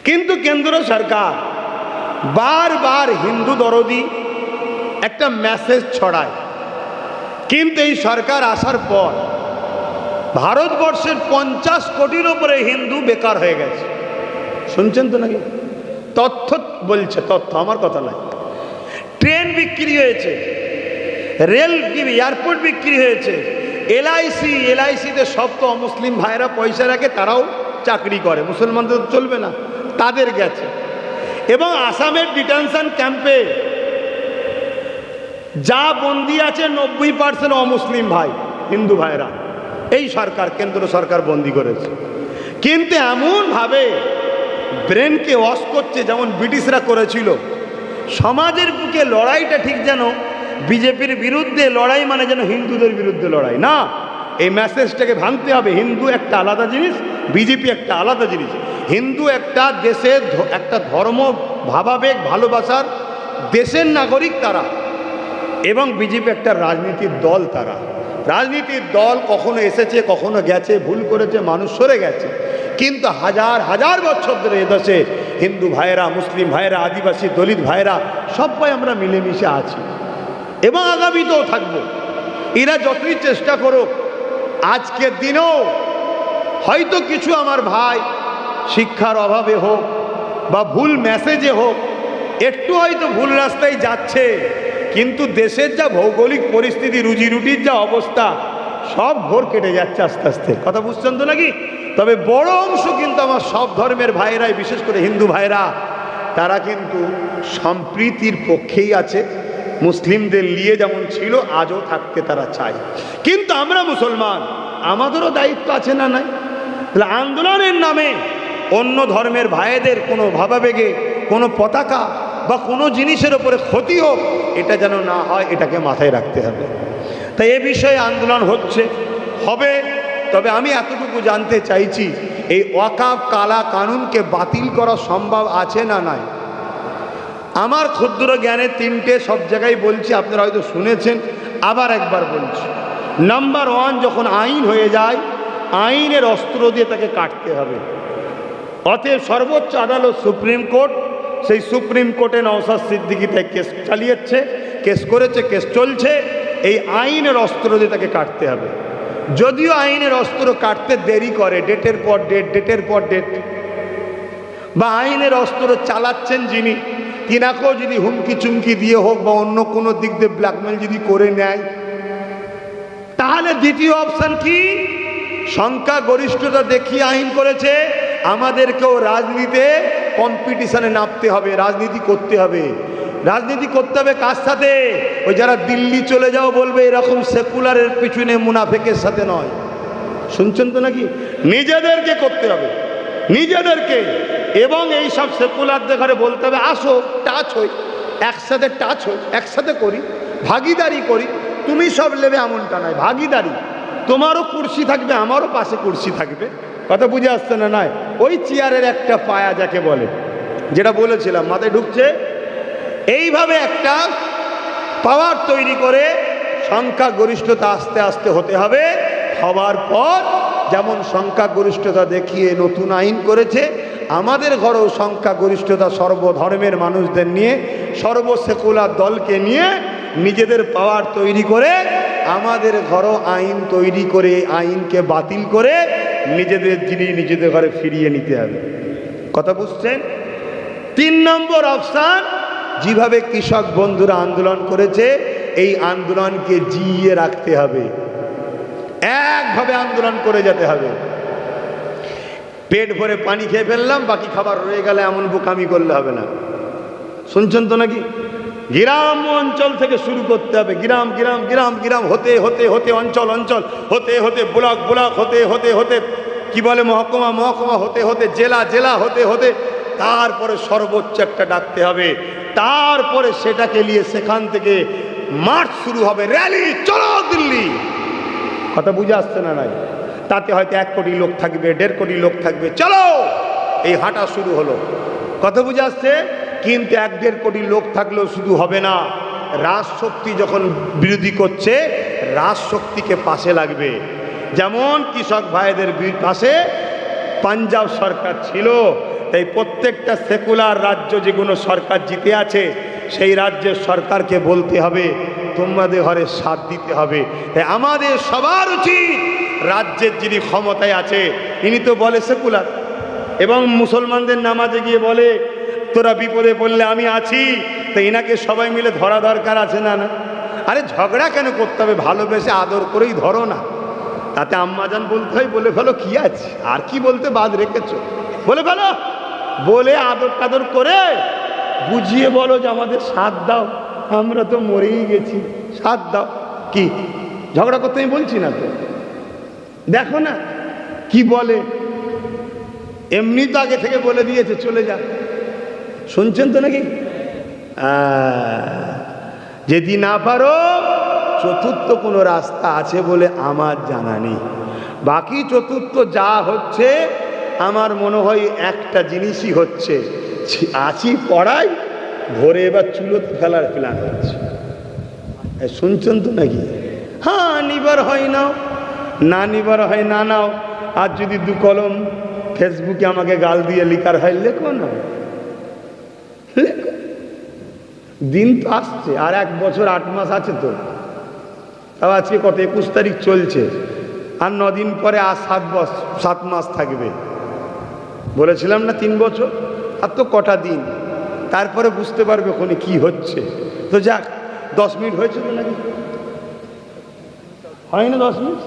কিন্তু কেন্দ্র সরকার বারবার হিন্দু দরদি একটা মেসেজ ছড়ায়। কিন্তু এই সরকার আসার পর ভারতবর্ষের 50 কোটির উপরে হিন্দু বেকার হয়ে গেছে। শুনছেন তো নাকি? তথ্য বলছে, তথ্য আমার কথা নয়। ট্রেন বিক্রি হয়েছে, রেল এয়ারপোর্ট বিক্রি হয়েছে, এলআইসিতে সব তো অমুসলিম ভাইরা পয়সা রাখে, তারাও চাকরি করে, মুসলমানদের চলবে না, তাদের গেছে। এবং আসামের ডিটেনশন ক্যাম্পে যা বন্দি আছে 90% অমুসলিম ভাই, হিন্দু ভাইরা এই সরকার, কেন্দ্র সরকার বন্দি করেছে। কিন্তু এমনভাবে ব্রেনকে ওয়াশ করছে, যেমন ব্রিটিশরা করেছিল। সমাজের বুকে লড়াইটা ঠিক যেন বিজেপির বিরুদ্ধে লড়াই, মানে যেন হিন্দুদের বিরুদ্ধে লড়াই না। এই মেসেজটাকে ভাঙতে হবে। হিন্দু একটা আলাদা জিনিস, বিজেপি একটা আলাদা জিনিস। হিন্দু একটা দেশের একটা ধর্ম, ভাবাবেগ, ভালোবাসার দেশের নাগরিক তারা, এবং বিজেপি একটা রাজনীতির দল। তারা রাজনীতির দল, কখনো এসেছে, কখনো গেছে, ভুল করেছে, মানুষ সরে গেছে। কিন্তু হাজার হাজার বছর ধরে এদেশে হিন্দু ভাইয়েরা, মুসলিম ভাইয়েরা, আদিবাসী, দলিত ভাইয়েরা সবাই আমরা মিলেমিশে আছি এবং আগামীতেও থাকবো। এরা যতই চেষ্টা করুক, আজকের দিনেও হয়তো কিছু আমার ভাই শিক্ষার অভাবে হোক বা ভুল মেসেজে হোক, একটু হয়তো ভুল রাস্তায় যাচ্ছে, কিন্তু দেশের যা ভৌগোলিক পরিস্থিতি, রুজি রুটির যা অবস্থা, সব ঘোর কেটে যাচ্ছে আস্তে আস্তে। কথা বুঝছেন তো নাকি? তবে বড় অংশ কিন্তু আমার সব ধর্মের ভাইয়েরাই, বিশেষ করে হিন্দু ভাইরা, তারা কিন্তু সম্প্রীতির পক্ষেই আছে। মুসলিমদের নিয়ে যেমন ছিল, আজও থাকতে তারা চায়। কিন্তু আমরা মুসলমান, আমাদেরও দায়িত্ব আছে না নাই? তাহলে আন্দোলনের নামে অন্য ধর্মের ভাইদের কোনো ভাবাবেগে, কোনো পতাকা বা কোনো জিনিসের ওপরে ক্ষতি হোক, এটা যেন না হয়, এটাকে মাথায় রাখতে হবে। তাই এ বিষয়ে আন্দোলন হচ্ছে, হবে। তবে আমি এতটুকু জানতে চাইছি, এই ওয়াকফ কালা কানুনকে বাতিল করা সম্ভব আছে না নাই? আমার ক্ষুদ্র জ্ঞানে 3টে সব জায়গায় বলছি, আপনারা হয়তো শুনেছেন, আবার একবার বলছি। নাম্বার 1, যখন আইন হয়ে যায় আইনের অস্ত্র দিয়ে তাকে কাটতে হবে। অতএব সর্বোচ্চ আদালত সুপ্রিম কোর্ট, সেই সুপ্রিম কোর্টে নওশাদ সিদ্দিকী তাই কেস চালিয়েছে, কেস করেছে, কেস চলছে। এই আইনের অস্ত্র দিয়ে তাকে কাটতে হবে। যদিও আইনের অস্ত্র কাটতে দেরি করে, ডেটের পর ডেট, ডেটের পর ডেট, বা আইনের অস্ত্র চালাচ্ছেন যিনি, তিনাকেও যদি হুমকি চুমকি দিয়ে হোক বা অন্য কোনো দিক দিয়ে ব্ল্যাকমেল যদি করে নেয়, তাহলে দ্বিতীয় অপশন কি? সংখ্যা গরিষ্ঠতা দেখিয়ে আইন করেছে, আমাদেরকেও রাজনীতিতে কম্পিটিশনে নামতে হবে, রাজনীতি করতে হবে। রাজনীতি করতে হবে কার সাথে? ওই যারা দিল্লি চলে যাও বলবে এরকম সেকুলারের পিছনে মুনাফেকের সাথে নয়। শুনছেন তো নাকি? নিজেদেরকে করতে হবে, নিজেদেরকে। এবং এই সব সেকুলারদের ঘরে বলতে হবে আসো, টাচ হই, একসাথে টাচ হই, একসাথে করি, ভাগিদারি করি। তুমি সব নেবে এমনটা নয়, ভাগিদারি। তোমারও কুর্সি থাকবে, আমারও পাশে কুর্সি থাকবে। কথা বুঝে আসছে না? নয় ওই চেয়ারের একটা পায়া যাকে বলে, যেটা বলেছিলাম মাথায় ঢুকছে। এইভাবে একটা পাওয়ার তৈরি করে সংখ্যা গরিষ্ঠতা আস্তে আস্তে হতে হবে। হবার পর যেমন সংখ্যা গরিষ্ঠতা দেখিয়ে নতুন আইন করেছে, আমাদের ঘরেও সংখ্যা গরিষ্ঠতা সর্বধর্মের মানুষদের নিয়ে, সর্বসেকুলার দলকে নিয়ে নিজেদের পাওয়ার তৈরি করে আমাদের ঘরও আইন তৈরি করে, আইনকে বাতিল করে নিজেদের জিনিস নিজেদের ঘরে ফিরিয়ে নিতে হবে। কথা বুঝছেন? 3 নম্বর অপশান, যেভাবে কৃষক বন্ধুরা আন্দোলন করেছে এই আন্দোলনকে জিইয়ে রাখতে হবে, একভাবে আন্দোলন করে যেতে হবে। পেট ভরে পানি খেয়ে ফেললাম, বাকি খাবার রয়ে গেলে এমন বোকামি করলে হবে না। শুনছেন তো নাকি? গ্রাম অঞ্চল থেকে শুরু করতে হবে, গ্রাম গ্রাম গ্রাম গ্রাম হতে হতে হতে অঞ্চল অঞ্চল হতে হতে ব্লক ব্লক হতে হতে হতে কি বলে মহকুমা মহকুমা হতে হতে জেলা জেলা হতে হতে তারপরে সর্বোচ্চ একটা ডাকতে হবে। তারপরে সেটাকে নিয়ে সেখান থেকে মার্চ শুরু হবে, র্যালি, চলো দিল্লি। কথা বুঝে আসছে না? নাই তাতে হয়তো 1 কোটি লোক থাকবে, 1.5 কোটি লোক থাকবে, চলো এই হাঁটা শুরু হলো। কথা বুঝে আসছে? কিন্তু 1.5 কোটি লোক থাকলেও শুধু হবে না। রাজশক্তি যখন বিরোধী করছে, রাজশক্তিকে পাশে লাগবে। যেমন কৃষক ভাইদের পাশে পাঞ্জাব সরকার ছিল, তাই প্রত্যেকটা সেকুলার রাজ্য যেগুলো সরকার জিতে আছে সেই রাজ্যের সরকারকে বলতে হবে তোমাদের ঘরে সাথ দিতে হবে। তাই আমাদের সবার উচিত, রাজ্যের যিনি ক্ষমতায় আছে ইনি তো বলে সেকুলার, এবং মুসলমানদের নামাজে গিয়ে বলে তোরা বিপদে পড়লে আমি আছি, তো এনাকে সবাই মিলে ধরা দরকার আছে না? না, আরে ঝগড়া কেন করতে হবে? ভালোবেসে আদর করেই ধরো না। তাতে আম্মাজান বলতে হয়, বলে ফেলো কি আছে, আর কি বলতে বাদ রেখেছো, বলে ফেলো। বলে আদর টাদর করে বুঝিয়ে বলো যে আমাদের সাথ দাও, আমরা তো মরেই গেছি, সাথ দাও। কি ঝগড়া করতে আমি বলছি না তো, দেখো না কি বলে, এমনি তো আগে থেকে বলে দিয়েছে চলে যা। শুনছেন তো নাকি? যদি না পারো, চতুর্থ কোনো রাস্তা আছে বলে আমার জানা নেই। বাকি চতুর্থ যা হচ্ছে আমার মনে হয় একটা জিনিসই হচ্ছে, আছি পড়াই ভোরে এবার চুলোতে ফেলার প্ল্যান হচ্ছে। শুনছেন তো নাকি? হ্যাঁ, নিবার হয় নাও, না নিবার হয় না নাও। আর যদি 2 কলম ফেসবুকে আমাকে গাল দিয়ে লিখার হয়, লেখো না, দিন তো আসছে, আর 1 বছর 8 মাস আছে তো। তাও আজকে কত, 21 তারিখ চলছে, আর 9 দিন পরে আর 7 মাস থাকবে। বলেছিলাম না 3 বছর, আর তো কটা দিন, তারপরে বুঝতে পারবে ওখানে কি হচ্ছে। তো যাক, 10 মিনিট হয়েছে তো নাকি? হয় না 10 মিনিট?